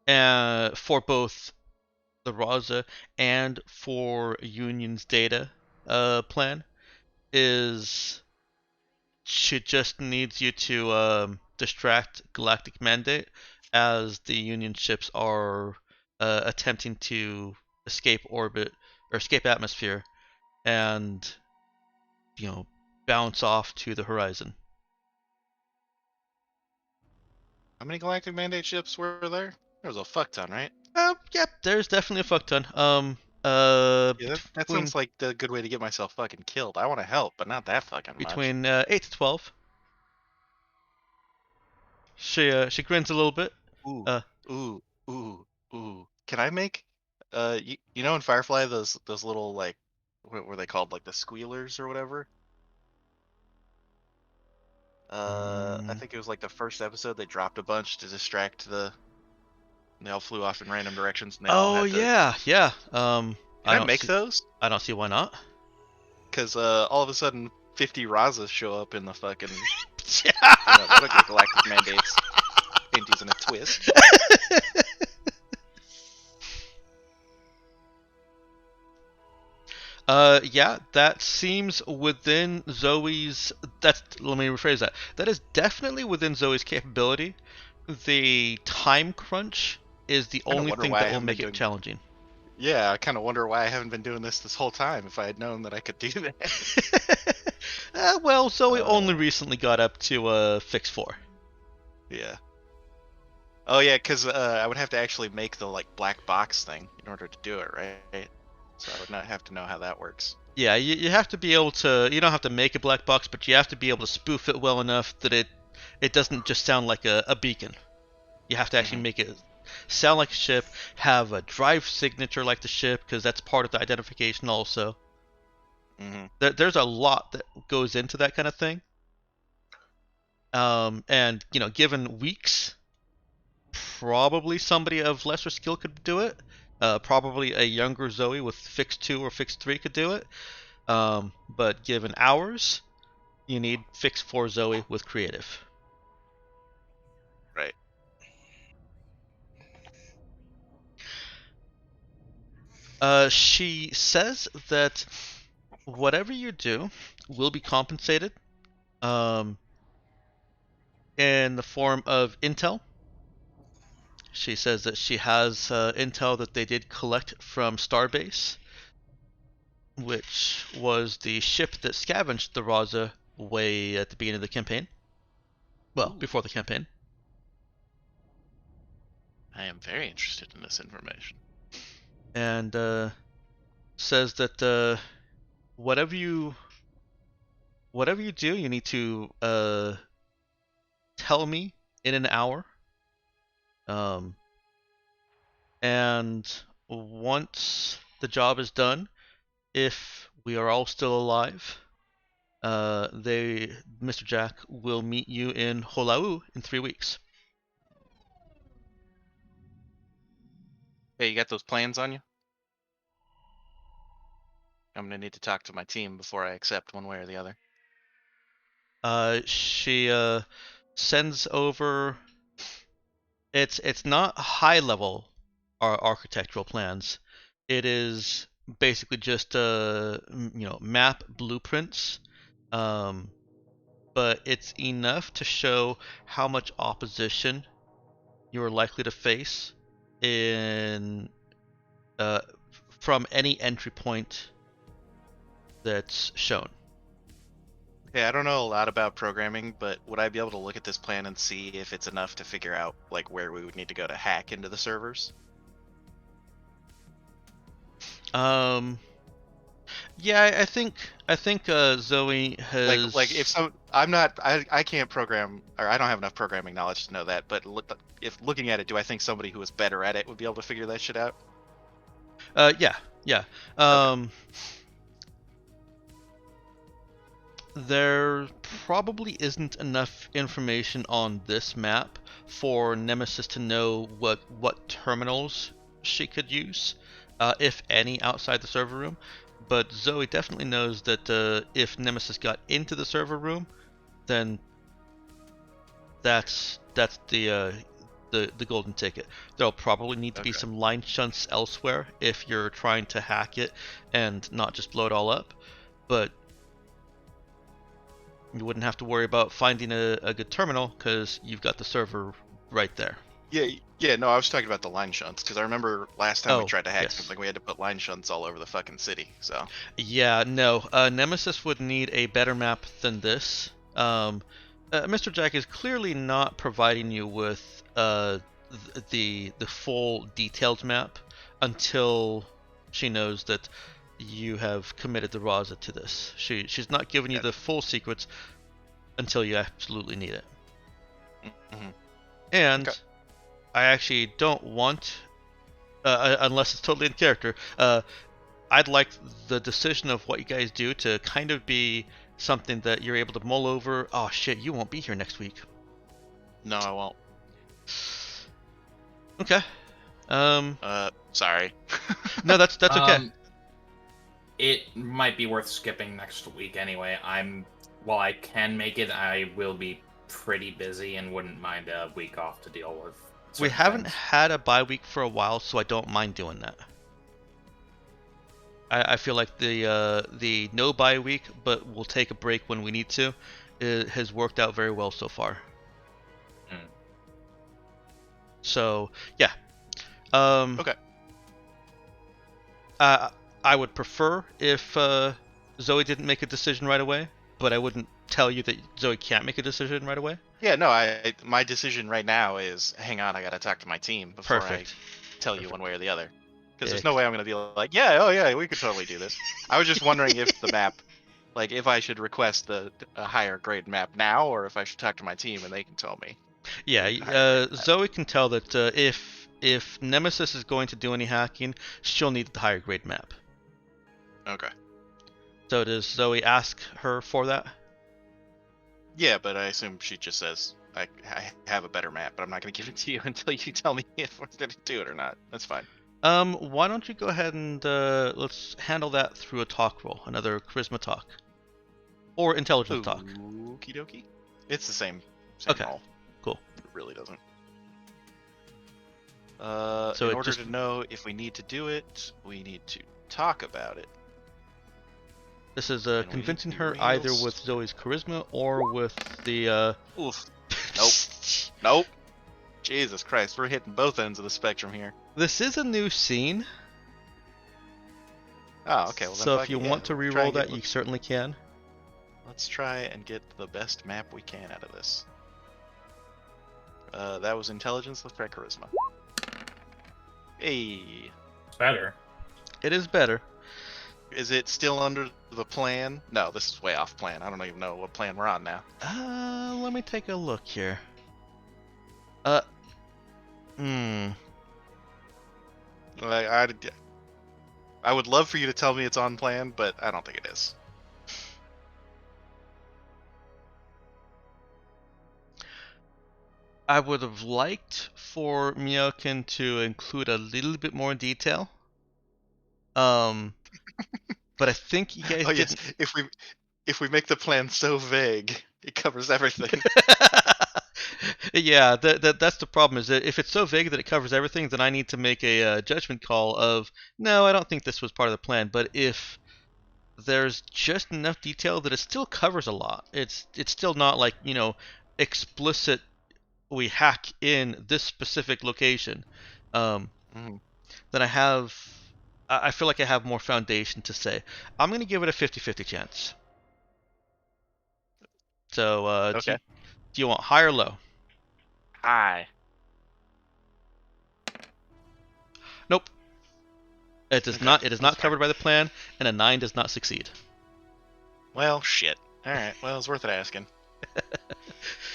for both the Raza and for Union's data plan is she just needs you to distract Galactic Mandate as the Union ships are attempting to escape orbit or escape atmosphere and bounce off to the horizon. How many Galactic Mandate ships were there? There was a fuck ton, right? Yep, there's definitely a fuck ton. Yeah, that Between sounds like the good way to get myself fucking killed. I want to help, but not that fucking much. between 8 to 12. She grins a little bit. Ooh, Uh, ooh, ooh. Can I make, you know in Firefly those little like, what were they called? Like the squealers or whatever? I think it was like the first episode they dropped a bunch to distract they all flew off in random directions and they all oh had to. yeah. Can I make those? I don't see why not. Because all of a sudden 50 Razas show up in the fucking. That'll get Galactic Mandates. Panties in a twist. Yeah, that seems within Zoe's. Let me rephrase that. That is definitely within Zoe's capability. The time crunch is the only thing that will make it challenging. Yeah, I kind of wonder why I haven't been doing this whole time. If I had known that I could do that. Well, Zoe only recently got up to fix 4. Yeah. Oh yeah, because I would have to actually make the like black box thing in order to do it, right? So I would not have to know how that works. Yeah, you have to be able to. You don't have to make a black box, but you have to be able to spoof it well enough that it doesn't just sound like a beacon. You have to actually make it sound like a ship, have a drive signature like the ship, because that's part of the identification also. There's a lot that goes into that kind of thing. And given weeks, probably somebody of lesser skill could do it. Probably a younger Zoe with Fix 2 or Fix 3 could do it. But given hours, you need Fix 4 Zoe with Creative. Right. She says that whatever you do will be compensated in the form of intel. She says that she has intel that they did collect from Starbase, which was the ship that scavenged the Raza way at the beginning of the campaign. Well, before the campaign. I am very interested in this information. And says that whatever you do, you need to tell me in an hour. And once the job is done, if we are all still alive, Mr. Jack will meet you in Holau in 3 weeks. Hey, you got those plans on you? I'm gonna need to talk to my team before I accept one way or the other. She sends over. It's not high level architectural plans. It is basically just map blueprints, but it's enough to show how much opposition you're likely to face in from any entry point that's shown. Okay, I don't know a lot about programming, but would I be able to look at this plan and see if it's enough to figure out like where we would need to go to hack into the servers? Yeah, I think Zoe has like if I can't program, or I don't have enough programming knowledge to know that, but if looking at it, do I think somebody who is better at it would be able to figure that shit out? Yeah. Okay. There probably isn't enough information on this map for Nemesis to know what terminals she could use, if any, outside the server room. But Zoe definitely knows that if Nemesis got into the server room, then that's the the golden ticket. There'll probably need to be Okay. some line shunts elsewhere if you're trying to hack it and not just blow it all up. But you wouldn't have to worry about finding a good terminal because you've got the server right there. Yeah, no, I was talking about the line shunts because I remember last time we Oh, tried to hack yes. something, we had to put line shunts all over the fucking city. So Yeah, no. Nemesis would need a better map than this. Mr. Jack is clearly not providing you with the full detailed map until she knows that you have committed the Raza to this. She's not giving you the full secrets until you absolutely need it. Mhm. And Okay. I actually don't want, unless it's totally in character, I'd like the decision of what you guys do to kind of be something that you're able to mull over. Oh shit, you won't be here next week. no, I won't. Okay. Sorry. No, that's okay. It might be worth skipping next week anyway. While I can make it, I will be pretty busy and wouldn't mind a week off to deal with. We certain haven't things. had a bye week for a while, so I don't mind doing that. I feel like the no bye week, but we'll take a break when we need to, it has worked out very well so far. Mm. So yeah. Okay. I would prefer if Zoe didn't make a decision right away, but I wouldn't tell you that Zoe can't make a decision right away. Yeah, no, my decision right now is hang on, I gotta talk to my team before Perfect. I tell you one way or the other. Because Yeah. there's no way I'm gonna be like, yeah, oh yeah, we could totally do this. I was just wondering if the map, like, if I should request a higher grade map now, or if I should talk to my team and they can tell me. Yeah, Higher grade map. Zoe can tell that if Nemesis is going to do any hacking, she'll need the higher grade map. Okay. So does Zoe ask her for that? Yeah, but I assume she just says I have a better map, but I'm not gonna give it to you until you tell me if we're gonna do it or not. That's fine. Why don't you go ahead and let's handle that through a talk roll, another charisma talk, or intelligence talk. Okie dokie. It's the same Okay, roll. cool. It really doesn't. So in it order just- to know if we need to do it, we need to talk about it. This is And we convincing do her either reels. with Zoe's charisma or with the. Oof. Nope. Nope. Jesus Christ, we're hitting both ends of the spectrum here. This is a new scene, Oh, okay. Well, then so fuck if you it, yeah, want to try re-roll and get that, you certainly can. Let's try and get the best map we can out of this. That was intelligence. Let's try charisma. Hey, It's better. It is better. is it still under the plan? No, this is way off plan. I don't even know what plan we're on now. Let me take a look here. Like, I would love for you to tell me it's on plan, but I don't think it is. I would have liked for Meowkin to include a little bit more detail. But I think you guys Oh yes, didn't. if we make the plan so vague, it covers everything. Yeah, that's the problem. Is that if it's so vague that it covers everything, then I need to make a judgment call of no, I don't think this was part of the plan. But if there's just enough detail that it still covers a lot, it's still not like explicit. We hack in this specific location. Mhm. Then I feel like I have more foundation to say. I'm gonna give it a 50-50 chance. So Okay. do you want high or low? Hi. Nope. It does Okay, not. It is not that's covered by the plan, and a 9 does not succeed. Well, shit. All right. Well, it's worth it asking.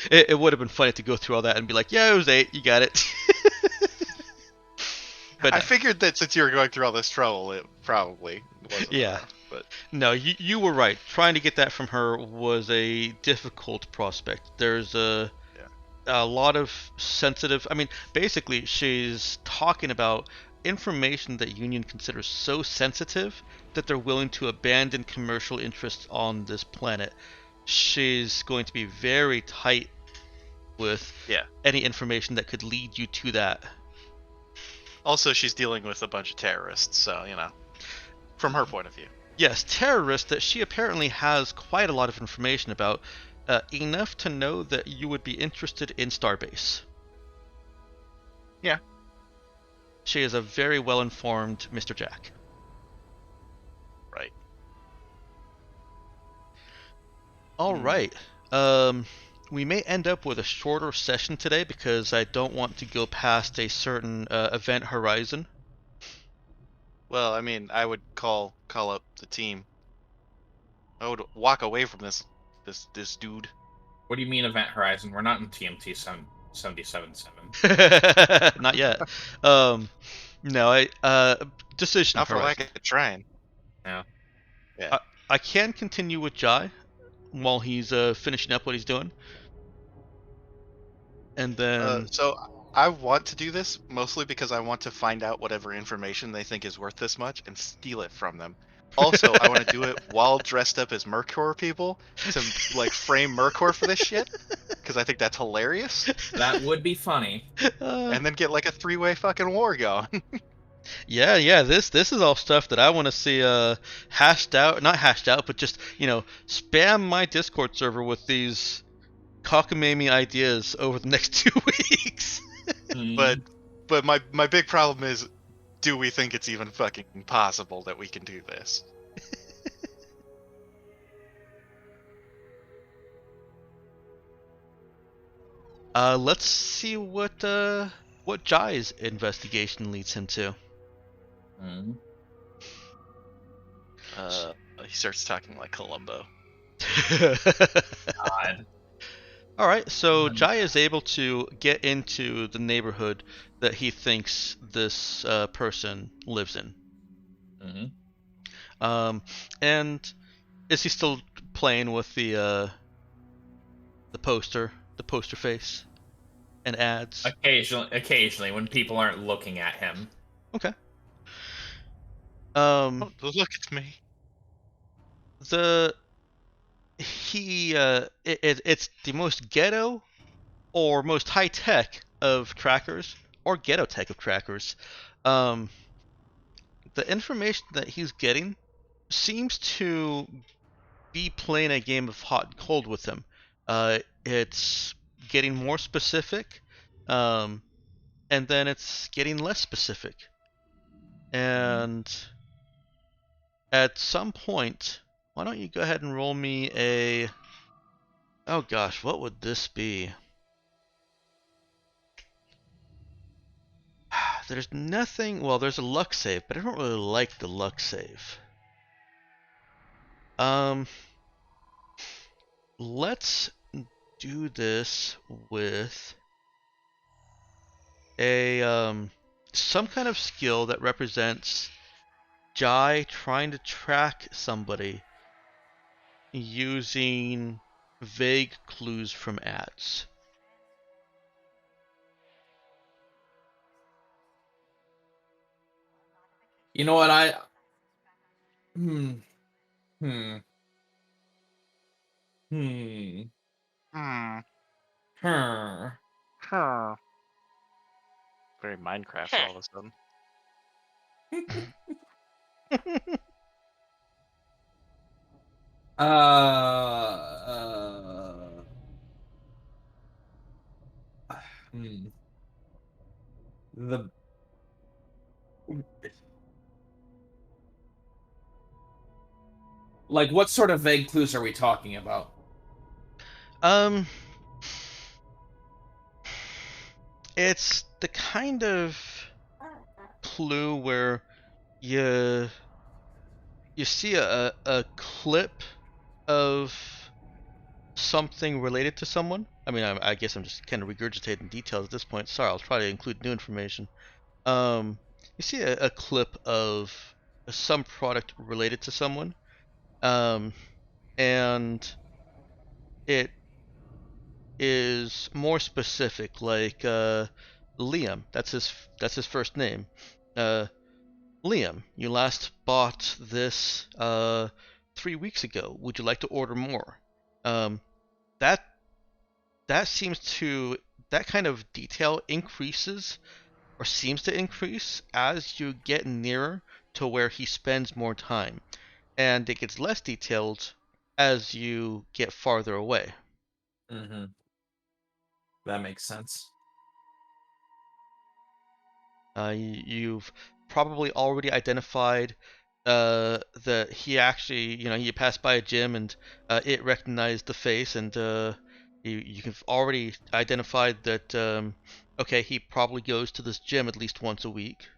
It would have been funny to go through all that and be like, yeah, it was 8. You got it. But I figured that since you were going through all this trouble, it probably wasn't. Yeah. enough, but no, you were right. Trying to get that from her was a difficult prospect. There's a lot of sensitive. I mean, basically, she's talking about information that Union considers so sensitive that they're willing to abandon commercial interests on this planet. She's going to be very tight with Yeah. any information that could lead you to that. Also, she's dealing with a bunch of terrorists, so, from her point of view. Yes, terrorists that she apparently has quite a lot of information about, enough to know that you would be interested in Starbase. Yeah. She is a very well-informed Mr. Jack. Right. All right. We may end up with a shorter session today because I don't want to go past a certain event horizon. Well, I mean, I would call up the team. I would walk away from this dude. What do you mean Event Horizon? We're not in TMT 77.7. Not yet. No, decision Not for horizon. lack of trying. Yeah. Yeah. I can continue with Jai while he's finishing up what he's doing. And then So I want to do this mostly because I want to find out whatever information they think is worth this much and steal it from them. Also, I want to do it while dressed up as Mercor people to frame Mercor for this shit because I think that's hilarious. That would be funny. And then get a 3-way fucking war going. Yeah. This is all stuff that I want to see hashed out, not hashed out, but just spam my Discord server with these cockamamie ideas over the next 2 weeks. But my big problem is, do we think it's even fucking possible that we can do this? Let's see what Jai's investigation leads him to. He starts talking like Columbo. God. All right, so Jai is able to get into the neighborhood that he thinks this person lives in. And is he still playing with the poster face and ads? Occasionally, when people aren't looking at him. Okay. Don't look at me. It's the most ghetto or most high tech of trackers, or ghetto tech of trackers. The information that he's getting seems to be playing a game of hot and cold with him. It's getting more specific, and then it's getting less specific. And at some point, why don't you go ahead and roll me a... Oh gosh, what would this be? There's nothing... Well, there's a luck save, but I don't really like the luck save. Let's do this with a some kind of skill that represents Jai trying to track somebody using vague clues from ads. You know what, Huh. Very Minecraft all of a sudden. The what sort of vague clues are we talking about? It's the kind of clue where you see a clip of something related to someone. I mean, I guess I'm just kind of regurgitating details at this point. Sorry, I'll try to include new information. You see a clip of some product related to someone, and it is more specific, like Liam. That's his first name. Liam, you last bought this 3 weeks ago. Would you like to order more? That that kind of detail increases or seems to increase as you get nearer to where he spends more time, and it gets less detailed as you get farther away. Mm-hmm. That makes sense. You've probably already identified that he actually, he passed by a gym and it recognized the face, and you've already identified that okay, he probably goes to this gym at least once a week.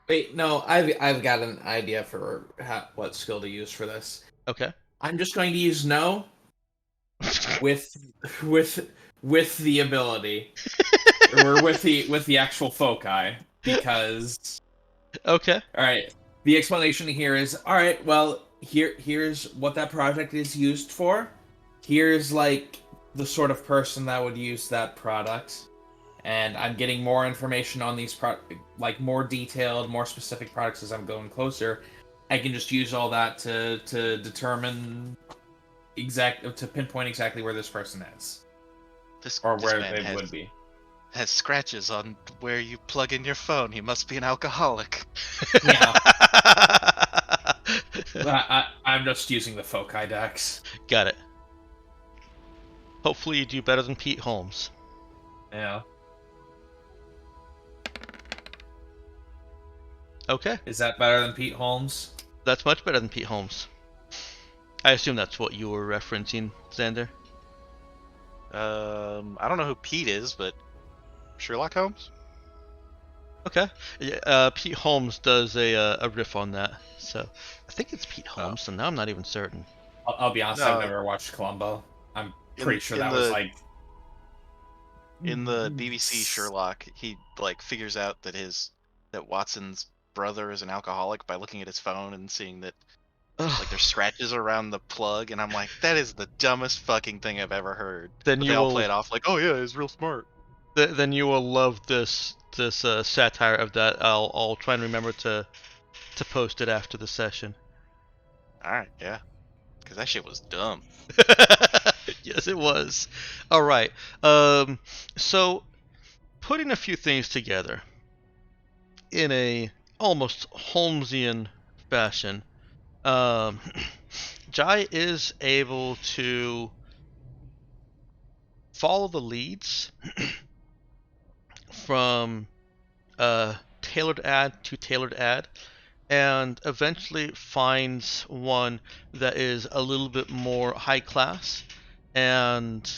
Wait, no, I've got an idea for what skill to use for this. Okay. I'm just going to use no with with the ability, or with the actual foci, because Okay. all right, the explanation here is all right. Well, here's what that project is used for. Here's like the sort of person that would use that product, and I'm getting more information on these like more detailed, more specific products as I'm going closer. I can just use all that to determine to pinpoint exactly where this person is, or This where man they would be. has scratches on where you plug in your phone. He must be an alcoholic. Yeah. I'm just using the foci dex. Got it. Hopefully you do better than Pete Holmes. Yeah. Okay. Is that better than Pete Holmes? That's much better than Pete Holmes. I assume that's what you were referencing, Xander. I don't know who Pete is, but Sherlock Holmes? Okay. Yeah, Pete Holmes does a riff on that. So I think it's Pete Holmes, so now I'm not even certain. I'll be honest, No. I've never watched Columbo. I'm pretty sure in that was the- like In the BBC Sherlock, he like figures out that Watson's brother is an alcoholic by looking at his phone and seeing that like there's scratches around the plug, and I'm like, that is the dumbest fucking thing I've ever heard. Then But you they all will- play it off like, oh yeah, he's real smart. Then you will love this satire of that. I'll try and remember to post it after the session. All right, yeah, because that shit was dumb. Yes, it was. All right. So putting a few things together in a almost Holmesian fashion, Jai is able to follow the leads from tailored ad to tailored ad, and eventually finds one that is a little bit more high class and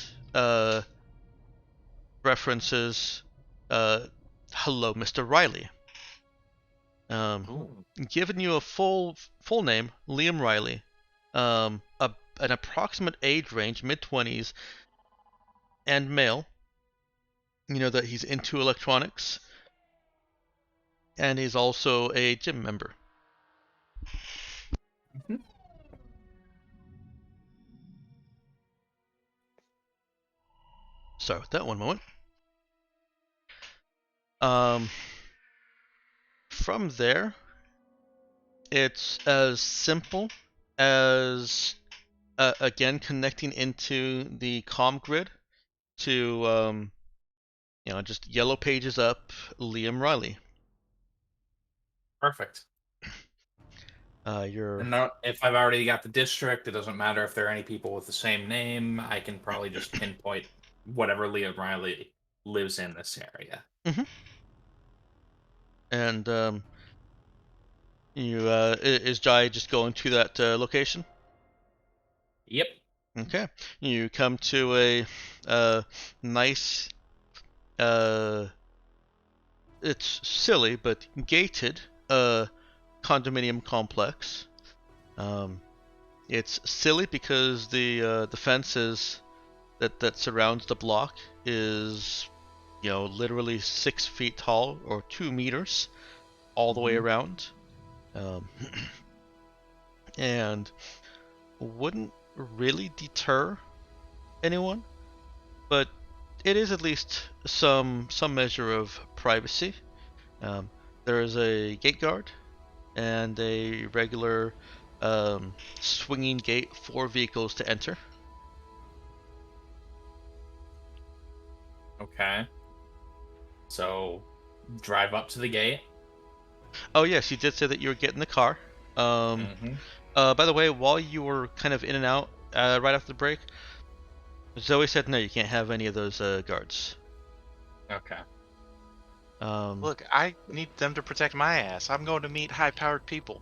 references hello Mr. Riley. Giving you a full name, Liam Riley, an approximate age range, mid-20s, and male. You know that he's into electronics, and he's also a gym member. Sorry with that, one moment. From there, it's as simple as again connecting into the comm grid to just yellow pages up Liam Riley. perfect. And now, if I've already got the district, it doesn't matter if there are any people with the same name. I can probably just pinpoint whatever Liam Riley lives in this area. Mm-hmm. And is Jai just going to that location? Yep. Okay. You come to a nice, it's silly but gated condominium complex. It's silly because the fences that surrounds the block is literally 6 feet tall or 2 meters all the way around, and wouldn't really deter anyone, but it is at least some measure of privacy. There is a gate guard and a regular swinging gate for vehicles to enter. Okay. So, drive up to the gate. Oh yes, you did say that you were getting the car. Mm-hmm. By the way, while you were kind of in and out right after the break, Zoe said no, you can't have any of those guards. Okay. Look, I need them to protect my ass. I'm going to meet high-powered people.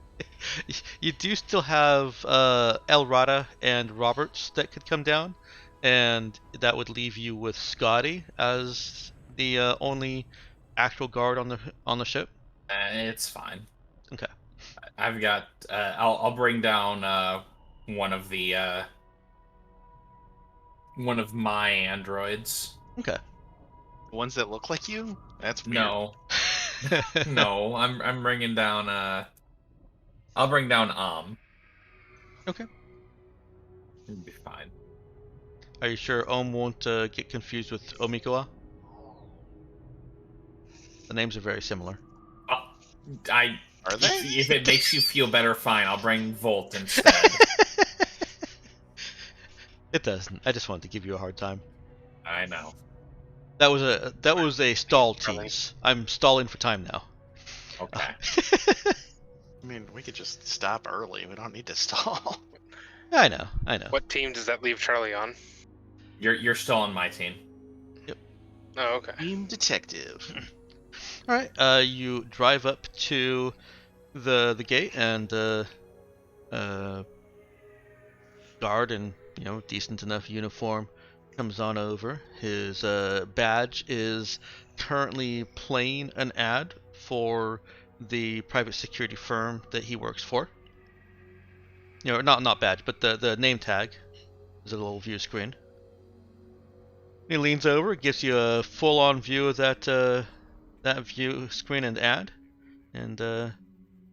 You do still have El Rada and Roberts that could come down, and that would leave you with Scotty as the only actual guard on the ship. It's fine. Okay. I've got. I'll bring down one of the one of my androids. Okay. The ones that look like you? That's weird. No, no. I'm bringing down. I'll bring down Okay. It'll be fine. Are you sure won't get confused with Omikawa? The names are very similar. I. Are they? If it makes you feel better, fine. I'll bring Volt instead. It doesn't. I just wanted to give you a hard time. I know. That was a stall Really? tease. I'm stalling for time now. Okay. I mean, we could just stop early. We don't need to stall. I know. What team does that leave Charlie on? You're still on my team. Oh, okay. Team detective. All right. You drive up to the gate and guard in decent enough uniform comes on over. His badge is currently playing an ad for the private security firm that he works for. Not badge, but the name tag is a little view screen. He leans over, gives you a full-on view of that view screen and ad, and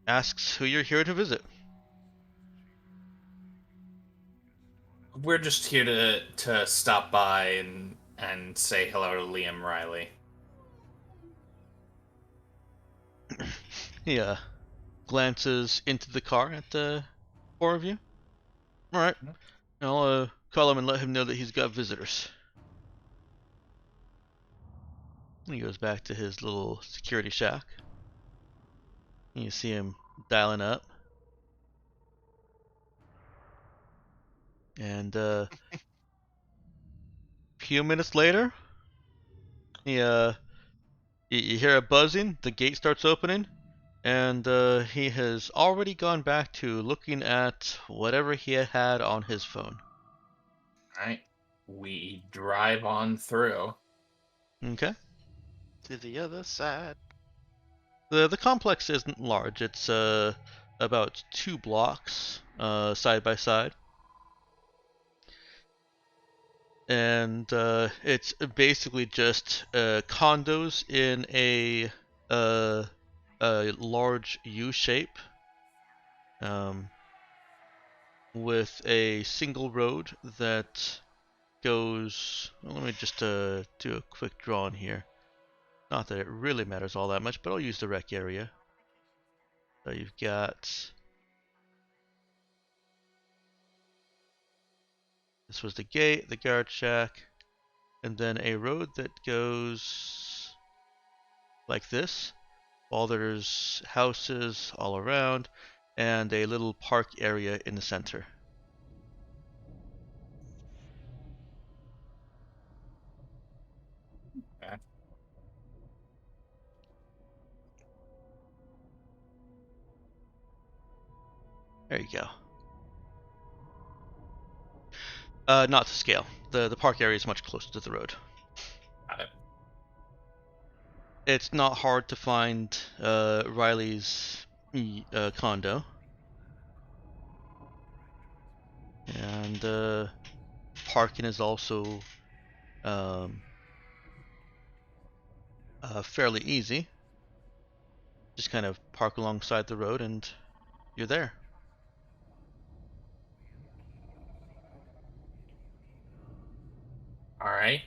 asks who you're here to visit. We're just here to stop by and say hello to Liam Riley. He glances into the car at the four of you. All right, I'll call him and let him know that he's got visitors. He goes back to his little security shack. You see him dialing up. And a few minutes later, you hear a buzzing, the gate starts opening, and he has already gone back to looking at whatever he had on his phone. Alright. We drive on through. Okay. To the other side. The complex isn't large. It's about 2 blocks side by side. And it's basically just condos in a large U shape, with a single road that goes. Well, let me just do a quick drawing here. Not that it really matters all that much, but I'll use the rec area. So you've got. This was the gate, the guard shack, and then a road that goes like this, while there's houses all around, and a little park area in the center. Okay. There you go. Not to scale. The park area is much closer to the road. Got it. It's not hard to find Riley's condo. And parking is also fairly easy. Just kind of park alongside the road and you're there. Alright.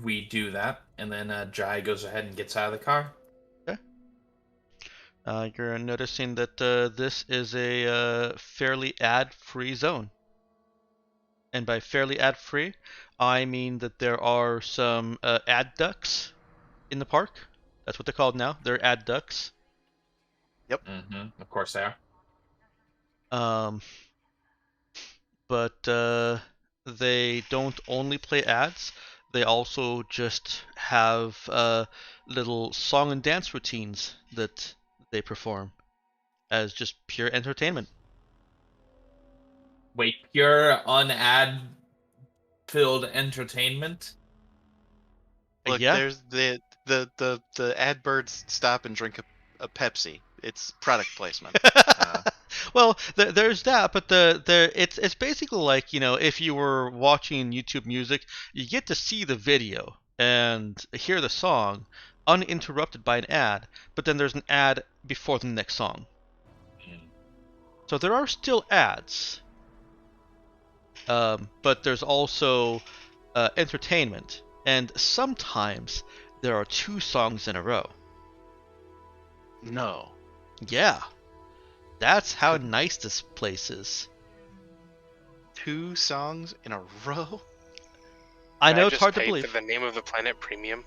We do that, and then Jai goes ahead and gets out of the car. You're noticing that this is a fairly ad-free zone. And by fairly ad-free, I mean that there are some ad ducks in the park. That's what they're called now. They're ad ducks. Mm-hmm. Of course they are. Um, but they don't only play ads. They also just have little song and dance routines that they perform as just pure entertainment. Wait, pure unad-filled entertainment? Look, Yeah. there's the ad birds stop and drink a Pepsi. It's product placement. Well, there's that, but it's basically like, if you were watching YouTube Music, you get to see the video and hear the song uninterrupted by an ad, but then there's an ad before the next song. So there are still ads, but there's also entertainment, and sometimes there are 2 songs in a row. No. Yeah, that's how nice this place is. 2 songs in a row? I Can know I it's just hard to pay believe. for the Name of the Planet Premium,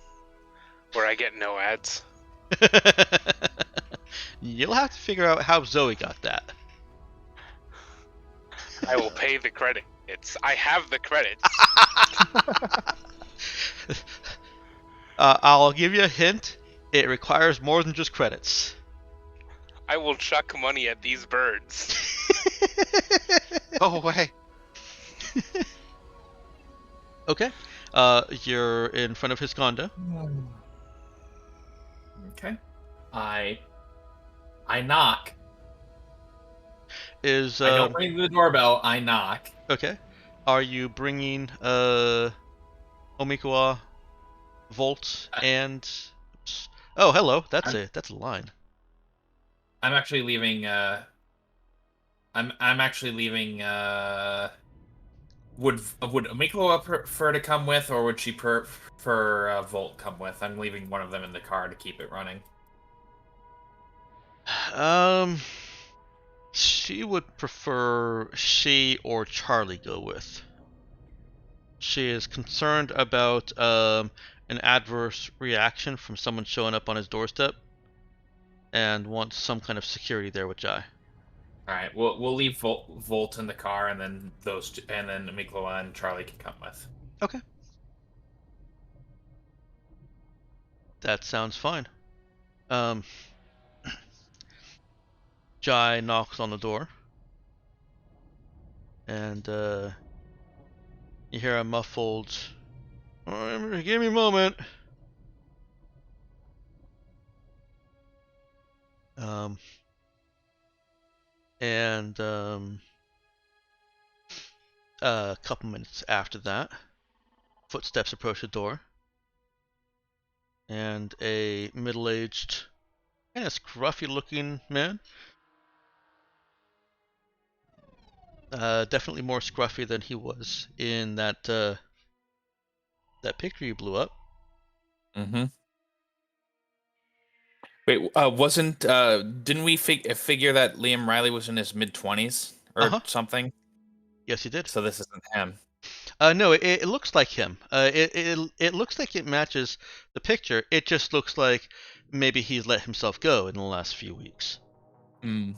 where I get no ads. You'll have to figure out how Zoe got that. I will pay the credits. I have the credits. I'll give you a hint. It requires more than just credits. I will chuck money at these birds. Go away. Okay. You're in front of his condo. Okay. I knock. Is I don't ring the doorbell. I knock. okay. Are you bringing Omikawa, Volt, and oh, hello. That's a line. I'm actually leaving. I'm actually leaving. Would Omikawa prefer to come with, or would she prefer Volt come with? I'm leaving one of them in the car to keep it running. She would prefer she or Charlie go with. She is concerned about an adverse reaction from someone showing up on his doorstep, and wants some kind of security there with Jai. All right, we'll leave Volt in the car, and then and then Omikawa and Charlie can come with. Okay. That sounds fine. Jai knocks on the door, and you hear a muffled, "Give me a moment." And a couple minutes after that, footsteps approach the door, and a middle-aged, kind of scruffy-looking man. Definitely more scruffy than he was in that picture you blew up. Mm-hmm. Wait, didn't we figure that Liam Riley was in his mid-20s or something? Yes, he did. So this isn't him. No, it looks like him. It looks like it matches the picture. It just looks like maybe he's let himself go in the last few weeks. Mm.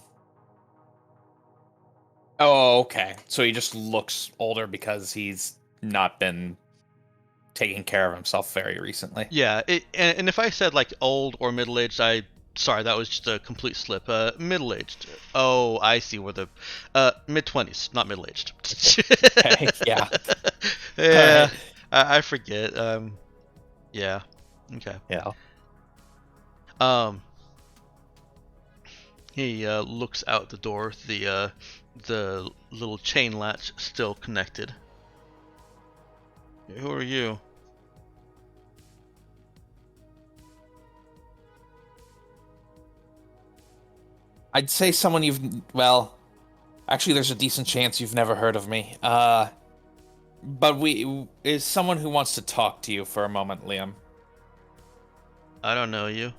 Oh, okay. So he just looks older because he's not been taking care of himself very recently. Yeah, and if I said like old or middle-aged, sorry, that was just a complete slip. Middle-aged. Oh, I see where the mid-20s, not middle-aged. Okay, yeah. Yeah, I forget. Yeah. Okay. Yeah. He looks out the door. The little chain latch still connected. Who are you? I'd say someone actually there's a decent chance you've never heard of me. But is someone who wants to talk to you for a moment, Liam. I don't know you.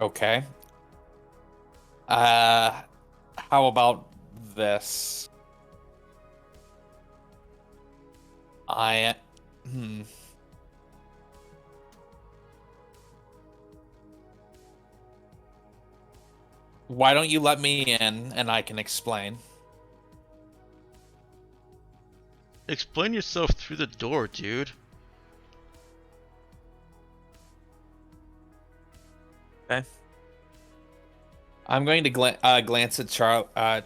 Okay. How about this? I... Hmm. Why don't you let me in and I can explain? Explain yourself through the door, dude. Okay. I'm going to glance at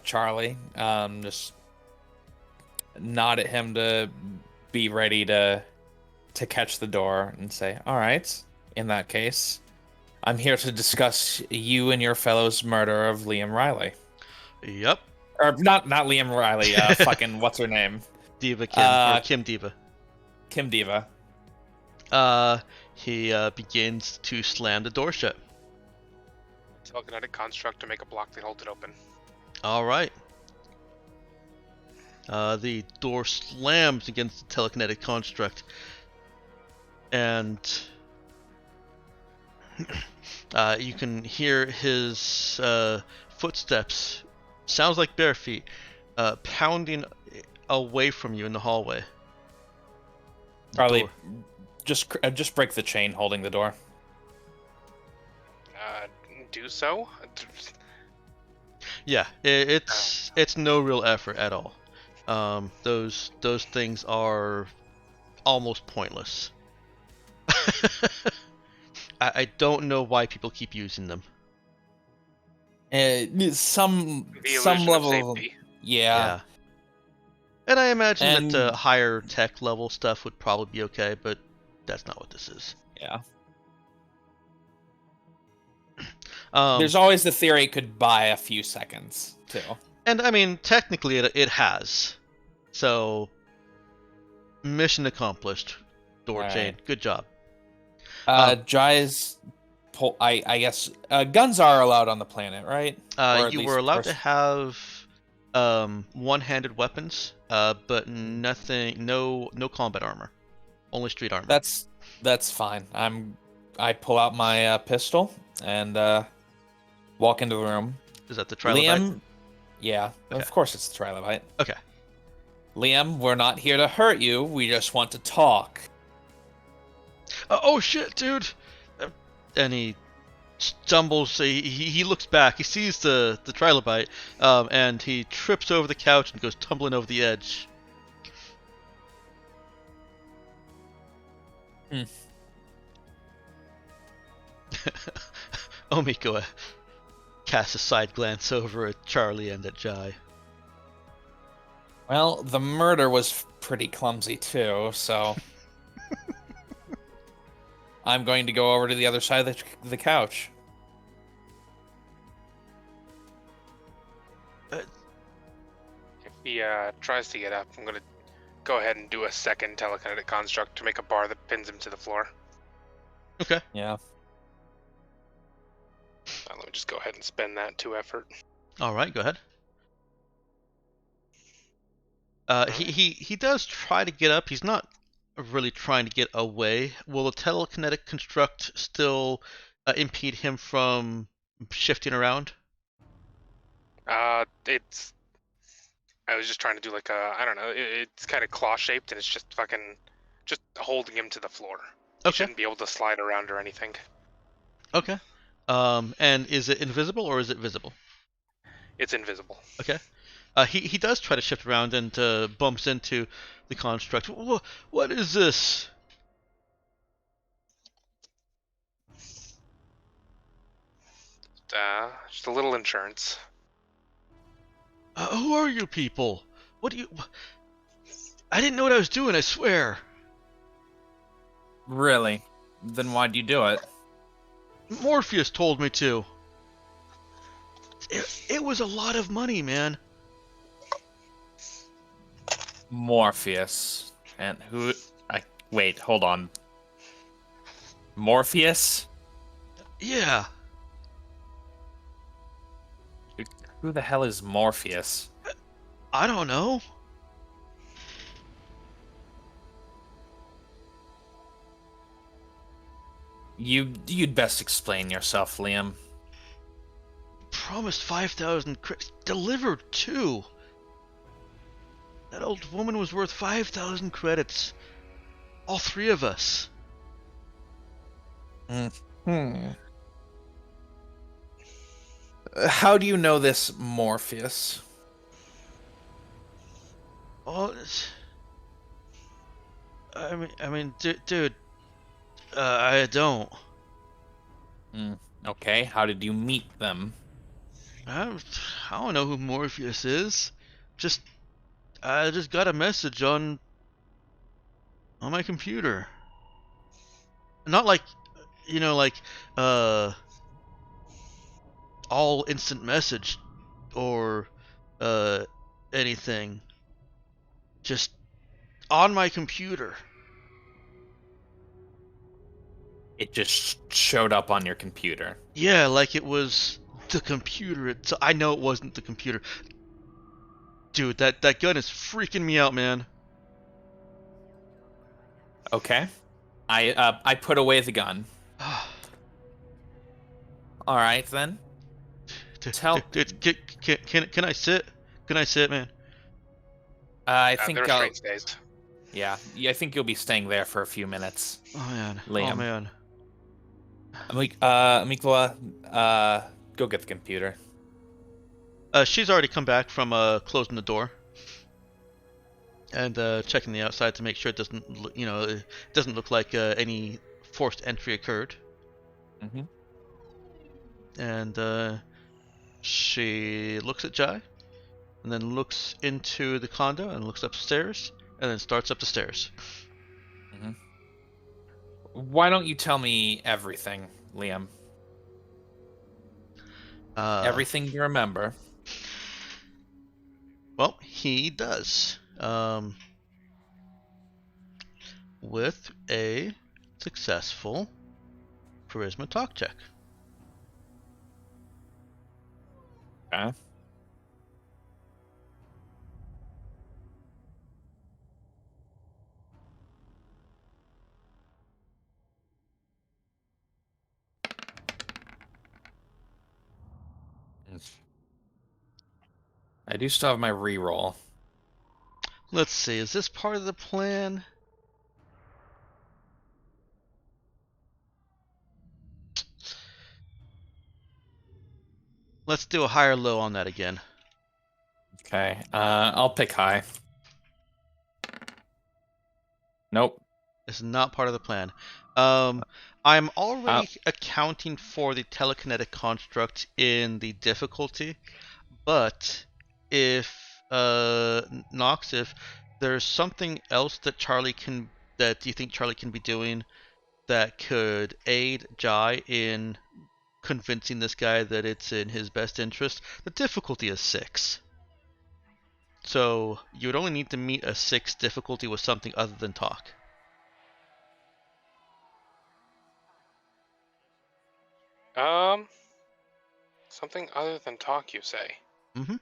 Charlie. Just nod at him to be ready to catch the door and say, "All right. In that case, I'm here to discuss you and your fellow's murder of Liam Riley." Yep. Or not Liam Riley. Fucking what's her name? Diva Kim, or Kim Diva. Kim Diva. He begins to slam the door shut. Telekinetic construct to make a block that holds it open. All right. The door slams against the telekinetic construct, and you can hear his footsteps. Sounds like bare feet, pounding away from you in the hallway. The Charlie, door. just break the chain holding the door. Do so? Yeah, it's no real effort at all. Those things are almost pointless. I don't know why people keep using them. Some The illusion level of safety. yeah. And I imagine that And- higher tech level stuff would probably be okay, but that's not what this is. Yeah. There's There's always the theory it could buy a few seconds too. and I mean technically it has. So mission accomplished. Door All chain. right. Good job. Jai's I guess guns are allowed on the planet, right? Or at You least were allowed to have one-handed weapons, but nothing, no combat armor, only street armor. That's fine. I pull out my pistol and walk into the room. Is that the trilobite? Liam, yeah, Okay. of course it's the trilobite. Okay. Liam, we're not here to hurt you. We just want to talk. Oh shit, dude! And he stumbles. He looks back. He sees the trilobite, and he trips over the couch and goes tumbling over the edge. Omiko casts a side glance over at Charlie and at Jai. Well, the murder was pretty clumsy too, so I'm going to go over to the other side of the couch. If he tries to get up, I'm gonna go ahead and do a second telekinetic construct to make a bar that pins him to the floor. Okay. Yeah. Let me just go ahead and spend that 2 effort. All right, go ahead. He does try to get up. He's not really trying to get away. Will the telekinetic construct still impede him from shifting around? It's. I was just trying to do like a. I don't know. It's kind of claw shaped, and it's just holding him to the floor. He Okay. shouldn't be able to slide around or anything. Okay. And is it invisible or is it visible? It's invisible. Okay. He does try to shift around and bumps into the construct. What is this? Just a little insurance. Who are you people? What do you... I didn't know what I was doing, I swear. Really? Then why'd you do it? Morpheus told me to. It was a lot of money, man. Morpheus. And who... Wait, hold on. Morpheus? Yeah. Who the hell is Morpheus? I don't know. You'd best explain yourself, Liam. promised 5,000 credits. Delivered 2. That old woman was worth 5,000 credits. All 3 of us. How do you know this, Morpheus? Oh, dude, I don't. Okay, how did you meet them? I don't know who Morpheus is. I just got a message on my computer. Not like, like all instant message or anything. Just on my computer. It just showed up on your computer. Yeah, like it was the computer. I know it wasn't the computer. Dude, that gun is freaking me out, man. Okay. I put away the gun. All right then. Tell. Can I sit? Can I sit, man? I think the restraint stays. yeah, I think you'll be staying there for a few minutes. Oh man. Liam. Oh man. Mikla, go get the computer. She's already come back from closing the door and checking the outside to make sure it doesn't, it doesn't look like any forced entry occurred. Mm-hmm. And she looks at Jai, and then looks into the condo and looks upstairs, and then starts up the stairs. Mm-hmm. Why don't you tell me everything, Liam? Everything you remember. Well, he does. With a successful charisma talk check. Okay. I do still have my reroll. Let's see, is this part of the plan? Let's do a high or low on that again. Okay. I'll pick high. Nope. This is not part of the plan. I'm already accounting for the telekinetic construct in the difficulty, but if Nox, if there's something else that you think Charlie can be doing that could aid Jai in convincing this guy that it's in his best interest, the difficulty is 6. So you would only need to meet a 6 difficulty with something other than talk. Something other than talk, you say? Mm-hmm.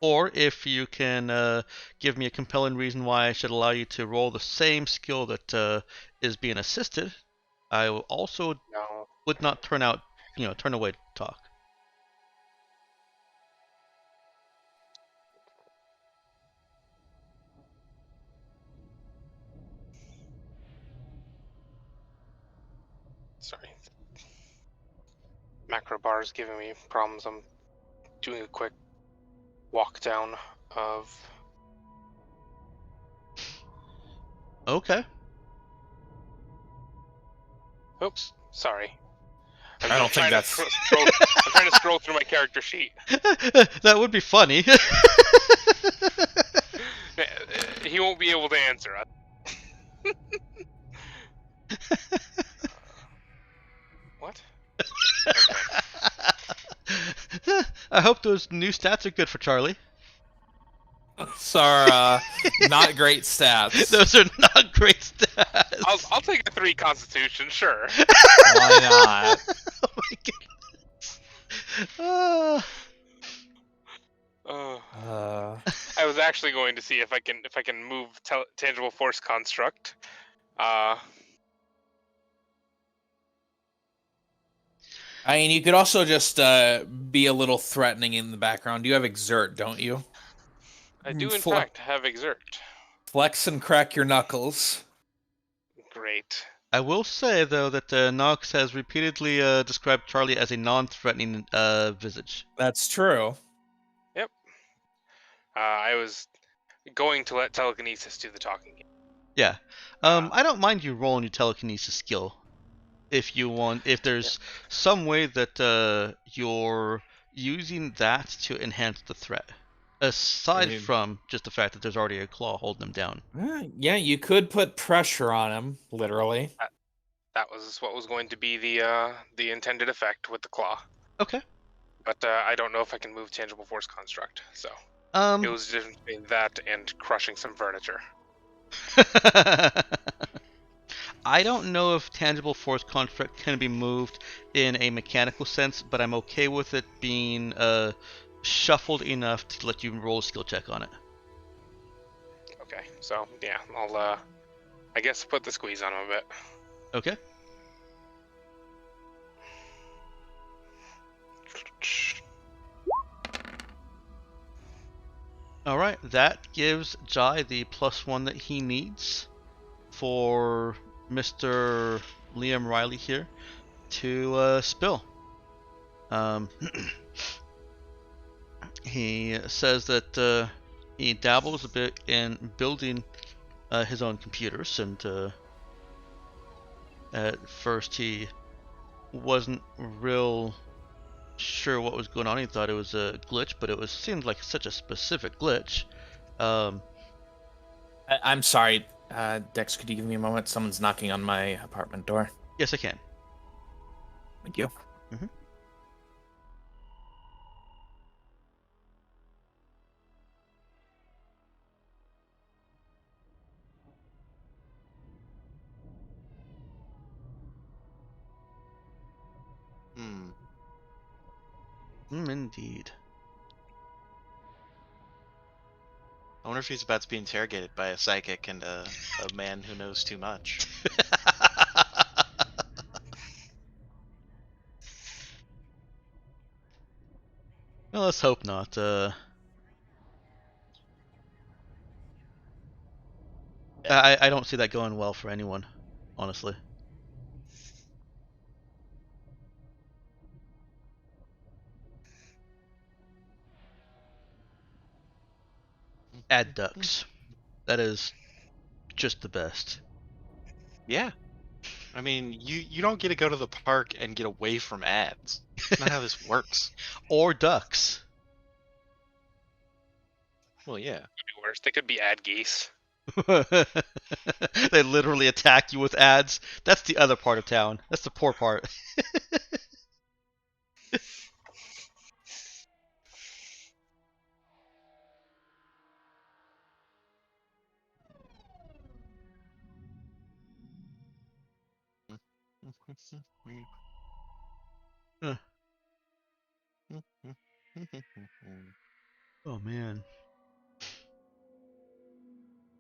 Or if you can give me a compelling reason why I should allow you to roll the same skill that is being assisted, I will also No. would not turn away to talk. Sorry. Macro bar is giving me problems. I'm doing a quick walk down of. Okay. Oops, sorry. I'm I don't think trying to that's- I'm trying to scroll through my character sheet. That would be funny. He won't be able to answer. What? Okay. I hope those new stats are good for Charlie. Those are not great stats. Those are not great stats. I'll take a 3 Constitution, sure. Why not? Oh my goodness. I was actually going to see if I can move tangible force construct. I mean, you could also just be a little threatening in the background. You have exert, don't you? I do, in Fle- fact, have exert. Flex and crack your knuckles. Great. I will say though that Nox has repeatedly described Charlie as a non-threatening visage. That's true. Yep. I was going to let telekinesis do the talking. Yeah. Uh, I don't mind you rolling your telekinesis skill if you want. If there's some way that you're using that to enhance the threat, aside Dude. from just the fact that there's already a claw holding them down. Yeah, you could put pressure on him, literally. That was what was going to be the intended effect with the claw. Okay. But I don't know if I can move tangible force construct. So it Um. was different between that and crushing some furniture. I don't know if tangible force construct can be moved in a mechanical sense, but I'm okay with it being shuffled enough to let you roll a skill check on it. Okay. So yeah, I'll I guess put the squeeze on him a bit. Okay. All right, that gives Jai the +1 that he needs for Mr. Liam Riley here to spill. He says that he dabbles a bit in building his own computers, and at first he wasn't real sure what was going on. He thought it was a glitch, but it seemed like such a specific glitch. I'm sorry, Dex, could you give me a moment? Someone's knocking on my apartment door. Yes, I can. Thank you. Mhm. Hmm. Indeed. I wonder if he's about to be interrogated by a psychic and a man who knows too much. Well, let's hope not. I don't see that going well for anyone, honestly. Adducts. That is just the best. Yeah. I mean, you don't get to go to the park and get away from ads. That's not how this works. Or ducks. Well, yeah. Could be worse. They could be ad geese. They literally attack you with ads. That's the other part of town. That's the poor part. Huh. Oh man.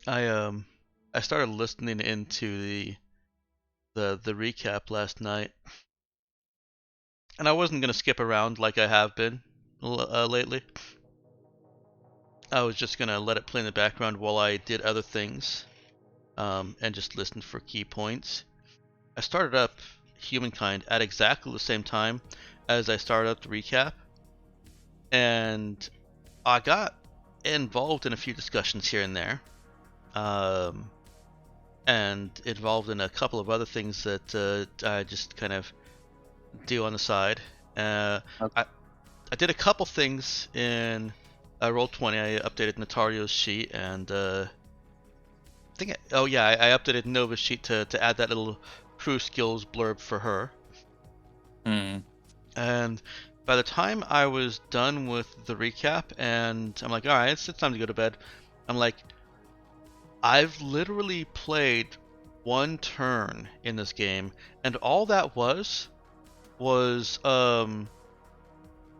I started listening into the recap last night, and I wasn't gonna skip around like I have been lately. I was just gonna let it play in the background while I did other things, and just listen for key points. I started up Humankind at exactly the same time as I started up the recap, and I got involved in a few discussions here and there, and involved in a couple of other things that I just kind of do on the side. I did a couple things in Roll20. I updated Notario's sheet, and I updated Nova's sheet to add that little crew skills blurb for her. And by the time I was done with the recap, and I'm like, all right, it's time to go to bed. I'm like, I've literally played one turn in this game, and all that was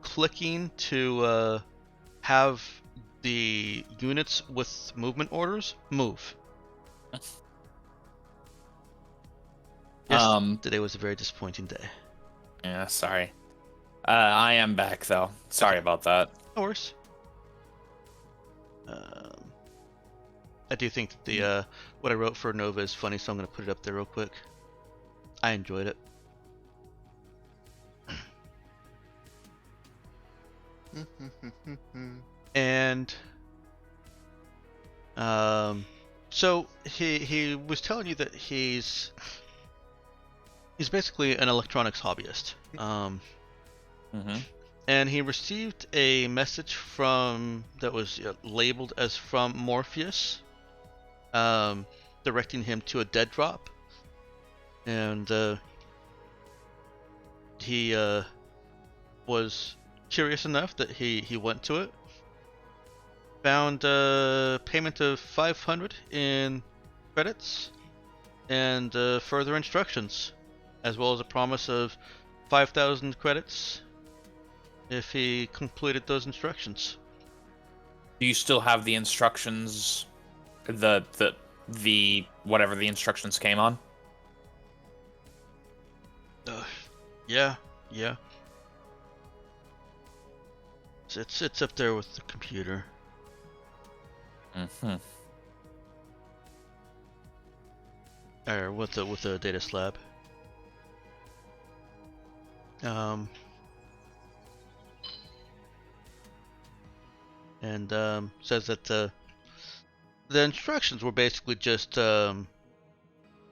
clicking to have the units with movement orders move. Yes, today was a very disappointing day. Yeah, sorry. I am back though. Sorry about that. No worries. I do think that the what I wrote for Nova is funny, so I'm gonna put it up there real quick. I enjoyed it. And so he was telling you that he's basically an electronics hobbyist. Mm-hmm. And he received a message that was labeled as from Morpheus, directing him to a dead drop, and he was curious enough that he went to it, found a payment of 500 in credits, and further instructions, as well as a promise of 5,000 credits if he completed those instructions. Do you still have the instructions? The whatever the instructions came on? Yeah. It's up there with the computer. Mm-hmm. Or with the data slab. And says that the instructions were basically just to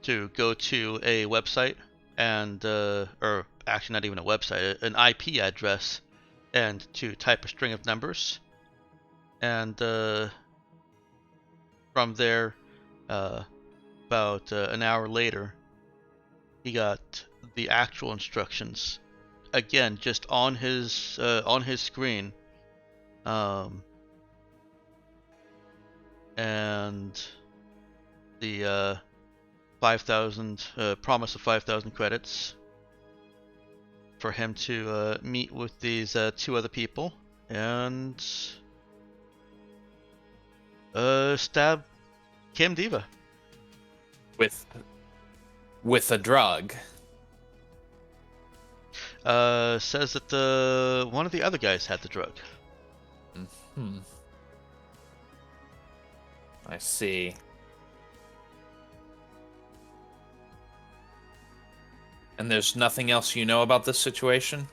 go to a website and or actually not even a website, an IP address, and to type a string of numbers, and from there, about an hour later, he got the actual instructions again, just on his screen, and the 5,000 promise of 5,000 credits for him to meet with these two other people and stab Kim Diva. With a drug. Says that one of the other guys had the drug. Hmm. I see. And there's nothing else you know about this situation?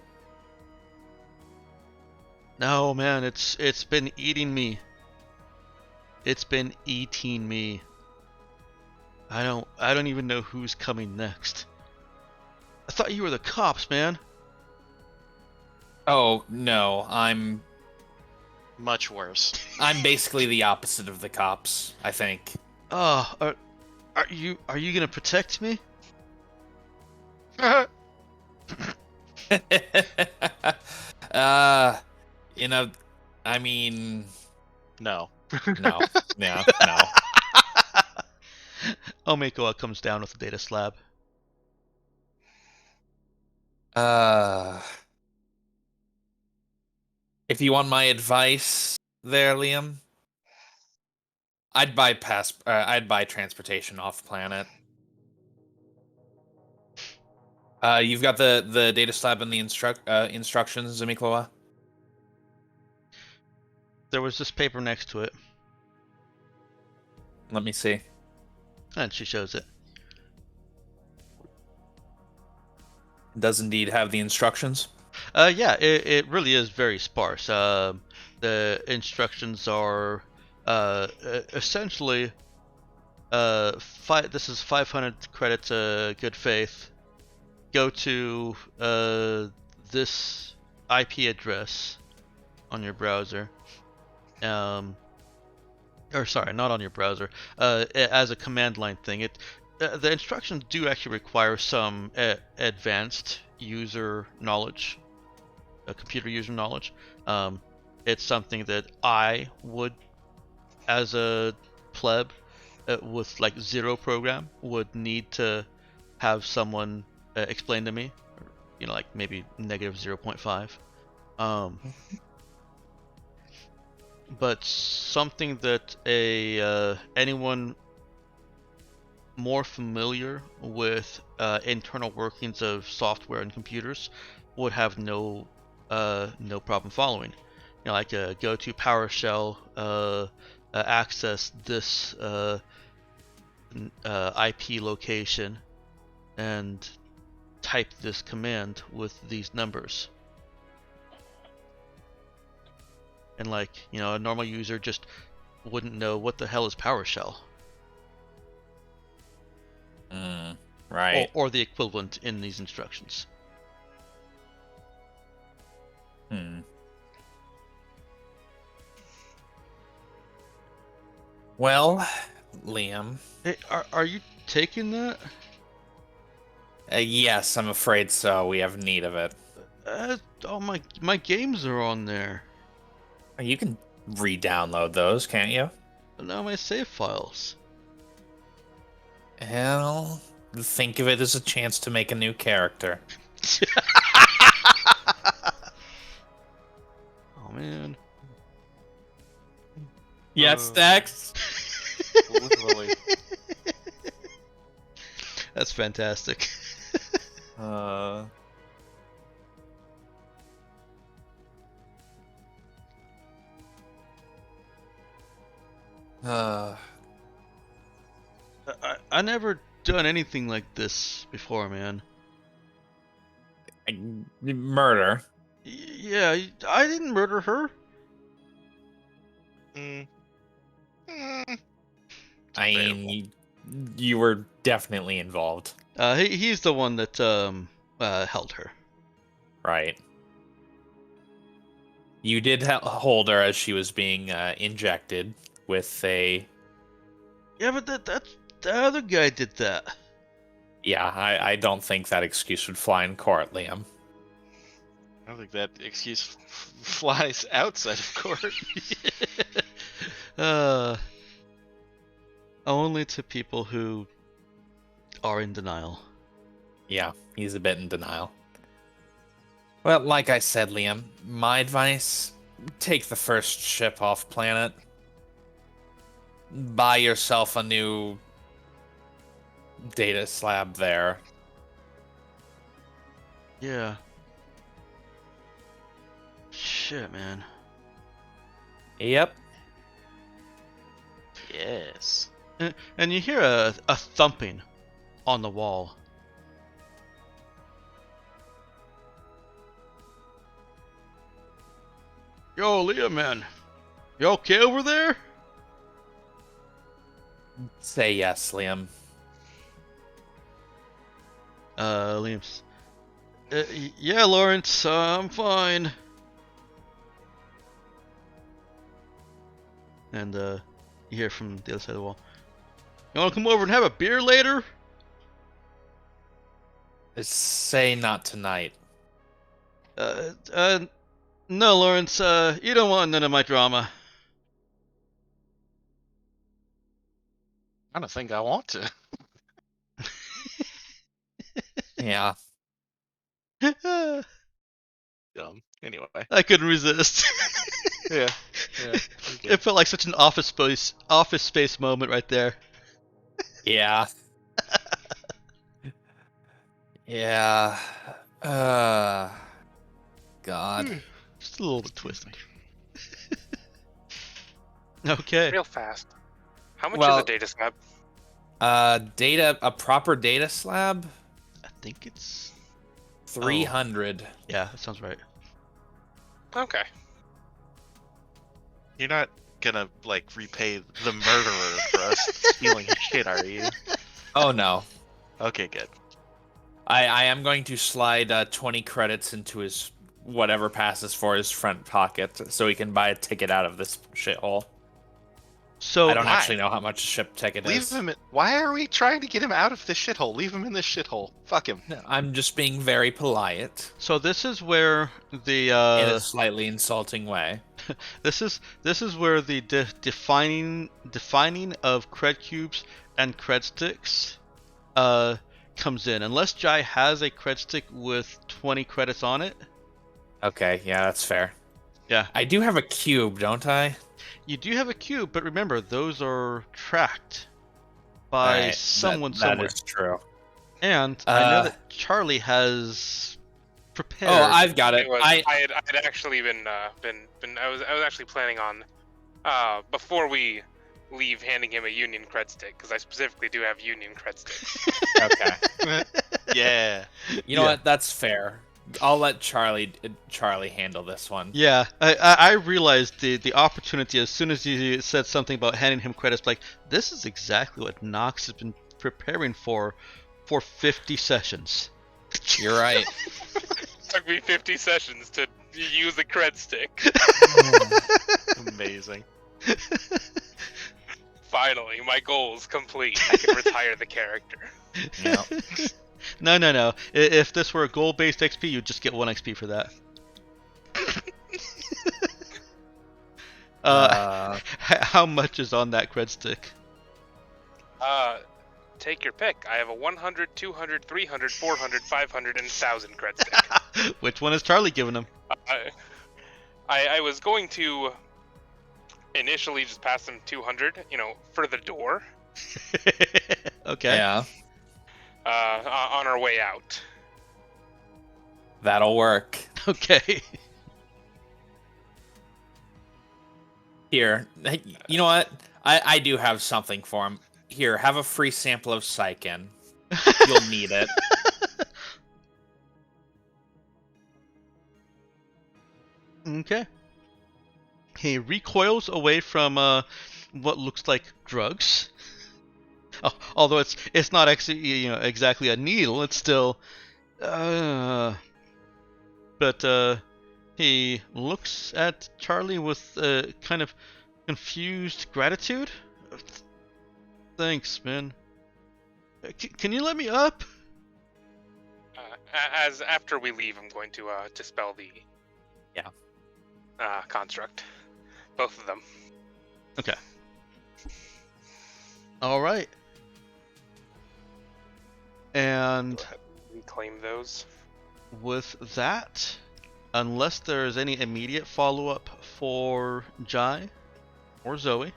No, man, it's been eating me. It's been eating me. I don't even know who's coming next. I thought you were the cops, man. Oh, no, I'm Much worse. basically the opposite of the cops, I think. Oh, are you gonna protect me? You know, I mean, No. no, yeah, no. Omeko comes down with the data slab. If you want my advice there, Liam, I'd buy transportation off planet. You've got the data slab and the instructions, Zamikloa? There was this paper next to it, Let me see. and she shows it. Does indeed have the instructions. Yeah, it really is very sparse. The instructions are essentially this is 500 credits good faith. Go to this IP address on your browser. Or sorry, not on your browser. As a command line thing. The instructions do actually require some advanced user knowledge, computer user knowledge. It's something that I would, as a pleb with like zero program, would need to have someone explain to me, or, like maybe negative 0.5. But something that anyone more familiar with internal workings of software and computers would have no problem following. Like go to PowerShell, access this IP location, and type this command with these numbers. And a normal user just wouldn't know what the hell is PowerShell. Right. Or the equivalent in these instructions. Well, Liam. Hey, are you taking that? Yes, I'm afraid so. We have need of it. All my games are on there. You can re-download those, can't you? Now my save files. Well, think of it as a chance to make a new character. Oh man. Yes, Dex. Literally. That's fantastic. I never done anything like this before, man. Murder. Yeah, I didn't murder her. I mean, you were definitely involved. He's the one that held her. Right. You did hold her as she was being injected with a... Yeah, but that's the other guy did that. Yeah, I don't think that excuse would fly in court, Liam. I don't think that excuse flies outside of court. Only to people who are in denial. Yeah, he's a bit in denial. Well, like I said, Liam, my advice, take the first ship off planet. Buy yourself a new data slab there. Yeah. Shit, man. Yep. Yes. And you hear a thumping on the wall. Yo, Liam, man. You okay over there? Say yes, Liam. Liam's. Yeah, Lawrence, I'm fine. And, you hear from the other side of the wall. You wanna come over and have a beer later? Say not tonight. No, Lawrence, you don't want none of my drama. I don't think I want to. Yeah. Dumb. Anyway. I couldn't resist. Yeah. Okay. It felt like such an office space moment right there. Yeah. Yeah. God. Just a little bit twisted. Okay. Real fast. How much Well- is a data slab? A proper data slab? I think it's 300. yeah, that sounds right. Okay. You're not gonna repay the murderer for us stealing his shit, are you? Oh no. Okay, good. I am going to slide 20 credits into his whatever passes for his front pocket so he can buy a ticket out of this shithole. So I don't why? actually know how much a ship ticket Leave is. him. Why are we trying to get him out of this shithole? Leave him in this shithole. Fuck him. No, I'm just being very polite So this is where the in a slightly insulting way. this is where the defining of cred cubes and cred sticks comes in. Unless Jai has a cred stick with 20 credits on it. Okay, yeah, that's fair. Yeah. I do have a cube, don't I? You do have a cube, but remember those are tracked. by Alright, someone that somewhere. is true. And I know that Charlie has prepared. Oh, I've got it. It was, I had actually been I was actually planning on before we leave handing him a Union cred stick, because I specifically do have Union cred sticks. Okay. Yeah. You know Yeah. what? That's fair. I'll let Charlie handle this one. Yeah, I realized the opportunity as soon as you said something about handing him credits. Like, this is exactly what Nox has been preparing for 50 sessions. You're right. Took me 50 sessions to use a cred stick. Amazing. Finally, my goal is complete. I can retire the character. Yeah. No. If this were a goal-based XP, you'd just get 1 XP for that. How much is on that cred stick? Take your pick. I have a 100, 200, 300, 400, 500, and 1,000 cred stick. Which one is Charlie giving him? I was going to initially just pass him 200, for the door. Okay. Yeah. On our way out. That'll work. Okay. Here, you know what? I do have something for him. Here, have a free sample of Psychen. You'll need it. Okay. He recoils away from what looks like drugs. Although it's not actually exactly a needle, it's still. But he looks at Charlie with kind of confused gratitude. Thanks, man. Can you let me up? As after we leave, I'm going to dispel the construct, both of them. Okay. All right. And Go ahead and reclaim those. with that, unless there's any immediate follow-up for Jai or Zoe,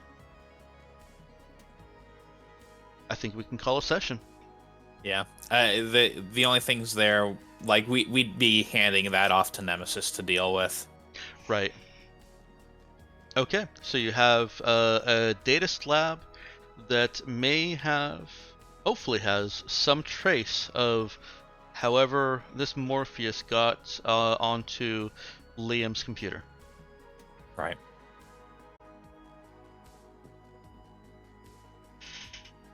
I think we can call a session. Yeah. The only things there, like we'd be handing that off to Nemesis to deal with. Right. Okay, so you have a data slab that hopefully has some trace of however this Morpheus got onto Liam's computer. Right.